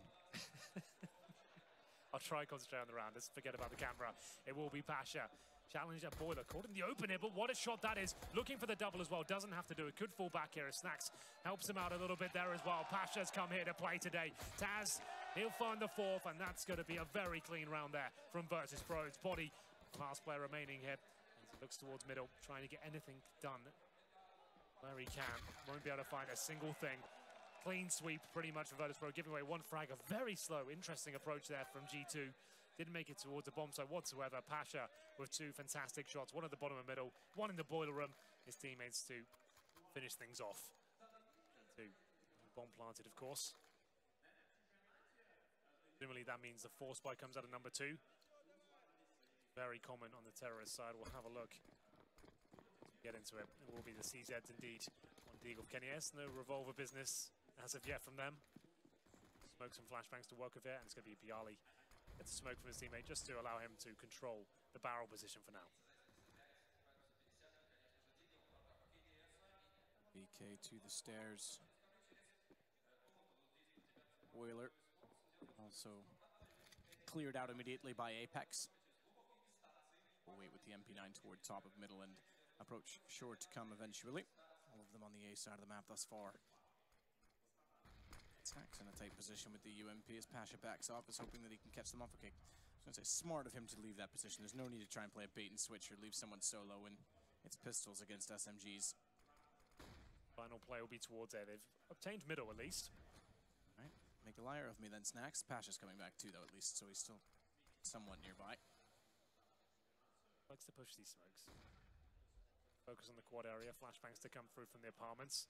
I'll try and concentrate on the round. Let's forget about the camera. It will be Pasha. Challenge at Boiler. Caught in the open here, but what a shot that is. Looking for the double as well. Doesn't have to do it. Could fall back here. Snacks helps him out a little bit there as well. Pasha's come here to play today. Taz, he'll find the 4th, and that's going to be a very clean round there from Virtus.Pro. It's Body, last player remaining here. As he looks towards middle, trying to get anything done where he can. Won't be able to find a single thing. Clean sweep pretty much for Virtus.Pro, giving away 1 frag. A very slow, interesting approach there from G2. Didn't make it towards the bomb site whatsoever. Pasha with 2 fantastic shots, one at the bottom and middle, one in the boiler room. His teammates to finish things off. G2, bomb planted, of course. Similarly, that means the force spike comes out of number 2. Very common on the terrorist side. We'll have a look. Get into it. It will be the CZs indeed on Deagle of Kenny S. No revolver business as of yet from them. Smoke some flashbangs to work with it, and it's going to be Bialy. Gets a smoke from his teammate just to allow him to control the barrel position for now. BK to the stairs. Boiler also cleared out immediately by Apex. We'll wait with the MP9 toward top of middle and approach sure to come eventually. All of them on the A side of the map thus far. Snacks in a tight position with the UMP as Pasha backs off, is hoping that he can catch them off. Okay, I was going to say, smart of him to leave that position. There's no need to try and play a bait and switch or leave someone solo, and it's pistols against SMGs. Final play will be towards there. They've obtained middle at least. All right, make a liar of me then, Snacks. Pasha's coming back too, though, at least, so he's still somewhat nearby. Likes to push these smokes. Focus on the quad area. Flashbangs to come through from the apartments.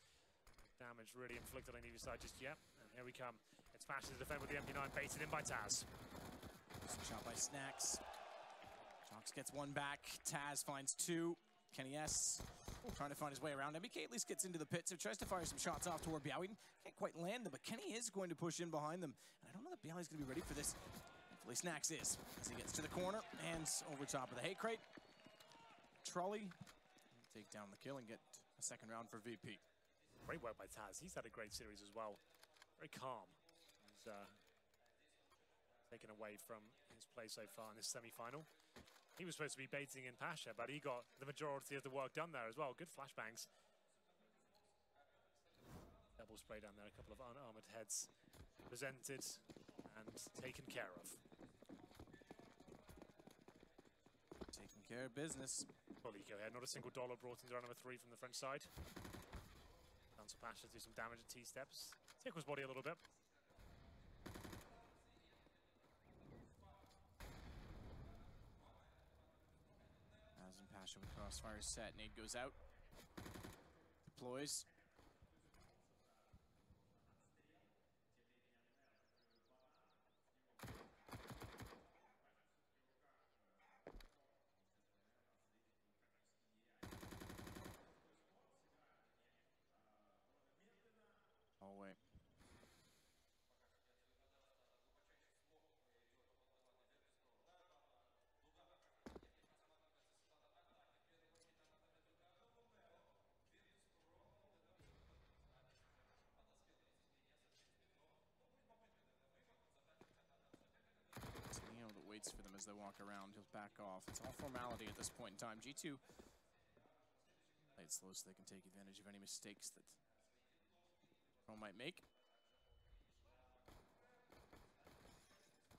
Damage really inflicted on either side just yet. And here we come. It's Pasha to defend with the MP9, baited in by Taz. Shot by Snacks. Jox gets 1 back. Taz finds 2. Kenny S trying to find his way around. MBK at least gets into the pit, so tries to fire some shots off toward Bialy. Can't quite land them, but Kenny is going to push in behind them. And I don't know that Bialy's going to be ready for this. Hopefully Snacks is, as he gets to the corner and over top of the hay crate. Trolley take down the kill and get a 2nd round for VP. Great work by Taz. He's had a great series as well. Very calm. He's taken away from his play so far in this semi-final. He was supposed to be baiting in Pasha, but he got the majority of the work done there as well. Good flashbangs. Double spray down there, a couple of unarmored heads presented and taken care of. Taking care of business. Eco here, not a single dollar brought into round number 3 from the French side. Cancel Pasha do some damage at T-steps. Tickles body a little bit. Pasha with crossfire set. Nade goes out. Deploys. Hallway. For them as they walk around. He'll back off. It's all formality at this point in time. G2 play it slow so they can take advantage of any mistakes that Pro might make.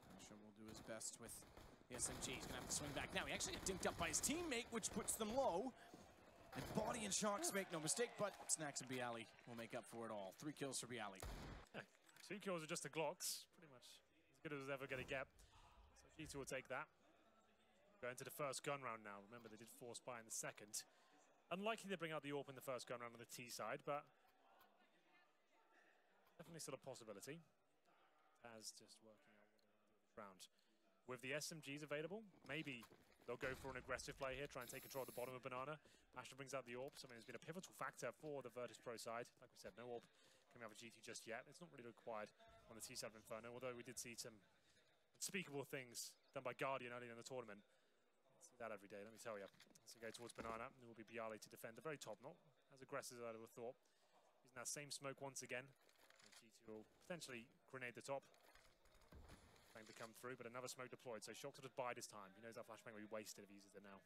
Pasha will do his best with the SMG. He's going to have to swing back now. He actually got dinked up by his teammate, which puts them low. And Body and Shocks make no mistake, but Snacks and Bialy will make up for it all. 3 kills for Bialy. Yeah, 2 kills are just the Glocks. Pretty much as good as it's ever going to get. G2 will take that. Go into the first gun round now. Remember, they did force buy in the second. Unlikely to bring out the AWP in the first gun round on the T side, but definitely still a possibility. As just working out what they want to do this round. With the SMGs available, maybe they'll go for an aggressive play here, try and take control of the bottom of Banana. Pasha brings out the AWP, something that's been a pivotal factor for the Virtus.Pro side. Like we said, no AWP coming out of G2 just yet. It's not really required on the T side of Inferno, although we did see some unspeakable things done by Guardian earlier in the tournament. See that every day, let me tell you. So go towards Banana, and it will be Bialy to defend the very top, not as aggressive as I would have thought. Using that same smoke once again. And G2 will potentially grenade the top. Trying to come through, but another smoke deployed. So Shock will just buy this time. He knows that flashbang will be wasted if he uses it now.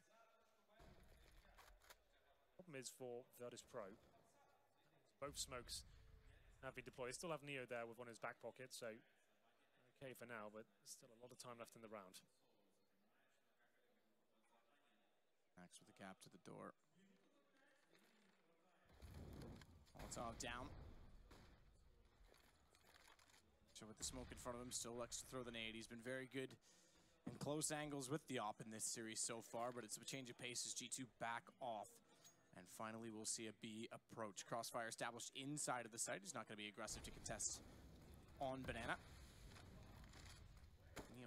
Problem is for Virtus.Pro, both smokes have been deployed. They still have Neo there with one in his back pocket, so okay for now, but still a lot of time left in the round. Max with the cap to the door. Molotov down. So with the smoke in front of him, still likes to throw the nade. He's been very good in close angles with the AWP in this series so far, but it's a change of pace as G2 back off. And finally, we'll see a B approach. Crossfire established inside of the site. He's not going to be aggressive to contest on Banana.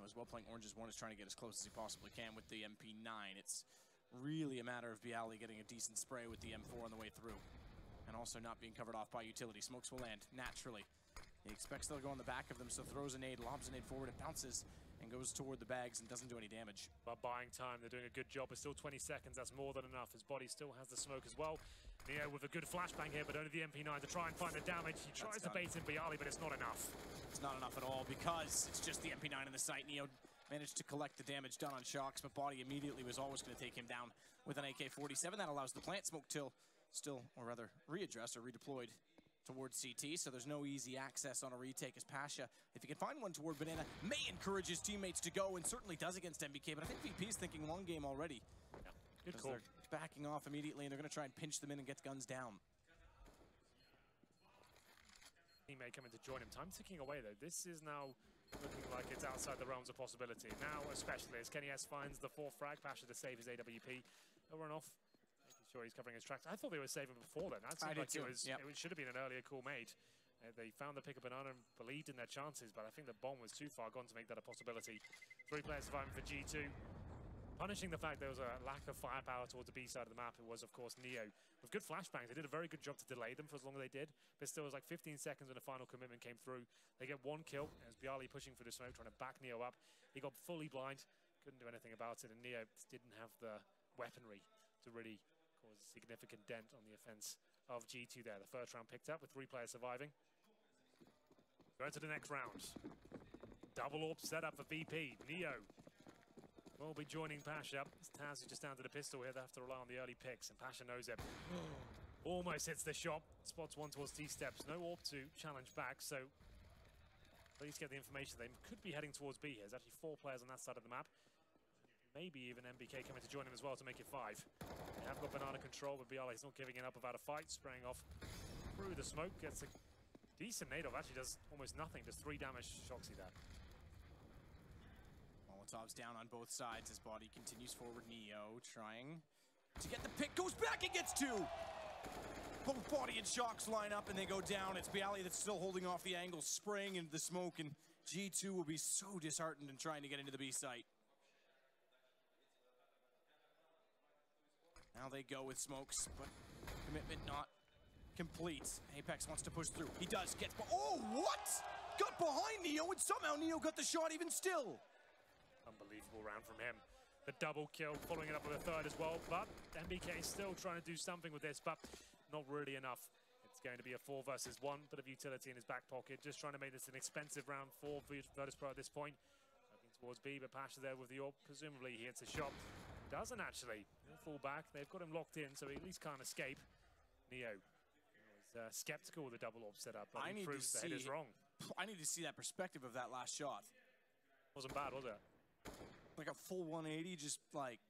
As well, playing Orange's one is trying to get as close as he possibly can with the MP9. It's really a matter of Bialy getting a decent spray with the M4 on the way through. And also not being covered off by utility. Smokes will land naturally. He expects they'll go on the back of them, so throws a nade, lobs a nade forward, and bounces and goes toward the bags and doesn't do any damage. But buying time, they're doing a good job. It's still 20 seconds, that's more than enough. His body still has the smoke as well. Neo with a good flashbang here, but only the MP9 to try and find the damage. He tries to bait in Bialy, but it's not enough. It's not enough at all because it's just the MP9 in the site. Neo managed to collect the damage done on Shocks, but Body immediately was always going to take him down with an AK-47. That allows the plant smoke still, or rather, readdressed or redeployed towards CT, so there's no easy access on a retake as Pasha, if he can find one toward Banana, may encourage his teammates to go, and certainly does against MBK, but I think VP is thinking long game already. Yeah, good call. They're backing off immediately, and they're going to try and pinch them in and get guns down. Teammate coming to join him. Time ticking away, though. This is now looking like it's outside the realms of possibility. Now, especially, as Kenny S finds the 4th frag, Pasha to save his AWP. He'll run off, making sure he's covering his tracks. I thought they were saving before then. That seemed like it should have been an earlier call made. They found the pick of Banana and believed in their chances, but I think the bomb was too far gone to make that a possibility. 3 players surviving for G2. Punishing the fact there was a lack of firepower towards the B side of the map, it was, of course, Neo. With good flashbangs, they did a very good job to delay them for as long as they did, but still it was like 15 seconds when the final commitment came through. They get 1 kill, as Bialy pushing for the smoke, trying to back Neo up. He got fully blind, couldn't do anything about it, and Neo didn't have the weaponry to really cause a significant dent on the offense of G2 there. The first round picked up with 3 players surviving. Going to the next round. Double AWP set up for VP. Neo Will be joining Pasha. Taz is just down to the pistol here. They have to rely on the early picks, and Pasha knows it. Almost hits the shot. Spots one towards T-steps. No AWP to challenge back, so at least get the information. They could be heading towards B here. There's actually 4 players on that side of the map. Maybe even MBK coming to join him as well to make it 5. They have got banana control, but BLA is not giving it up without a fight. Spraying off through the smoke. Gets a decent nade off. Actually does almost nothing. Does 3 damage. Shoxy that. Molotov's down on both sides. His body continues forward. Neo trying to get the pick. Goes back and gets 2. Both body and Shocks line up and they go down. It's Bialy that's still holding off the angle, spraying into the smoke, and G2 will be so disheartened in trying to get into the B site. Now they go with smokes, but commitment not complete. Apex wants to push through. He does. Gets. Oh, what? Got behind Neo, and somehow Neo got the shot even still. Unbelievable round from him. The double kill, following it up with a 3rd as well. But MBK is still trying to do something with this, but not really enough. It's going to be a 4 versus 1. Bit of utility in his back pocket. Just trying to make this an expensive round for Virtus.Pro at this point. Looking towards B, but Pasha there with the AWP. Presumably he hits a shot. Doesn't actually. He'll fall back. They've got him locked in, so he at least can't escape. Neo was skeptical with the double AWP setup, but he proves the head is wrong. I need to see that perspective of that last shot. Wasn't bad, was it? Like a full 180, just like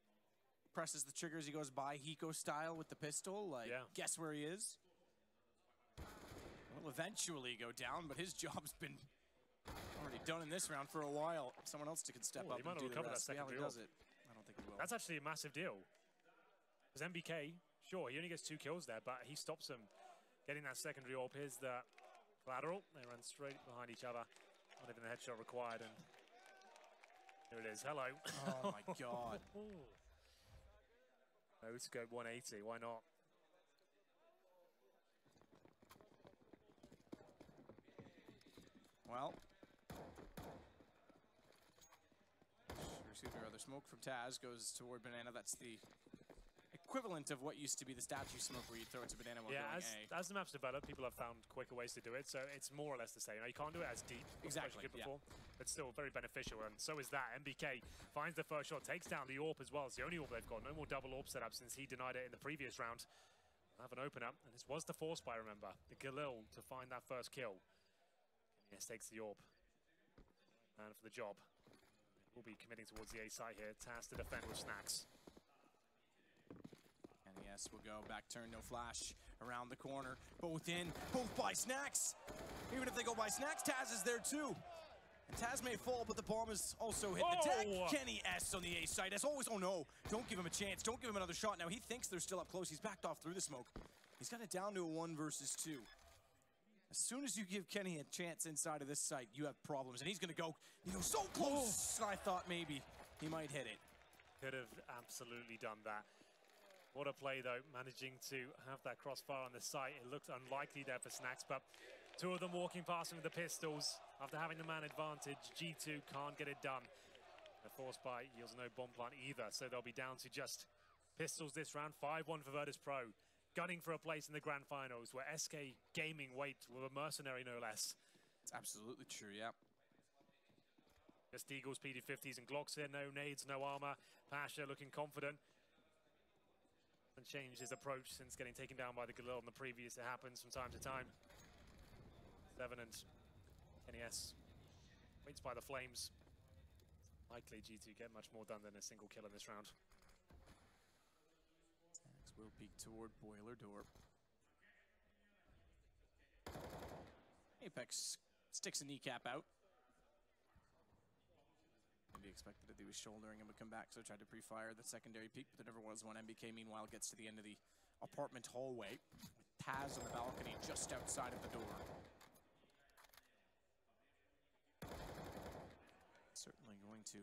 presses the triggers. He goes by Hiko style with the pistol. Like, guess where he is? Will eventually go down, but his job's been already done in this round for a while. Someone else can step up and do the rest. Yeah, he does it. I don't think he will. That's actually a massive deal. Because MBK, sure, he only gets 2 kills there, but he stops him getting that secondary AWP. Here's the collateral. They run straight behind each other. Not even a headshot required, and here it is. Hello. Oh my god. No scope 180. Why not? Well, excuse me, rather, smoke from Taz goes toward Banana. That's the equivalent of what used to be the statue smoke where you throw it to Banana while going A. As the maps develop, people have found quicker ways to do it, so it's more or less the same. You can't do it as deep as you could before, but still very beneficial, and so is that. MBK finds the first shot, takes down the AWP as well. It's the only AWP they've got. No more double AWP setup since he denied it in the previous round. They'll have an opener, and this was the force buy, remember. The Galil to find that first kill. Yes, takes the AWP. And for the job. We'll be committing towards the A site here. Taz to defend with Snacks. And yes, we'll go back turn, no flash around the corner. Both in, both by Snacks. Even if they go by Snacks, Taz is there too. And Taz may fall, but the bomb has also hit the deck. Kenny S on the A site. As always, oh no, don't give him a chance. Don't give him another shot. Now he thinks they're still up close. He's backed off through the smoke. He's got it down to a 1 versus 2. As soon as you give Kenny a chance inside of this site, you have problems. And he's going to go, you know, so close. I thought maybe he might hit it. Could have absolutely done that. What a play, though, managing to have that crossfire on the site. It looked unlikely there for Snacks, but 2 of them walking past him with the pistols. After having the man advantage, G2 can't get it done. The force buy yields no bomb plant either, so they'll be down to just pistols this round. 5-1 for Virtus.Pro. Gunning for a place in the grand finals where SK Gaming wait with a mercenary, no less. It's absolutely true, yeah. Just Eagles, PD50s and Glocks here. No nades, no armor. Pasha looking confident. And changed his approach since getting taken down by the Galil in the previous. It happens from time to time. 7 and Kenny S waits by the flames. Likely G2 get much more done than a single kill in this round. Will peek toward Boiler Door. Apex sticks a kneecap out. Maybe expected that he was shouldering and would come back, so tried to pre-fire the secondary peek, but there never was one. MBK, meanwhile, gets to the end of the apartment hallway with Taz on the balcony just outside of the door. Certainly going to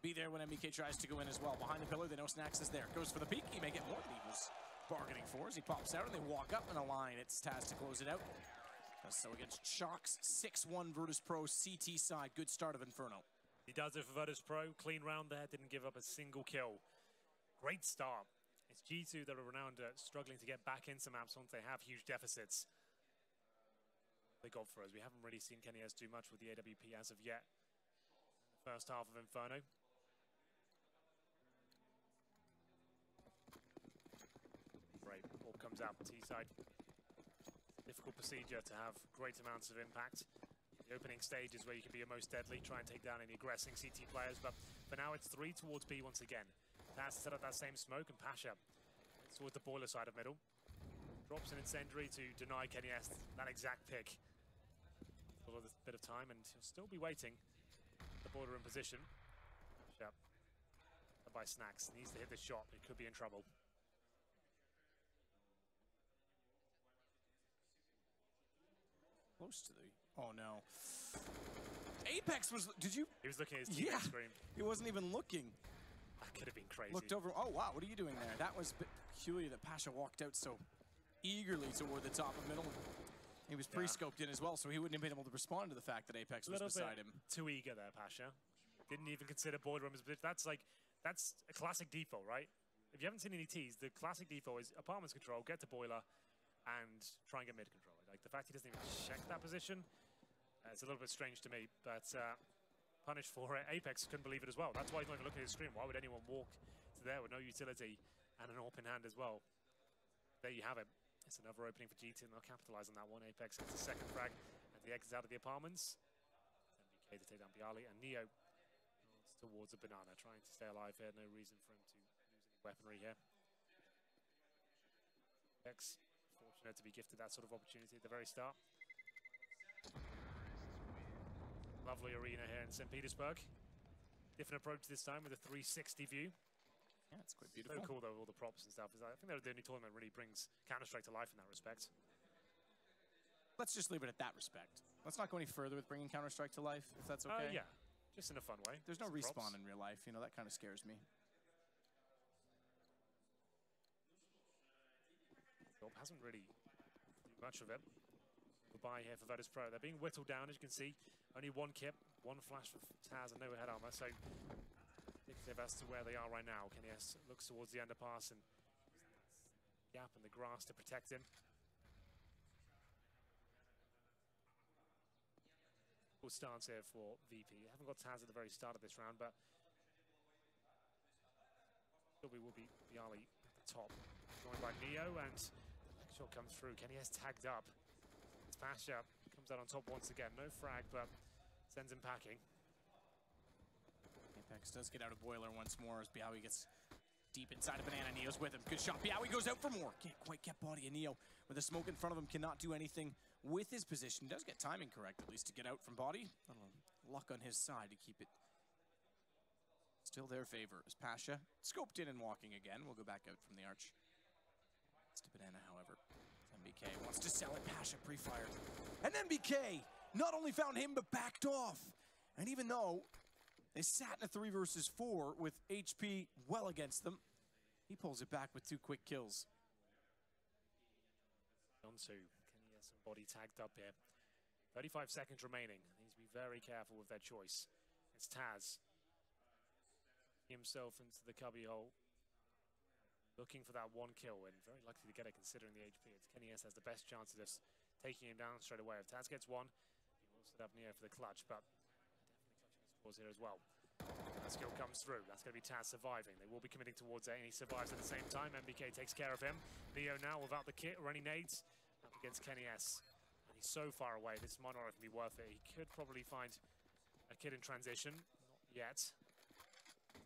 be there when MBK tries to go in as well. Behind the pillar, they know Snacks is there. Goes for the peek. He may get more than he was bargaining for as he pops out and they walk up in a line. It's Taz to close it out. So against Shocks, 6-1 Virtus.Pro CT side. Good start of Inferno. He does it for Virtus.Pro. Clean round there. Didn't give up a single kill. Great start. It's G2 that are renowned struggling to get back into maps once they have huge deficits. They got for us. We haven't really seen Kenny S do much with the AWP as of yet. First half of Inferno. comes out. T-side, difficult procedure to have great amounts of impact. The opening stage is where you can be your most deadly, try and take down any aggressing CT players, but for now it's 3 towards B once again. Taz set up that same smoke, and Pasha towards the boiler side of middle. Drops an incendiary to deny Kenny S that exact pick. A little bit of time, and he'll still be waiting. The boiler in position. Pasha, by Snacks, needs to hit the shot, he could be in trouble. Close to the... Oh, no. Apex was... Did you... He was looking at his teammate scream. He wasn't even looking. That could have been crazy. Looked over... Oh, wow, what are you doing there? That was a bit peculiar that Pasha walked out so eagerly toward the top of middle. He was pre-scoped in as well, so he wouldn't have been able to respond to the fact that Apex was beside him. Too eager there, Pasha. Didn't even consider boiler room as a position. That's a classic default, right? If you haven't seen any T's, the classic default is apartments control, get to boiler, and try and get mid control. Like the fact he doesn't even check that position, it's a little bit strange to me, but punished for it. Apex couldn't believe it as well. That's why he's not even looking at his screen. Why would anyone walk to there with no utility and an open hand as well? There you have it. It's another opening for GT, and they'll capitalize on that one. Apex gets a second frag as he exits out of the apartments. MBK to take down Bialy, and Neo towards a banana, trying to stay alive here. No reason for him to use any weaponry here. Apex, fortunate to be gifted that sort of opportunity at the very start. Lovely arena here in St. Petersburg. Different approach this time with a 360 view. Yeah, it's quite beautiful. So cool though, all the props and stuff. I think they're the only tournament that really brings Counter-Strike to life in that respect. Let's just leave it at that respect. Let's not go any further with bringing Counter-Strike to life, if that's okay. Yeah, just in a fun way. There's no Some respawn props. in real life, you know, that kind of scares me. Hasn't really do much of it. Goodbye here for Virtus.Pro. They're being whittled down, as you can see. Only one kip, one flash for Taz, and no head armor. So indicative as to where they are right now. Kenny S looks towards the underpass and gap in the grass to protect him. Cool stance here for VP. They haven't got Taz at the very start of this round, but still we will be Bialy at the top. Joined by Neo, and shot comes through. Kenny S tagged up. It's Pasha comes out on top once again. No frag, but sends him packing. Apex does get out of boiler once more as Bialy gets deep inside of banana. Neo's with him. Good shot. Bialy goes out for more. Can't quite get body. And Neo, with the smoke in front of him, cannot do anything with his position. Does get timing correct, at least, to get out from body. A little luck on his side to keep it still their favor. As Pasha scoped in and walking again. We'll go back out from the arch. It's to banana, however. MBK wants to sell it. Pasha pre-fired. And MBK not only found him, but backed off. And even though they sat in a 3 versus 4 with HP well against them, he pulls it back with 2 quick kills. On to Kenny S and body tagged up here. 35 seconds remaining. Needs to be very careful with their choice. It's Taz. Himself into the cubby hole. Looking for that 1 kill, and very likely to get it considering the HP. It's Kenny S has the best chance of just taking him down straight away. If Taz gets 1, he will set up Neo for the clutch, but definitely clutching his scores here as well. That skill comes through. That's going to be Taz surviving. They will be committing towards it, and he survives at the same time. MBK takes care of him. Neo now without the kit or any nades up against Kenny S. And he's so far away. This might not even be worth it. He could probably find a kit in transition. Not yet.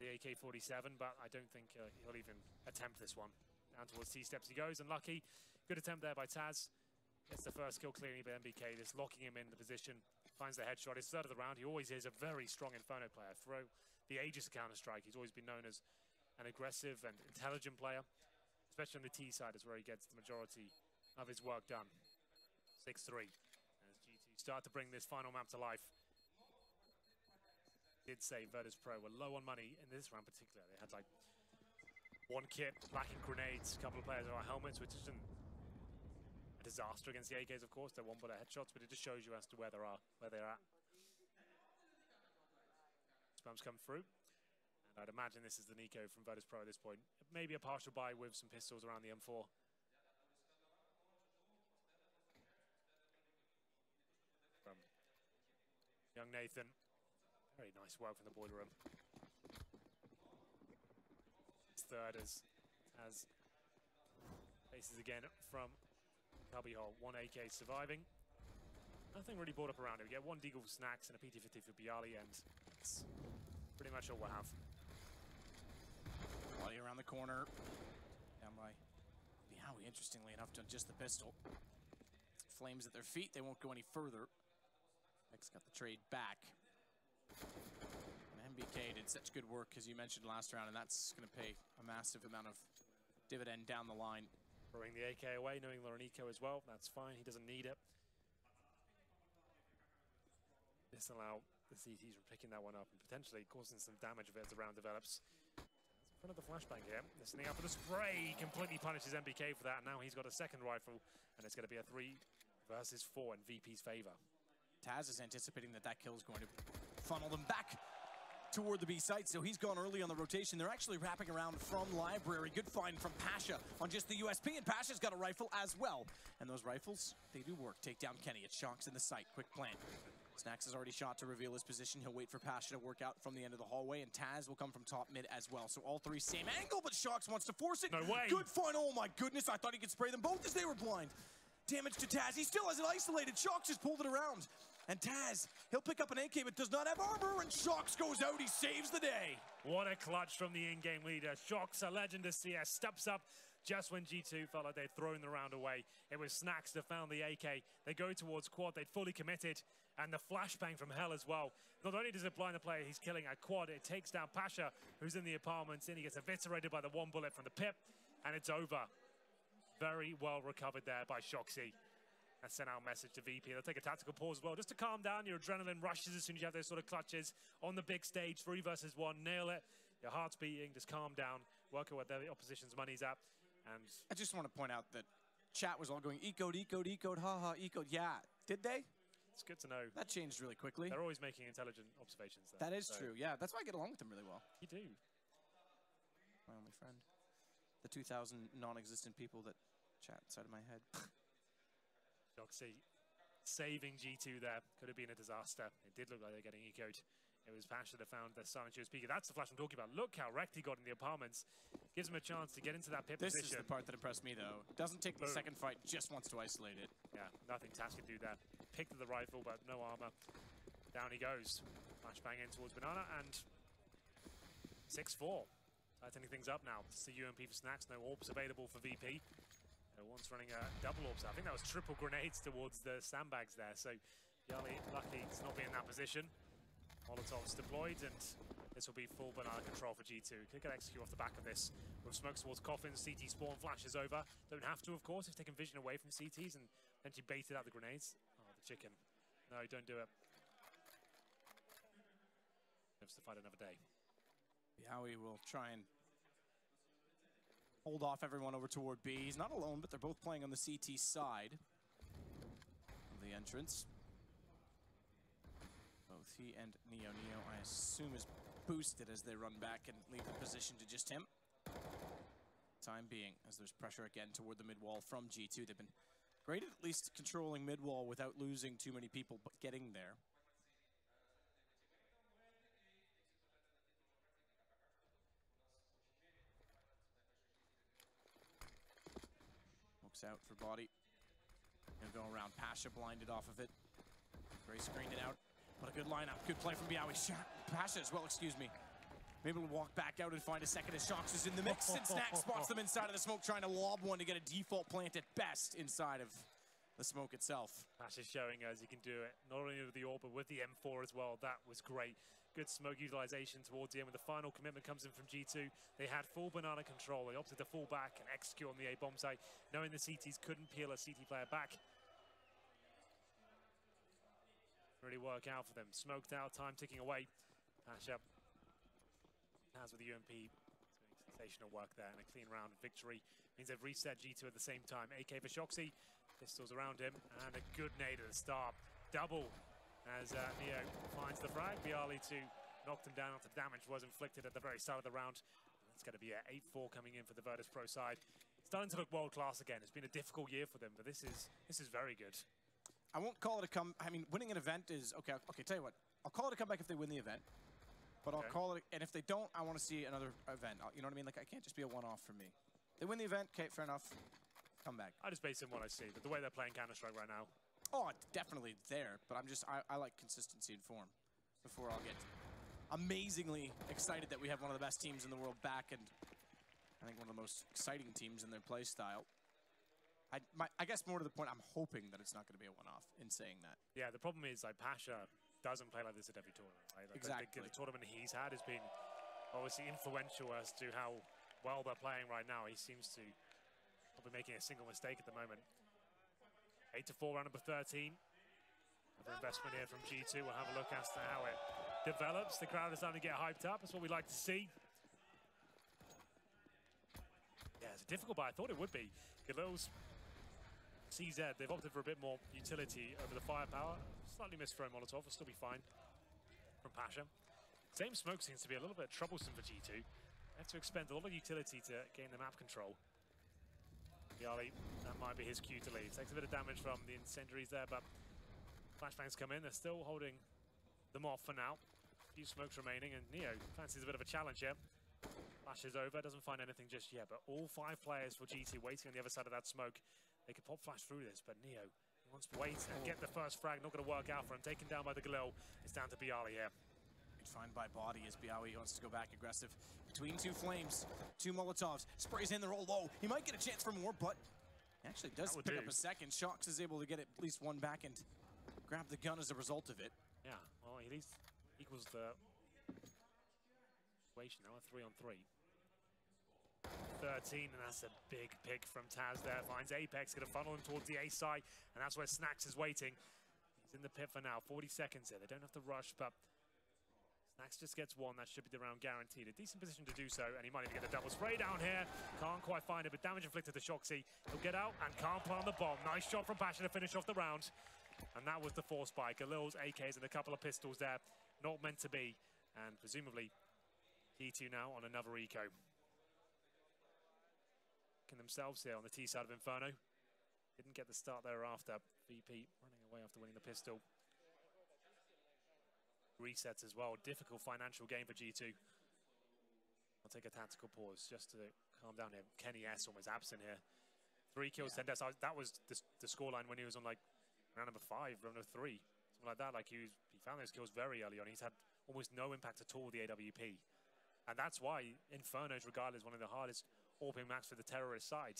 The AK-47, but I don't think he'll even attempt this one. Down towards T-steps he goes, unlucky. Good attempt there by Taz. Gets the first kill cleanly by MBK, just locking him in the position. Finds the headshot. His third of the round. He always is a very strong Inferno player. Through the ages of Counter-Strike, he's always been known as an aggressive and intelligent player. Especially on the T side is where he gets the majority of his work done. 6-3. As GT start to bring this final map to life. Did say Virtus.Pro were low on money in this round particularly. They had like 1 kit, lacking grenades, a couple of players on helmets, which isn't a disaster against the AKs, of course. They're 1-bullet headshots, but it just shows you as to where they're at. Spams come through, and I'd imagine this is the Nico from Virtus.Pro at this point. Maybe a partial buy with some pistols around the M4. From young Nathan. Very nice work from the boiler room. His third as Faces again from Cubbyhole. 1 AK surviving. Nothing really brought up around it. We get 1 Deagle for Snacks and a PT-50 for Bialy, and that's pretty much all we'll have. Body around the corner. Down by Bialy, interestingly enough, done just the pistol. Flames at their feet. They won't go any further. X got the trade back. And MBK did such good work, as you mentioned last round, and that's going to pay a massive amount of dividend down the line. Throwing the AK away, knowing Lorenico as well. That's fine. He doesn't need it. Disallow the CTs from picking that one up and potentially causing some damage if the round develops. In front of the flashbang here. Listening out for the spray. Completely punishes MBK for that. And now he's got a second rifle. And it's going to be a 3 versus 4 in VP's favor. Taz is anticipating that that kill is going to funnel them back toward the B site, so he's gone early on the rotation. They're actually wrapping around from Library. Good find from Pasha on just the USP, and Pasha's got a rifle as well. And those rifles, they do work. Take down Kenny. It shocks in the site. Quick plan. Snacks has already shot to reveal his position. He'll wait for Pasha to work out from the end of the hallway, and Taz will come from top mid as well. So all 3 same angle, but Shocks wants to force it. No way. Good find. Oh my goodness, I thought he could spray them both as they were blind. Damage to Taz. He still has it isolated. Shocks has pulled it around. And Taz, he'll pick up an AK, but does not have armor, and Shocks goes out. He saves the day. What a clutch from the in-game leader. Shocks, a legend of CS, steps up just when G2 felt like they'd thrown the round away. It was Snacks that found the AK. They go towards quad. They'd fully committed. And the flashbang from Hell as well. Not only does it blind the player, he's killing at quad. It takes down Pasha, who's in the apartments, and he gets eviscerated by the 1 bullet from the pip. And it's over. Very well recovered there by Shoxy. And sent out a message to VP. They'll take a tactical pause as well, just to calm down. Your adrenaline rushes as soon as you have those sort of clutches on the big stage. 3 versus 1, nail it. Your heart's beating, just calm down. Work out where the opposition's money's at. And I just want to point out that chat was all going, E-code, E-code, E-code, haha, E-code. Yeah, did they? it's good to know. That changed really quickly. They're always making intelligent observations there. That is true, yeah. That's why I get along with them really well. You do. My only friend. The 2,000 non-existent people that chat inside of my head. Doxy saving G2 there. Could have been a disaster. It did look like they're getting ecoed. It was Pasha that found the silent speaker. That's the flash I'm talking about. Look how wrecked he got in the apartments. Gives him a chance to get into that pit position. This is the part that impressed me, though. Doesn't take the second fight, just wants to isolate it. Yeah, nothing Taz can do there. Picked at the rifle, but no armor. Down he goes. Flashbang in towards Banana, and 6-4. Tightening things up now. It's the UMP for Snacks. No orbs available for VP. One's running a double orbs. I think that was triple grenades towards the sandbags there. So Bialy, lucky to not be in that position. Molotovs deployed, and this will be full Banana control for G2. Could get execute off the back of this. With smokes towards coffins, CT spawn flashes over. Don't have to, of course. He's taken vision away from CTs and then she baited out the grenades. Oh, the chicken. No, don't do it. Lives to fight another day. Bialy will try and hold off everyone over toward B. He's not alone, but they're both playing on the CT side of the entrance. Both he and Neo. Neo, I assume, is boosted as they run back and leave the position to just him. Time being, as there's pressure again toward the mid-wall from G2. They've been great at least controlling mid-wall without losing too many people, but getting there. Out for body. Gonna go around. Pasha blinded off of it. Gray screened it out. But a good lineup. Good play from Bialy. Pasha as well, excuse me. Maybe we'll walk back out and find a second as Shocks is in the mix. And Snack spots them inside of the smoke, trying to lob one to get a default plant at best inside of the smoke itself. Pasha's showing us he can do it. Not only with the AWP, but with the M4 as well. That was great. Good smoke utilization towards the end when the final commitment comes in from G2. They had full Banana control. They opted to fall back and execute on the A bomb site, knowing the CTs couldn't peel a CT player back. Really work out for them. Smoked out, time ticking away. Pasha has with the UMP. Doing sensational work there, and a clean round victory means they've reset G2 at the same time. AK for Shoxy, pistols around him, and a good nade at the start. Double as Neo finds the frag. Bialy to knock them down after damage was inflicted at the very start of the round. It's going to be an 8-4 coming in for the Virtus.Pro side. Starting to look world-class again. It's been a difficult year for them, but this is very good. I won't call it a I mean, winning an event is, okay, tell you what. I'll call it a comeback if they win the event. But I'll call it, and if they don't, I want to see another event. You know what I mean? Like, I can't just be a one-off for me. They win the event, okay, fair enough. comeback. I just base it on what I see, but the way they're playing Counter-Strike right now. Oh, it's definitely there, but I like consistency and form before I'll get amazingly excited that we have one of the best teams in the world back, and I think one of the most exciting teams in their play style. I guess more to the point, I'm hoping that it's not going to be a one-off in saying that. Yeah, the problem is like Pasha doesn't play like this at every tournament, right? Like, exactly. The tournament he's had has been obviously influential as to how well they're playing right now. He seems to not be making a single mistake at the moment. 8-4, round number 13. Another investment here from G2. We'll have a look as to how it develops. The crowd is starting to get hyped up. That's what we like to see. Yeah, it's difficult, but I thought it would be. Galil's CZ, they've opted for a bit more utility over the firepower. Slightly misthrown Molotov, will still be fine from Pasha. Same smoke seems to be a little bit troublesome for G2. They have to expend a lot of utility to gain the map control. Yali, that might be his cue to leave. Takes a bit of damage from the incendiaries there, but flashbangs come in. They're still holding them off for now. A few smokes remaining, and Neo fancies a bit of a challenge here. Flashes over, doesn't find anything just yet, but all 5 players for G2 waiting on the other side of that smoke. They could pop flash through this, but Neo wants to wait and get the first frag. Not going to work out for him. Taken down by the Galil. It's down to Bialy here. Good find by Body as Bialy wants to go back aggressive. Between 2 flames, 2 Molotovs. Sprays in, they're all low. He might get a chance for more, but he actually does pick up a second. Shox is able to get at least 1 back and grab the gun as a result of it. Yeah, well, at least equals the situation now, a 3-on-3. 13, and that's a big pick from Taz there. Finds Apex, going to funnel him towards the A side, and that's where Snacks is waiting. He's in the pit for now, 40 seconds here. They don't have to rush, but Snacks just gets 1. That should be the round guaranteed. A decent position to do so, and he might even get a double spray down here. Can't quite find it, but damage inflicted to Shoxy. He'll get out and can't plant the bomb. Nice shot from Pasha to finish off the round. And that was the 4 spike. Galil's AKs and a couple of pistols there. Not meant to be. And presumably, G2 now on another eco. Themselves here on the T side of Inferno. Didn't get the start thereafter. VP running away after winning the pistol. Resets as well. Difficult financial game for G2. I'll take a tactical pause just to calm down here. Kenny S almost absent here. 3 kills, 10 deaths. That was the scoreline when he was on like round number 5, round number 3. Something like that. Like he found those kills very early on. He's had almost no impact at all with the AWP. And that's why Inferno is regarded as one of the hardest AWPing maps for the terrorist side.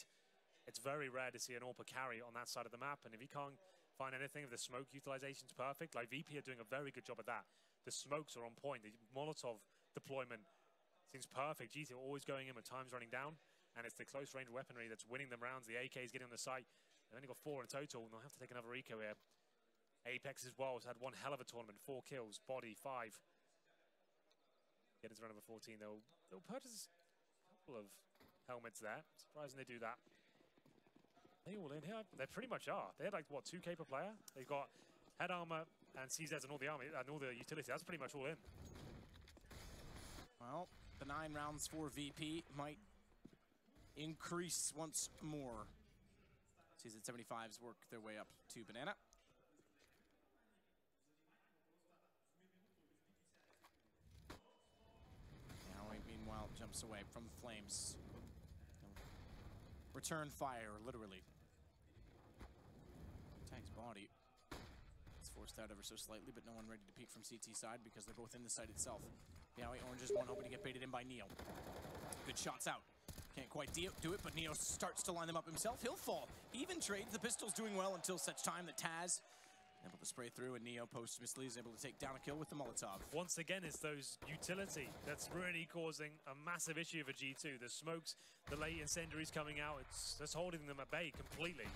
It's very rare to see an AWPer carry on that side of the map, and if you can't find anything, if the smoke utilization's perfect, like VP are doing a very good job at that. The smokes are on point. The Molotov deployment seems perfect. GT are always going in with times running down, and it's the close range weaponry that's winning them rounds. The AK is getting on the site. They've only got 4 in total, and they'll have to take another eco here. Apex as well has had one hell of a tournament. 4 kills, Body 5. Get into round number 14. They'll purchase a couple of helmets there. Surprising they do that. They all in here? They pretty much are. They had like, what, 2K per player? They've got head armor and CZs and all the army and all the utility. That's pretty much all in. Well, the 9 rounds for VP might increase once more. CZ 75s work their way up to Banana. Now, meanwhile, jumps away from the flames. Return fire, literally. Tags Body. It's forced out ever so slightly, but no one ready to peek from CT side because they're both in the site itself. Yowie Orange is 1 hoping to get baited in by Neo. Good shots out. Can't quite do it, but Neo starts to line them up himself. He'll fall. Even trades. The pistol's doing well until such time that Taz able to spray through, and Neo posthumously is able to take down a kill with the Molotov. Once again, it's those utility that's really causing a massive issue for G2. The smokes, the late incendiaries coming out, it's just holding them at bay completely.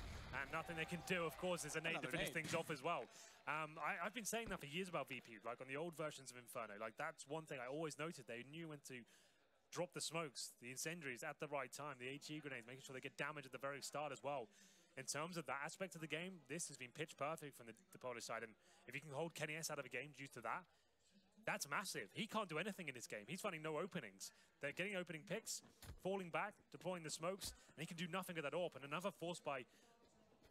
And nothing they can do, of course, is a nade to finish things off as well. I've been saying that for years about VP, like on the old versions of Inferno. Like that's one thing I always noted. They knew when to drop the smokes, the incendiaries at the right time, the HE grenades, making sure they get damage at the very start as well. In terms of that aspect of the game, this has been pitch perfect from the Polish side. And if you can hold Kenny S out of a game due to that, that's massive. He can't do anything in this game. He's finding no openings. They're getting opening picks, falling back, deploying the smokes, and he can do nothing with that AWP. And another force by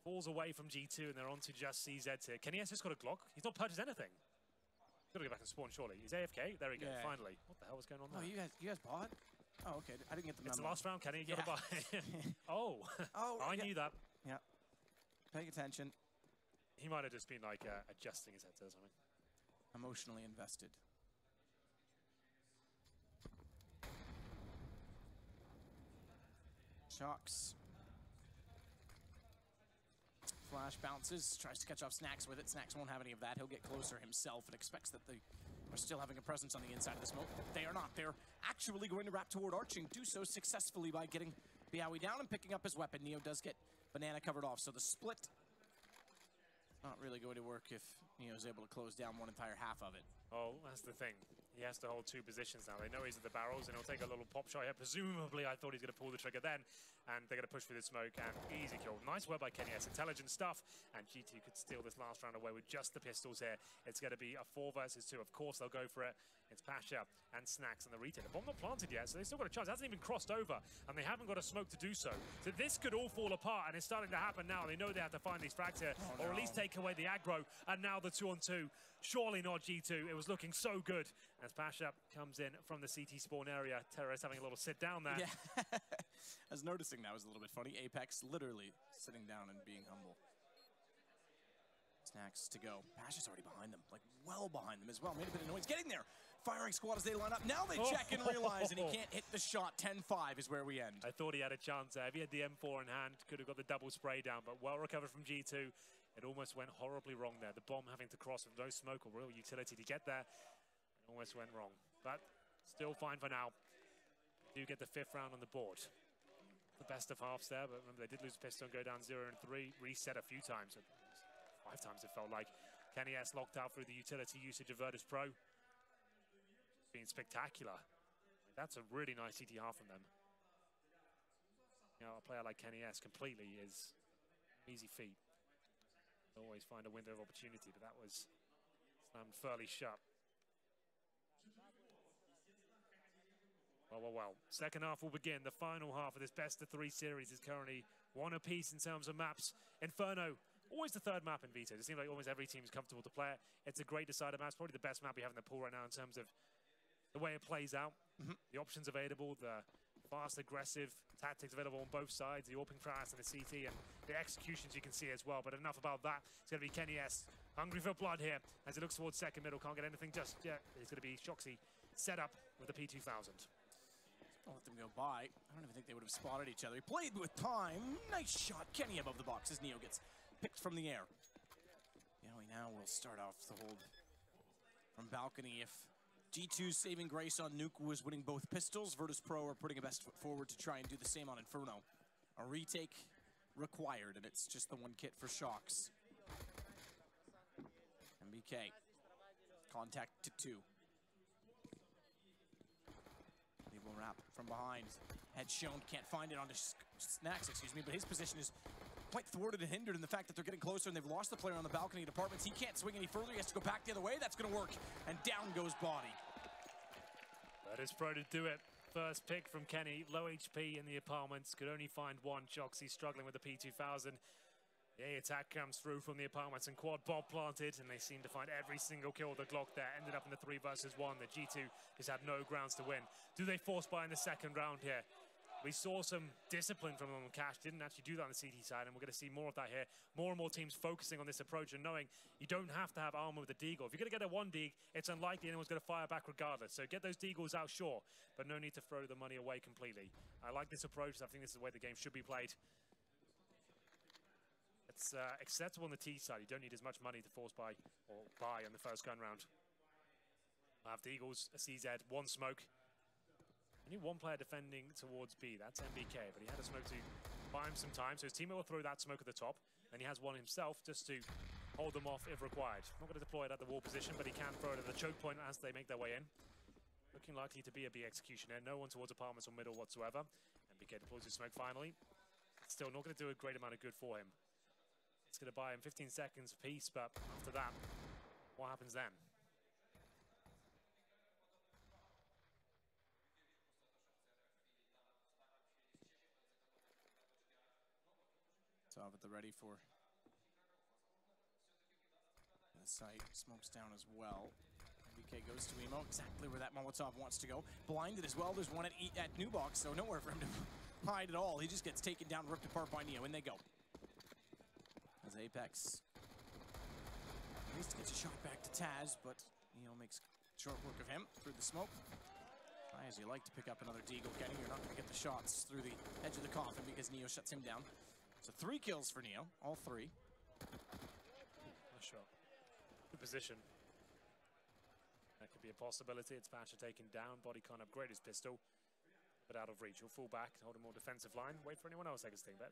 falls away from G2, and they're on to just CZ here. Kenny S just got a Glock. He's not purchased anything. He's got to go back and spawn, surely. He's AFK. There we go, finally. What the hell was going on there? Oh, you guys bought? Oh, okay. I didn't get the memo. It's the last round, Kenny. Yeah. Goodbye. Oh. Oh, I yeah. knew that. Yeah. Paying attention. He might have just been like adjusting his headset or something. Emotionally invested. Shocks. Flash bounces, tries to catch off Snacks with it. Snacks won't have any of that. He'll get closer himself and expects that they are still having a presence on the inside of the smoke. They are not. They're actually going to wrap toward arching. Do so successfully by getting Biawi down and picking up his weapon. Neo does get Banana covered off, so the split not really going to work if Neo's able to close down one entire half of it. Oh, that's the thing. He has to hold two positions now. They know he's at the barrels, and he'll take a little pop shot here. Presumably, I thought he's going to pull the trigger then, and they're going to push through the smoke, and easy kill. Nice work by Kenny S. Intelligent stuff, and G2 could steal this last round away with just the pistols here. It's going to be a 4 versus 2. Of course, they'll go for it. It's Pasha and Snacks and the retailer. Bomb not planted yet, so they've still got a chance. It hasn't even crossed over, and they haven't got a smoke to do so. So this could all fall apart, and it's starting to happen now. They know they have to find these frags here, or at least take away the aggro, and now the 2-on-2. Surely not G2. It was looking so good as Pasha comes in from the CT spawn area. Terrorist having a little sit down there. Yeah. I was noticing that was a little bit funny. Apex literally sitting down and being humble. Snacks to go. Pasha's already behind them, like well behind them as well. Made a bit of noise getting there. Firing squad as they line up. Now they check and realize and he can't hit the shot. 10-5 is where we end. I thought he had a chance there. If he had the M4 in hand, could have got the double spray down, but well recovered from G2. It almost went horribly wrong there. The bomb having to cross with no smoke or real utility to get there. It almost went wrong, but still fine for now. Do get the 5th round on the board. The best of halves there, but remember they did lose the pistol and go down 0-3. Reset a few times. 5 times it felt like. Kenny S locked out through the utility usage of Virtus.Pro. Being spectacular. That's a really nice CT half from them. You know, a player like Kenny S completely is an easy feat. Always find a window of opportunity, but that was slammed fairly shut. Well. Second half will begin. The final half of this best-of-3 series is currently 1 apiece in terms of maps. Inferno, always the 3rd map in Vita. It seems like almost every team is comfortable to play it. It's a great decider map. It's probably the best map we have in the pool right now in terms of the way it plays out. The options available, the fast, aggressive tactics available on both sides, the AWPing fast and the CT, and the executions you can see as well. But enough about that. It's going to be Kenny S. Hungry for blood here as he looks towards second middle. Can't get anything just yet. It's going to be Shoxy set up with the P2000. I'll let them go by. I don't even think they would have spotted each other. He played with time. Nice shot. Kenny above the box as Neo gets picked from the air. Yowie now will start off the hold from balcony. If G2's saving grace on Nuke was winning both pistols, Virtus.Pro are putting a best foot forward to try and do the same on Inferno. A retake required, and it's just the 1 kit for Shocks. MBK. Contact to 2. Will wrap from behind. Head shown, can't find it on Snacks, but his position is quite thwarted and hindered in the fact that they're getting closer and they've lost the player on the balcony at apartments. He can't swing any further. He has to go back the other way. That's going to work. And down goes Body. Virtus.Pro to do it. First pick from Kenny. Low HP in the apartments. Could only find 1. Shoxy struggling with the P2000. The attack comes through from the apartments and quad bomb planted, and they seem to find every single kill with the Glock there. Ended up in the 3 versus 1. The G2 just had no grounds to win. Do they force buy in the second round here? We saw some discipline from them. Cash didn't actually do that on the CT side, and we're going to see more of that here. More and more teams focusing on this approach and knowing you don't have to have armor with a deagle. If you're going to get a 1 deag, it's unlikely anyone's going to fire back regardless. So get those deagles out, sure, but no need to throw the money away completely. I like this approach. I think this is the way the game should be played. It's acceptable on the T side. You don't need as much money to force buy or buy on the first gun round. I have the Eagles, a CZ, 1 smoke. Only 1 player defending towards B. That's MBK, but he had a smoke to buy him some time. So his teammate will throw that smoke at the top, and he has 1 himself just to hold them off if required. Not going to deploy it at the wall position, but he can throw it at the choke point as they make their way in. Looking likely to be a B execution here. No one towards apartments or middle whatsoever. MBK deploys his smoke finally. Still not going to do a great amount of good for him. It's going to buy him 15 seconds apiece, but after that, what happens then? So at the ready for the site. Smokes down as well. BK goes to Emo, exactly where that Molotov wants to go. Blinded as well, there's one at New Box, so nowhere for him to hide at all. He just gets taken down, ripped apart by Neo, in they go. As Apex at least gets a shot back to Taz, but Neo makes short work of him through the smoke. Try as you like to pick up another Deagle, Kenny. You're not going to get the shots through the edge of the coffin because Neo shuts him down. So 3 kills for Neo, all 3. Nice shot. Good position. That could be a possibility. It's Pasha taken down. Body can't upgrade his pistol, but out of reach. He'll fall back, hold a more defensive line, wait for anyone else to take a sting bet.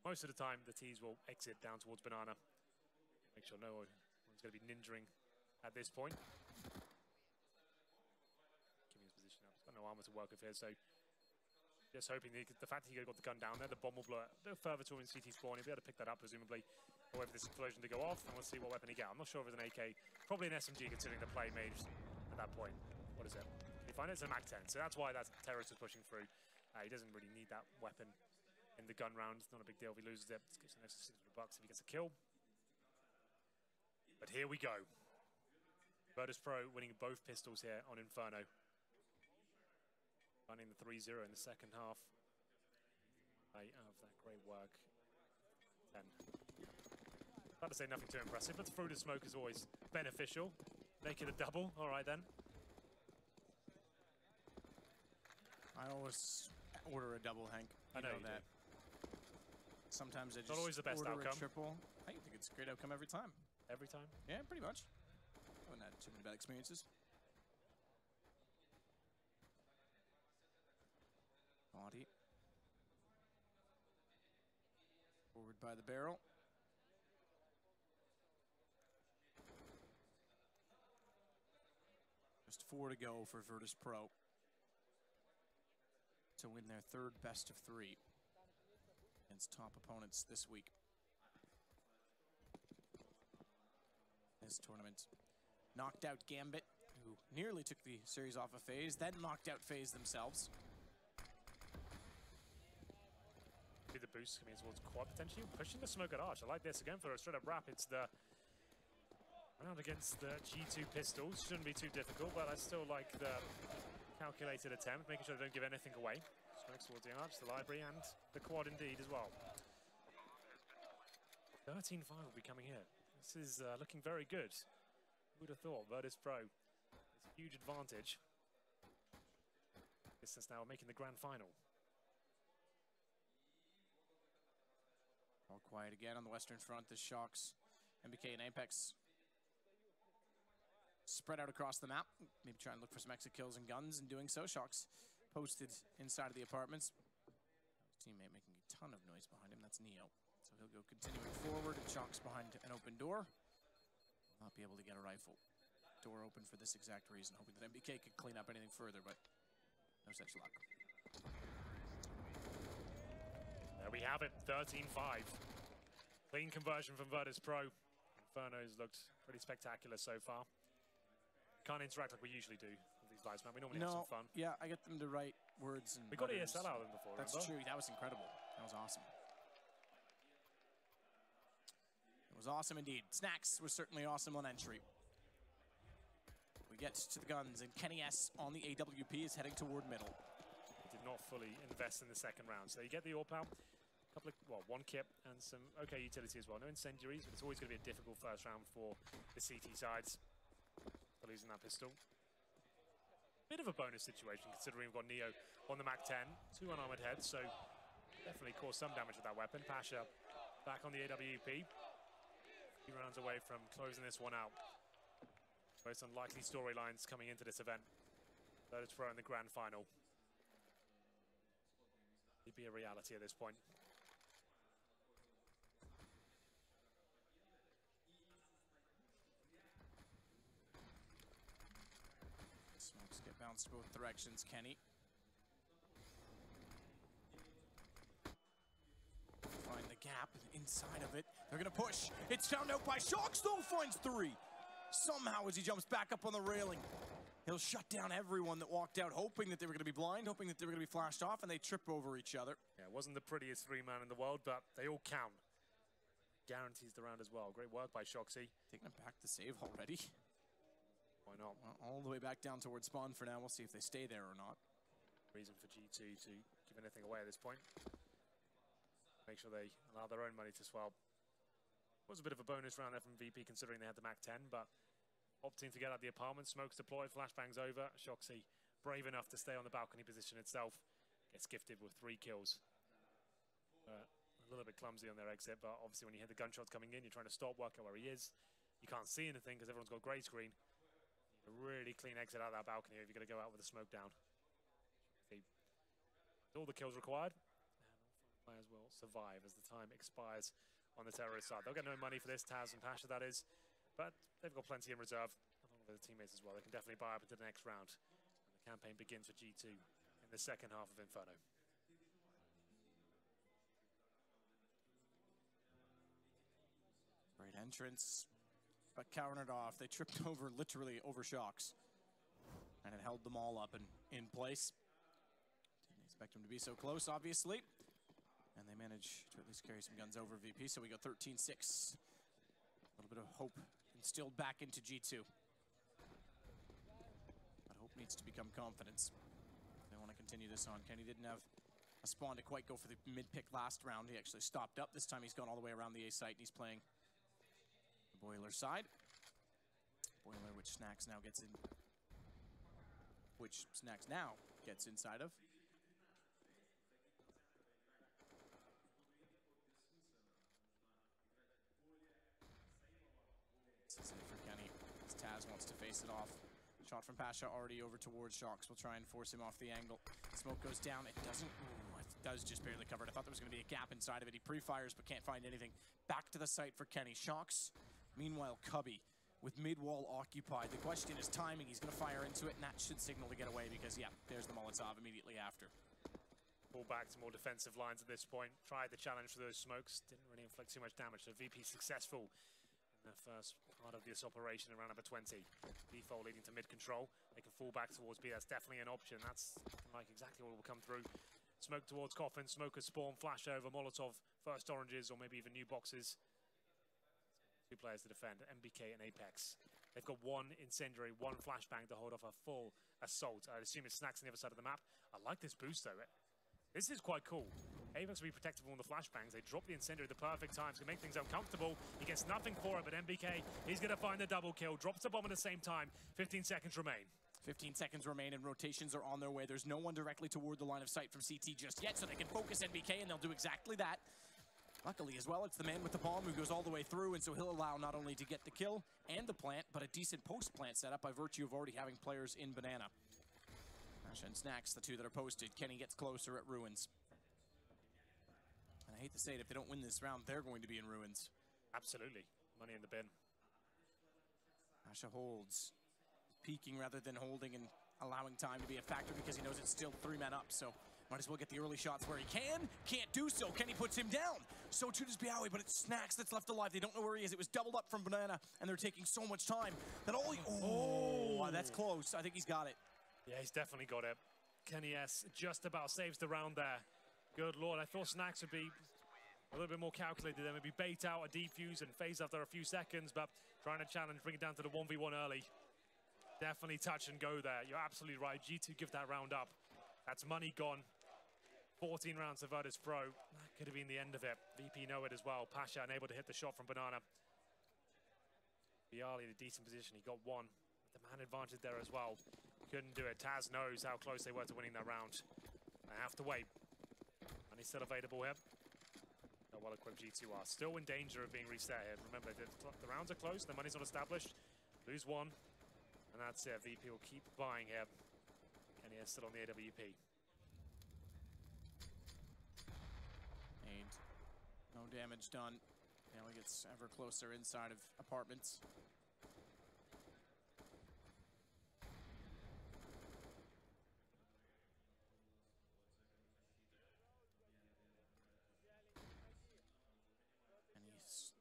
Most of the time, the T's will exit down towards Banana. Make sure no one's going to be ninjaing at this point. Keeping his position up. He's got no armor to work with here, so just hoping the fact that he got the gun down there, the bomb will blow a bit further to him in CT spawn. He'll be able to pick that up, presumably, or wait for this explosion to go off, and we'll see what weapon he gets. I'm not sure if it's an AK, probably an SMG considering the play made at that point. What is it? Can you find it? It's a MAC-10, so that's why that terrorist is pushing through. He doesn't really need that weapon in the gun round. It's not a big deal if he loses it. It gives an extra $600 if he gets a kill. But here we go. Virtus.Pro winning both pistols here on Inferno. Running the 3-0 in the second half. Of that great work. 10. About to say nothing too impressive, but through the smoke is always beneficial. Make it a double. All right then. I always order a double, Hank. I know that. Sometimes I just not always the best order outcome. a triple. I think it's a great outcome every time. Every time? Yeah, pretty much. I haven't had too many bad experiences. Body. Forward by the barrel. Just 4 to go for Virtus.Pro to win their 3rd best of 3 against top opponents this week. This tournament knocked out Gambit, who nearly took the series off of FaZe, then knocked out FaZe themselves. The boost coming towards quad, potentially pushing the smoke at Arch. I like this again for a straight up wrap. It's the round against the G2 pistols. Shouldn't be too difficult, but I still like the calculated attempt, making sure they don't give anything away. Smokes towards the Arch, the library, and the quad indeed as well. 13-5 will be coming here. This is looking very good. Who would have thought? Virtus.Pro, it's a huge advantage. Distance now making the grand final. All quiet again on the Western Front. This Shocks, MBK, and Apex spread out across the map. Maybe try and look for some exit kills and guns. In doing so, Shocks posted inside of the apartments. His teammate making a ton of noise behind him. That's Neo. So he'll go continuing forward, and Shocks behind an open door. Not be able to get a rifle. Door open for this exact reason, hoping that MBK could clean up anything further, but no such luck. There we have it, 13-5. Clean conversion from Virtus.Pro. Inferno's looked pretty spectacular so far. Can't interact like we usually do with these lives, man. We normally have some fun. Yeah, I get them to write words. And we got ESL out of them before, That's remember? true, that was incredible. That was awesome. It was awesome indeed. Snacks was certainly awesome on entry. We get to the guns, and Kenny S on the AWP is heading toward middle. Did not fully invest in the second round. So you get the AWP, couple of, well, 1 kit and some okay utility as well. No incendiaries, but it's always going to be a difficult first round for the CT sides. For losing that pistol. Bit of a bonus situation considering we've got Neo on the MAC-10, 2 unarmored heads, so definitely caused some damage with that weapon. Pasha back on the AWP. 3 rounds away from closing this one out. Most unlikely storylines coming into this event. Virtus.Pro in the grand final. It'd be a reality at this point. Smokes get bounced both directions, Kenny. Find the gap inside of it. They're gonna push. It's found out by Shocks, though, finds 3. Somehow as he jumps back up on the railing, he'll shut down everyone that walked out, hoping that they were gonna be blind, hoping that they were gonna be flashed off, and they trip over each other. Yeah, it wasn't the prettiest 3-man in the world, but they all count. Guarantees the round as well. Great work by Shoxy. Taking him back to save already. Why not? Well, all the way back down towards spawn for now. We'll see if they stay there or not. Reason for G2 to give anything away at this point. Make sure they allow their own money to swell. Was a bit of a bonus round there from VP considering they had the Mac 10, but opting to get out the apartment, smokes deployed, flashbangs over. Shoxy, brave enough to stay on the balcony position itself, gets gifted with 3 kills. A little bit clumsy on their exit, but obviously when you hear the gunshots coming in, you're trying to stop, work out where he is. You can't see anything because everyone's got grey screen. A really clean exit out of that balcony if you're going to go out with a smoke down. All the kills required, and all 5 players will survive as the time expires on the terrorist side. They'll get no money for this, Taz and Pasha that is, but they've got plenty in reserve, along with their teammates as well. They can definitely buy up into the next round. And the campaign begins for G2 in the second half of Inferno. Great entrance, but countered off. They tripped over, literally over Shox, and it held them all up and in place. Didn't expect them to be so close, obviously. And they manage to at least carry some guns over VP, so we go 13-6. A little bit of hope instilled back into G2. But hope needs to become confidence. They want to continue this on. Kenny didn't have a spawn to quite go for the mid-pick last round. He actually stopped up. This time he's gone all the way around the A site, and he's playing the Boiler side. Boiler, which Snacks now gets in. Which Snacks now gets inside of. This is it for Kenny, as Taz wants to face it off. Shot from Pasha already over towards Shox. We'll try and force him off the angle. Smoke goes down. It doesn't. Ooh, it does just barely cover it. I thought there was going to be a gap inside of it. He pre-fires but can't find anything. Back to the site for Kenny. Shox. Meanwhile, Cubby with mid-wall occupied. The question is timing. He's going to fire into it, and that should signal to get away because, yeah, there's the Molotov immediately after. Pull back to more defensive lines at this point. Tried the challenge for those smokes. Didn't really inflict too much damage. So VP successful in the first part of this operation around number 20. Default leading to mid-control. They can fall back towards B. That's definitely an option. That's like exactly what will come through. Smoke towards Coffin. Smoker spawn. Flash over. Molotov. First oranges or maybe even new boxes. 2 players to defend. MBK and Apex. They've got 1 incendiary, 1 flashbang to hold off a full assault. I assume it's Snacks on the other side of the map. I like this boost though. This is quite cool. Apex will be protected from the flashbangs. They drop the incendiary at the perfect time to make things uncomfortable. He gets nothing for it, but MBK, he's going to find the double kill. Drops the bomb at the same time. 15 seconds remain. 15 seconds remain and rotations are on their way. There's no one directly toward the line of sight from CT just yet, so they can focus MBK and they'll do exactly that. Luckily as well, it's the man with the bomb who goes all the way through, and so he'll allow not only to get the kill and the plant, but a decent post-plant setup by virtue of already having players in Banana. Pasha and Snacks, the 2 that are posted. Kenny gets closer at Ruins. And I hate to say it, if they don't win this round, they're going to be in Ruins. Absolutely. Money in the bin. Pasha holds. Peeking rather than holding and allowing time to be a factor because he knows it's still 3 men up, so might as well get the early shots where he can. Can't do so. Kenny puts him down. So too does Biawi, but it's Snacks that's left alive. They don't know where he is. It was doubled up from Banana, and they're taking so much time that all he... Oh, that's close. I think he's got it. Yeah, he's definitely got it. Kenny S just about saves the round there. Good Lord, I thought Snacks would be a little bit more calculated. Then maybe bait out a defuse and phase after a few seconds, but trying to challenge, bring it down to the 1v1 early. Definitely touch and go there. You're absolutely right. G2 give that round up. That's money gone. 14 rounds of Virtus.Pro. That could have been the end of it. VP know it as well. Pasha unable to hit the shot from Banana. Bialy in a decent position. He got 1. The man advantage there as well. Couldn't do it. Taz knows how close they were to winning that round. They have to wait. Money's still available here. How well equipped G2 are. Still in danger of being reset here. Remember, the rounds are close. The money's not established. Lose 1. And that's it. VP will keep buying here. Kenny is still on the AWP. No damage done. Now he gets ever closer inside of apartments. And he's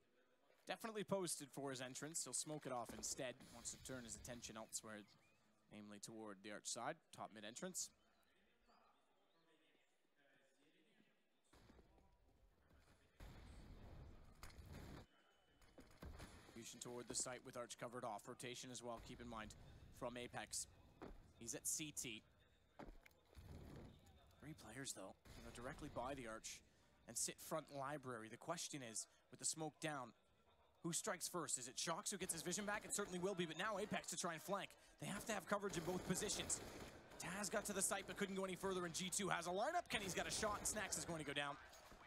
definitely posted for his entrance. He'll smoke it off instead. Wants to turn his attention elsewhere, namely toward the arch side, top mid entrance. Toward the site with arch covered off. Rotation as well, keep in mind. from Apex. He's at CT. 3 players, though, directly by the arch and sit front library. The question is, with the smoke down, who strikes first? Is it Shox who gets his vision back? It certainly will be, but now Apex to try and flank. They have to have coverage in both positions. Taz got to the site but couldn't go any further, and G2 has a lineup. Kenny's got a shot, and Snacks is going to go down.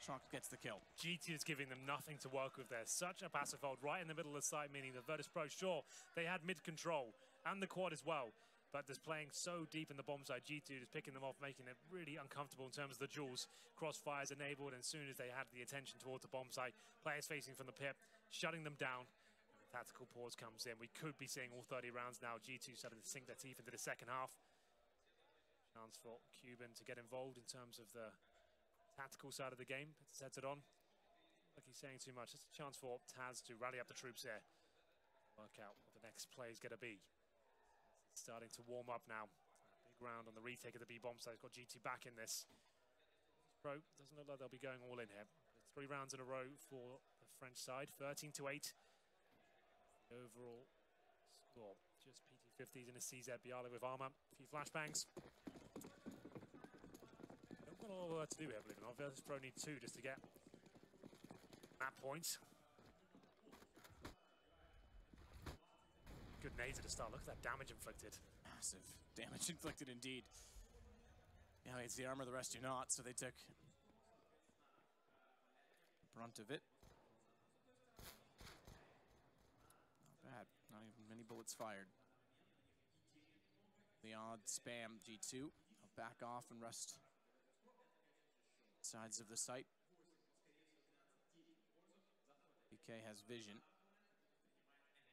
Shox gets the kill. G2 is giving them nothing to work with there. Such a passive hold right in the middle of the site, meaning the Virtus.Pro, sure, they had mid control and the quad as well, but just playing so deep in the bomb side, G2 just picking them off, making it really uncomfortable in terms of the duels. Crossfires enabled, and as soon as they had the attention towards the bomb site, players facing from the pit, shutting them down. And the tactical pause comes in. We could be seeing all 30 rounds now. G2 starting to sink their teeth into the second half. Chance for Cuban to get involved in terms of the tactical side of the game. Sets it on. Like he's saying too much. It's a chance for Taz to rally up the troops here. Work out what the next play is going to be. It's starting to warm up now. Big round on the retake of the B bomb side. It's got G2 back in this. Pro doesn't look like they'll be going all in here. It's 3 rounds in a row for the French side. 13-8. The overall score. Just PT50s in a CZ Biala with armor. A few flashbangs. Don't got a lot to do here, believe it or not. Virtus.Pro need 2 just to get that point. Good nades at the start. Look at that damage inflicted. Massive damage inflicted indeed. Yeah, it's the armor, the rest do not, so they took the brunt of it. Not bad. Not even many bullets fired. The odd spam G2. I'll back off and rest sides of the site. BK has vision.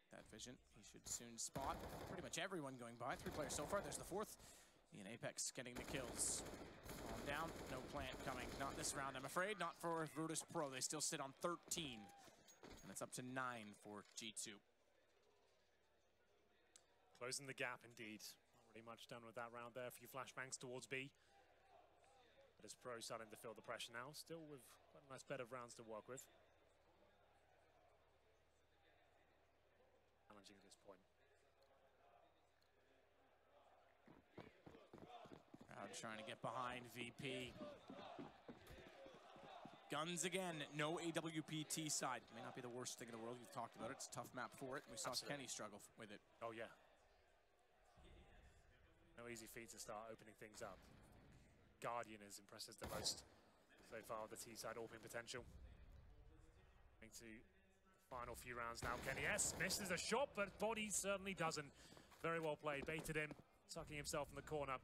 That vision, he should soon spot pretty much everyone going by. 3 players so far, there's the 4th. Ian Apex getting the kills. Calm down, no plant coming. Not this round, I'm afraid, not for Virtus.Pro. They still sit on 13, and it's up to 9 for G2. Closing the gap indeed. Pretty much done with that round there. A few flashbangs towards B. Virtus.Pro starting to feel the pressure now. Still with quite a nice bed of rounds to work with. Challenging at this point. Crowd trying to get behind VP. Guns again, no AWPT side. May not be the worst thing in the world. We've talked about it. It's a tough map for it. We saw Absolutely. Kenny struggle with it. Oh yeah. No easy feat to start opening things up. Guardian has impressed us the most so far. The T side AWPing potential. Going to the final few rounds now. Kenny S misses a shot, but body certainly doesn't. Very well played. Baited in, sucking himself in the corner.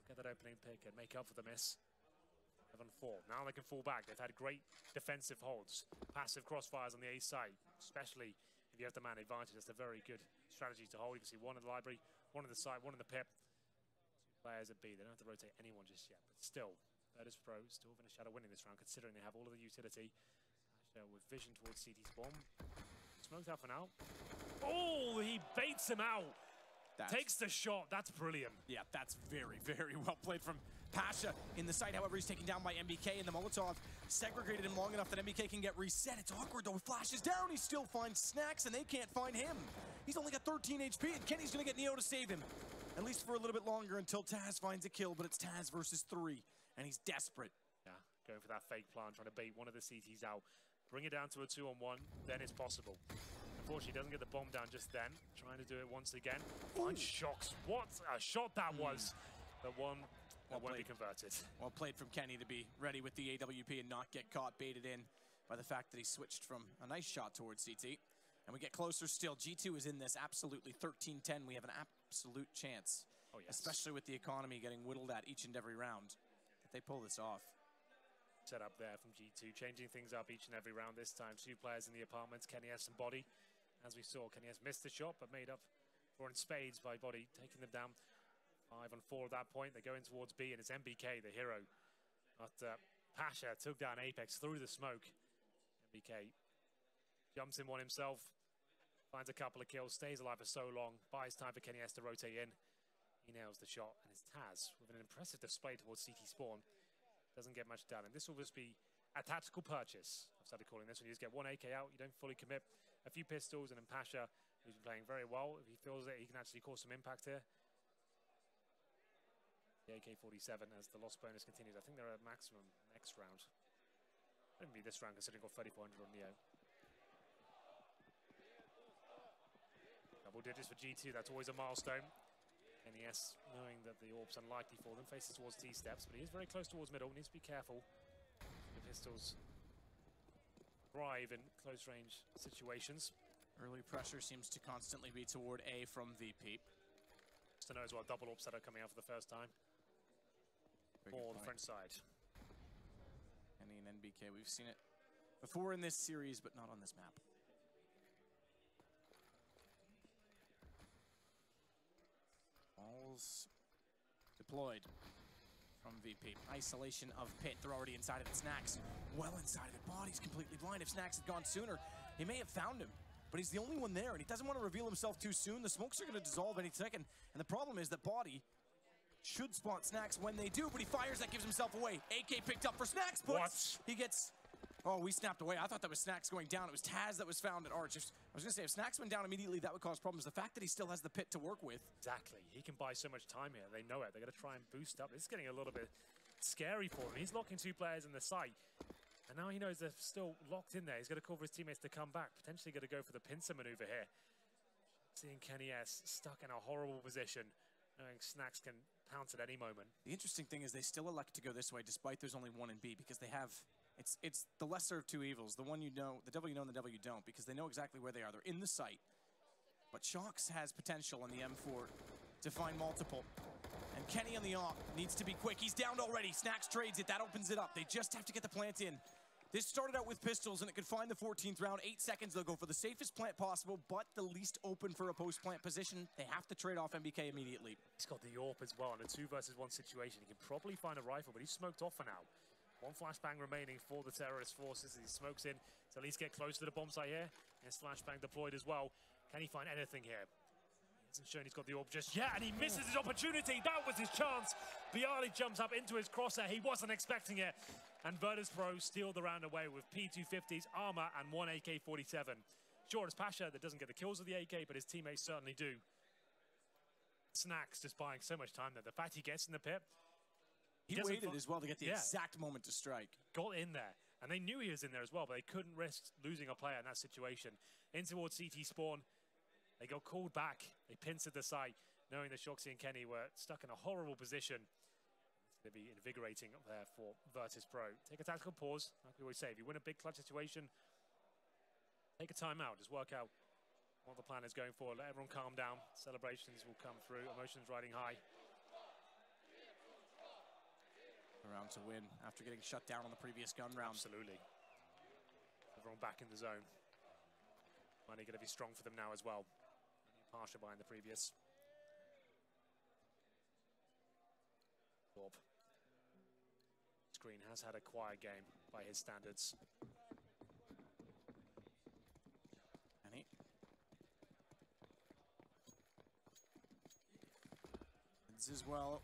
Get that opening pick and make up for the miss. 7-4. Now they can fall back. They've had great defensive holds. Passive crossfires on the A side, especially if you have the man advantage. That's a very good strategy to hold. You can see 1 in the library, 1 in the side, 1 in the pip. 2 players at B. They don't have to rotate anyone just yet, but still, Virtus.Pro still within a shadow winning this round, considering they have all of the utility. With vision towards CT spawn. Smoked out for now. Oh, he baits him out. Takes the shot. That's brilliant. Yeah, that's very, very well played from Pasha in the site. However, he's taken down by MBK, and the Molotov segregated him long enough that MBK can get reset. It's awkward, though. Flashes down. He still finds Snacks, and they can't find him. He's only got 13 HP, and Kenny's going to get Neo to save him. At least for a little bit longer until Taz finds a kill, but it's Taz versus 3, and he's desperate. Yeah, going for that fake plan, trying to bait one of the CTs out. Bring it down to a 2-on-1, then it's possible. Unfortunately, he doesn't get the bomb down just then. Trying to do it once again. Finds Shox. What a shot that was. The one that won't be converted. Well played from Kenny to be ready with the AWP and not get caught baited in by the fact that he switched from a nice shot towards CT. And we get closer still. G2 is in this absolutely 13-10. We have an absolute chance. Oh, yes. Especially with the economy getting whittled at each and every round. If they pull this off. Set up there from G2, changing things up each and every round this time. 2 players in the apartments, Kenny S and Body. As we saw, Kenny S missed the shot, but made up for in spades by Body, taking them down 5-on-4 at that point. They're going towards B, and it's MBK, the hero. But Pasha took down Apex through the smoke. MBK jumps in one himself, finds a couple of kills, stays alive for so long, buys time for Kenny S to rotate in. He nails the shot, and it's Taz with an impressive display towards CT spawn. Doesn't get much done, and this will just be a tactical purchase. I've started calling this when you just get 1 AK out, you don't fully commit, a few pistols, and then Pasha He's been playing very well. If he feels that he can actually cause some impact here. The AK-47 as the loss bonus continues. I think they're at maximum next round. Wouldn't be this round considering got 3,400 on Neo. Double digits for G2, that's always a milestone. NES, knowing that the orb's unlikely for them, faces towards T-steps, but he is very close towards middle, needs to be careful. The pistols thrive in close range situations. Early pressure seems to constantly be toward A from VP. Just to know as well, double orb setup coming out for the first time. For the French side. Kenny and NBK, we've seen it before in this series, but not on this map. Balls deployed from VP. Isolation of Pit. They're already inside of it. Snacks well inside of it. Body's completely blind. If Snacks had gone sooner, he may have found him. But he's the only one there, and he doesn't want to reveal himself too soon. The smokes are going to dissolve any second. And the problem is that Body should spot Snacks when they do, but he fires, that gives himself away. AK picked up for Snacks, but he gets... Oh, we snapped away. I thought that was Snacks going down. It was Taz that was found at Arch. I was going to say, if Snacks went down immediately, that would cause problems. The fact that he still has the Pit to work with. Exactly. He can buy so much time here. They know it. They're going to try and boost up. This is getting a little bit scary for him. He's locking two players in the site. And now he knows they're still locked in there. He's going to call for his teammates to come back. Potentially going to go for the pincer maneuver here. Seeing Kenny S stuck in a horrible position, knowing Snacks can pounce at any moment. The interesting thing is they still elect to go this way despite there's only one in B, because they have, it's the lesser of two evils. The one you know, the devil you know and the devil you don't, because they know exactly where they are. They're in the site. But Shox has potential on the M4 to find multiple. And Kenny on the op needs to be quick. He's downed already. Snacks trades it. That opens it up. They just have to get the plant in. This started out with pistols, and it could find the 14th round. 8 seconds, they'll go for the safest plant possible, but the least open for a post-plant position. They have to trade off MBK immediately. He's got the AWP as well in a 2 versus 1 situation. He can probably find a rifle, but he's smoked off for now. One flashbang remaining for the terrorist forces. He smokes in to at least get close to the bomb site here. His flashbang deployed as well. Can he find anything here? He hasn't shown he's got the AWP just yet, and he misses his opportunity. That was his chance. Bialy jumps up into his crosshair. He wasn't expecting it. And Virtus.Pro steal the round away with P250's armor and 1 AK-47. Sure, it's Pasha that doesn't get the kills with the AK, but his teammates certainly do. Snacks just buying so much time there. The fact he gets in the pit. He waited as well to get the exact moment to strike. Got in there. And they knew he was in there as well, but they couldn't risk losing a player in that situation. In towards CT spawn. They got called back. They pincered the site, knowing that Shoxy and Kenny were stuck in a horrible position. It's going to be invigorating up there for Virtus.Pro. Take a tactical pause. Like we always say, if you win a big clutch situation, take a timeout. Just work out what the plan is going forward. Let everyone calm down. Celebrations will come through. Emotions riding high. Around to win after getting shut down on the previous gun round. Absolutely. Everyone back in the zone. Money going to be strong for them now as well. Pasha behind the previous. Bob. Screen has had a quiet game by his standards. Kenny. As well.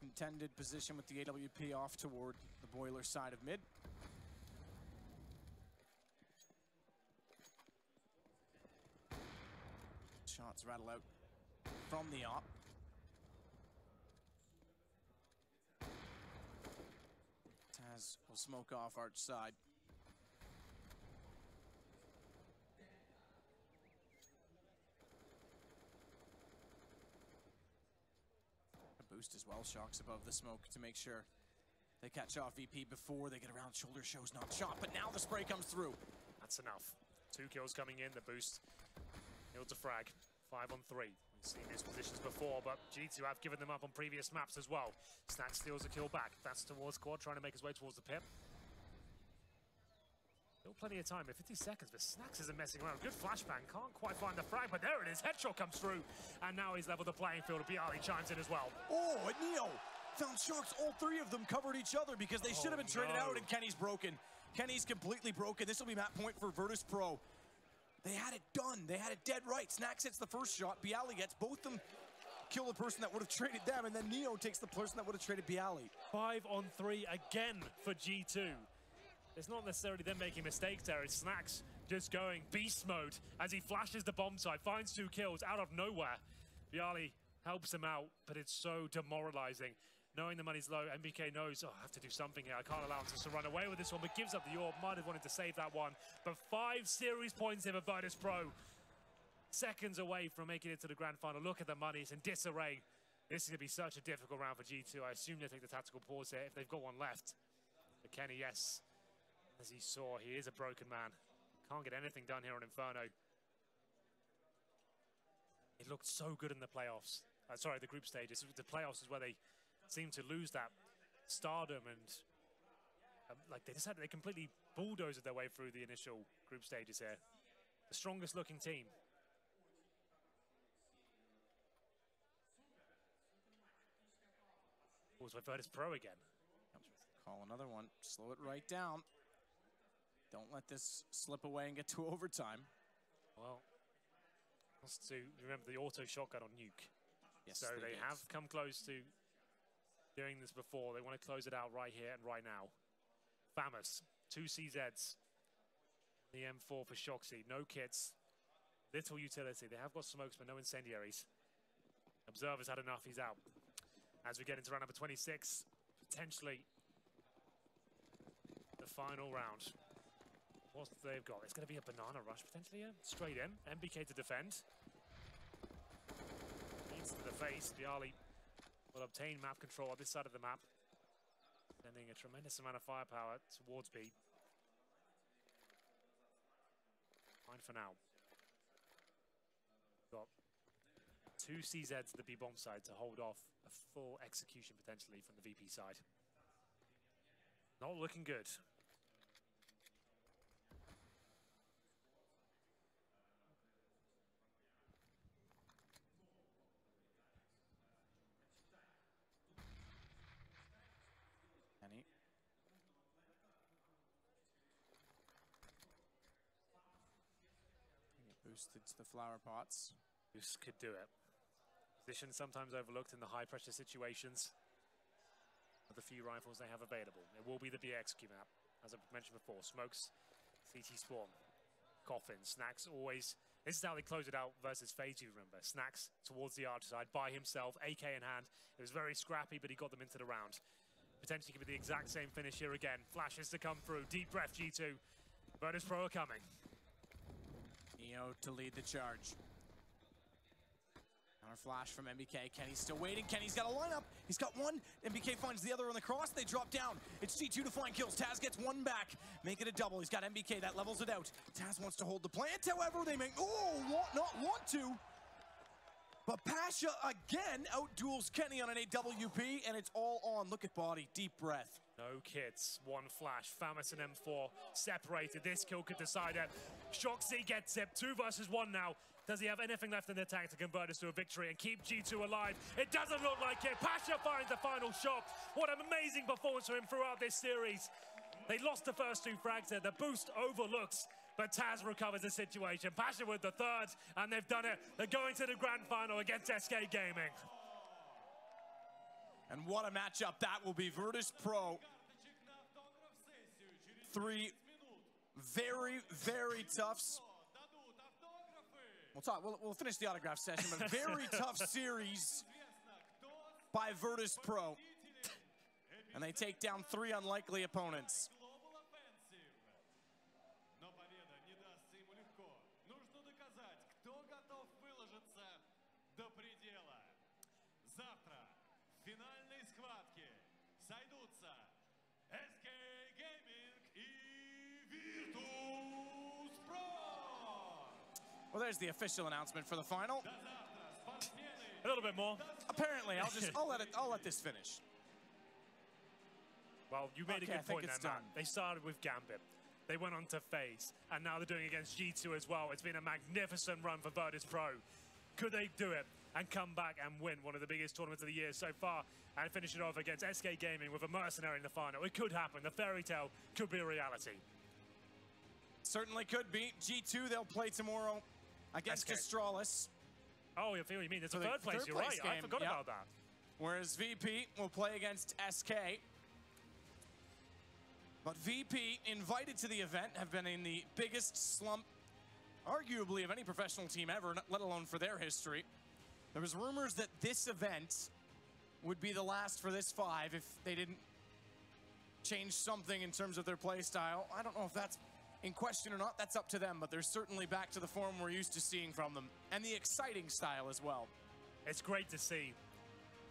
Intended position with the AWP off toward the boiler side of mid. Shots rattle out from the op. Taz will smoke off Arch side. Boost as well. Shox above the smoke to make sure they catch off VP before they get around. Shoulder shows not shot, but now the spray comes through. That's enough. 2 kills coming in. The boost yields a frag. 5 on 3. We've seen these positions before, but G2 have given them up on previous maps as well. Snacks steals a kill back. That's towards Quad, trying to make his way towards the pit. Still plenty of time, 50 seconds, but Snacks isn't messing around. Good flashbang, can't quite find the frag, but there it is. Headshot comes through, and now he's leveled the playing field. Bialy chimes in as well. Oh, and Neo found Shox. All 3 of them covered each other because they should have been traded out, and Kenny's broken. Kenny's completely broken. This will be map point for Virtus.Pro. They had it done. They had it dead right. Snacks hits the first shot. Bialy gets both them. Kill the person that would have traded them, and then Neo takes the person that would have traded Bialy. 5 on 3 again for G2. it's not necessarily them making mistakes there. It's Snacks just going beast mode as he flashes the bomb site, finds 2 kills out of nowhere. Viali helps him out, but it's so demoralizing. Knowing the money's low, MBK knows, oh, I have to do something here. I can't allow him to run away with this one, but gives up the orb. Might have wanted to save that one. But 5 series points here for Virtus.Pro. Seconds away from making it to the grand final. Look at the money, it's in disarray. This is going to be such a difficult round for G2. I assume they take the tactical pause here if they've got one left. But Kenny, yes, as he saw, he is a broken man. Can't get anything done here on Inferno. It looked so good in the playoffs. Sorry, the group stages. The playoffs is where they seem to lose that stardom, and like they completely bulldozed their way through the initial group stages here. The strongest looking team. Was by Virtus.Pro again. Call another one. Slow it right down. Don't let this slip away and get to overtime. Well, wants to remember the auto shotgun on Nuke. Yes, so they have come close to doing this before. They want to close it out right here and right now. Famous, 2 CZs. The M4 for Shoxy. No kits. Little utility. They have got smokes, but no incendiaries. Observer's had enough. He's out. As we get into round number 26, potentially the final round. What they've got? It's going to be a banana rush potentially here. Straight in. MBK to defend. Leads to the face. Viali will obtain map control on this side of the map. Sending a tremendous amount of firepower towards B. Fine for now. Got 2 CZs to the B bomb side to hold off a full execution potentially from the VP side. Not looking good. Kenny. Boosted to the flower pots. This could do it. Position sometimes overlooked in the high pressure situations of the few rifles they have available. It will be the BXQ map, as I mentioned before. Smokes, CT spawn, Coffin, Snacks always. This is how they close it out versus FaZe, you remember. Snacks towards the archer side by himself, AK in hand. It was very scrappy, but he got them into the round. Potentially could be the exact same finish here again. Flashes to come through. Deep breath, G2. Virtus.Pro are coming. Neo to lead the charge. Counter flash from MBK. Kenny's still waiting. Kenny's got a lineup. He's got one. MBK finds the other on the cross. They drop down. It's G2 to find kills. Taz gets one back. Make it a double. He's got MBK. That levels it out. Taz wants to hold the plant. However, they make... Oh, not want to. But Pasha again outduels Kenny on an AWP, and it's all on. Look at body. Deep breath. No kits, one flash. Famous and M4 separated. This kill could decide it. Shoxy gets it. 2 versus 1 now. Does he have anything left in the tank to convert us to a victory and keep G2 alive? It doesn't look like it. Pasha finds the final shot. What an amazing performance for him throughout this series. They lost the first 2 frags there. The boost overlooks, but Taz recovers the situation. Pasha with the 3rd, and they've done it. They're going to the grand final against SK Gaming. And what a matchup that will be. Virtus.Pro. 3 very, very tough. We'll finish the autograph session, but very tough series by Virtus.Pro. And they take down 3 unlikely opponents. Well, there's the official announcement for the final. A little bit more. Apparently, I'll let this finish. Well, you made a good point there, Matt. They started with Gambit. They went on to FaZe, and now they're doing it against G2 as well. It's been a magnificent run for Virtus.Pro. Could they do it and come back and win one of the biggest tournaments of the year so far and finish it off against SK Gaming with a mercenary in the final? It could happen. The fairy tale could be a reality. Certainly could be. G2, they'll play tomorrow against Astralis. Oh, I feel what you mean. It's a third place. You're right. Game. I forgot about that. Whereas VP will play against SK. But VP, invited to the event, have been in the biggest slump, arguably, of any professional team ever, let alone for their history. There was rumors that this event would be the last for this 5 if they didn't change something in terms of their play style. I don't know if that's in question or not. That's up to them, but they're certainly back to the form we're used to seeing from them, and the exciting style as well. It's great to see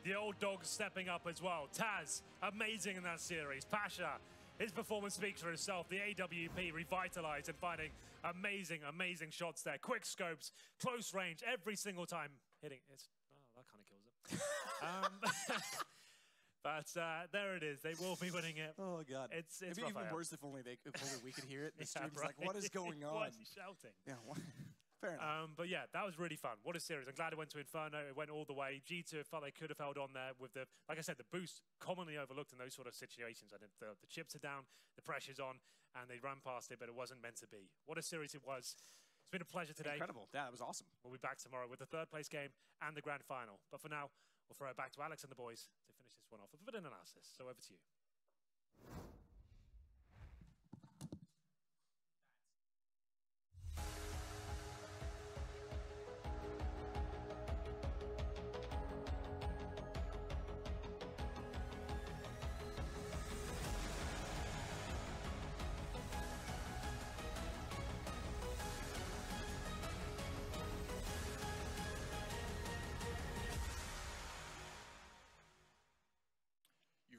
the old dogs stepping up as well. Taz, amazing in that series. Pasha, his performance speaks for itself. The AWP revitalized and finding amazing, amazing shots there. Quick scopes, close range, every single time hitting. That kind of kills it. But there it is. They will be winning it. Oh God! It's It'd be even worse if only we could hear it. The stream's like, what is going on? Why is he shouting? Yeah. Fair enough. But yeah, that was really fun. What a series. I'm glad it went to Inferno. It went all the way. G2 felt they could have held on there with the, like I said, the boost commonly overlooked in those sort of situations. I think the chips are down, the pressure's on, and they ran past it, but it wasn't meant to be. What a series it was. It's been a pleasure today. Incredible. Yeah, it was awesome. We'll be back tomorrow with the third place game and the grand final. But for now, we'll throw it back to Alex and the boys to finish this one off with a bit of analysis. So over to you.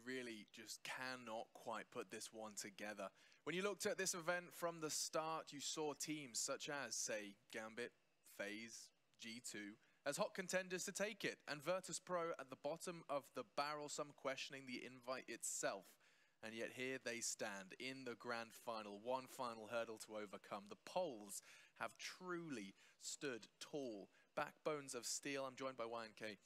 Really just cannot quite put this one together. When you looked at this event from the start, you saw teams such as, say, Gambit, FaZe, G2, as hot contenders to take it, and Virtus.Pro at the bottom of the barrel, some questioning the invite itself. And yet here they stand in the grand final, one final hurdle to overcome. The Poles have truly stood tall. Backbones of steel. I'm joined by YNK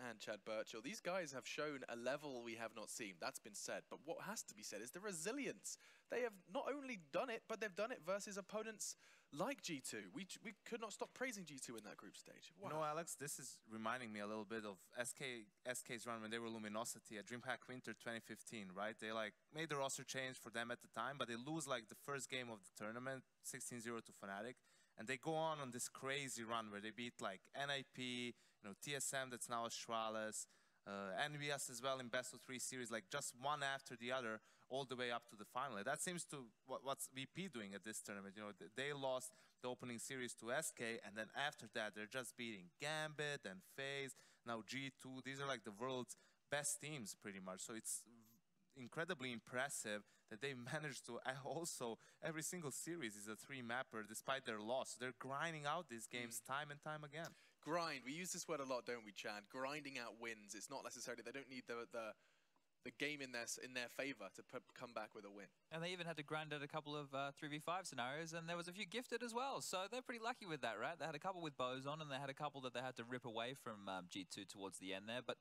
and Chad Birchall. These guys have shown a level we have not seen. That's been said. But what has to be said is the resilience. They have not only done it, but they've done it versus opponents like G2. We could not stop praising G2 in that group stage. Wow. You know, Alex, this is reminding me a little bit of SK's run when they were Luminosity at DreamHack Winter 2015, right? They like made the roster change for them at the time, but they lose like the first game of the tournament, 16-0 to Fnatic. And they go on this crazy run where they beat like NIP, you know, TSM that's now Astralis, NVS as well in best of 3 series, like just one after the other, all the way up to the final. And that seems to what's VP doing at this tournament. You know, they lost the opening series to SK, and then after that, they're just beating Gambit and FaZe, now G2. These are like the world's best teams pretty much. So it's incredibly impressive that they managed to also, every single series is a 3-mapper despite their loss. They're grinding out these games time and time again. Grind. We use this word a lot, don't we, Chad? Grinding out wins. It's not necessarily, they don't need the game in their favor to come back with a win. And they even had to grind out a couple of 3v5 scenarios, and there was a few gifted as well. So they're pretty lucky with that, right? They had a couple with bows on, and they had a couple that they had to rip away from G2 towards the end there. But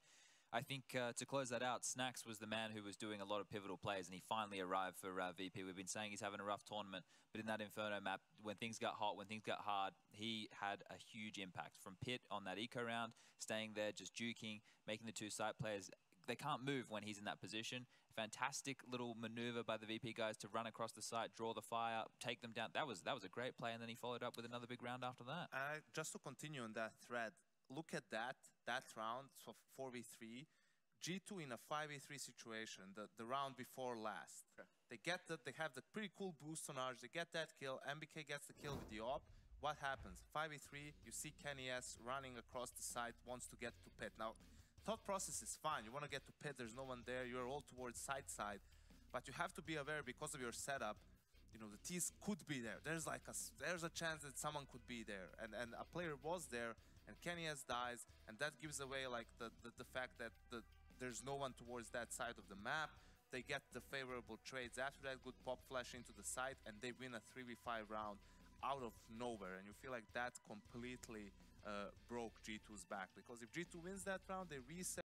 I think to close that out, Snax was the man who was doing a lot of pivotal plays, and he finally arrived for VP. We've been saying he's having a rough tournament, but in that Inferno map, when things got hot, when things got hard, he had a huge impact. From Pit on that eco round, staying there, just juking, making the 2 site players, they can't move when he's in that position. Fantastic little maneuver by the VP guys to run across the site, draw the fire, take them down. That was a great play, and then he followed up with another big round after that. Just to continue on that thread, look at that round, so 4v3. G2 in a 5v3 situation, the round before last. Okay. They have the pretty cool boost on Arch, they get that kill, MBK gets the kill with the op. What happens? 5v3, you see Kenny S running across the site, wants to get to Pit. Now, thought process is fine, you want to get to Pit, there's no one there, you're all towards side, but you have to be aware because of your setup, you know, the T's could be there. There's a chance that someone could be there, and a player was there, and Kenny S dies, and that gives away like the fact that there's no one towards that side of the map. They get the favorable trades after that, good pop flash into the site, and they win a 3v5 round out of nowhere. And you feel like that completely broke G2's back, because if G2 wins that round, they reset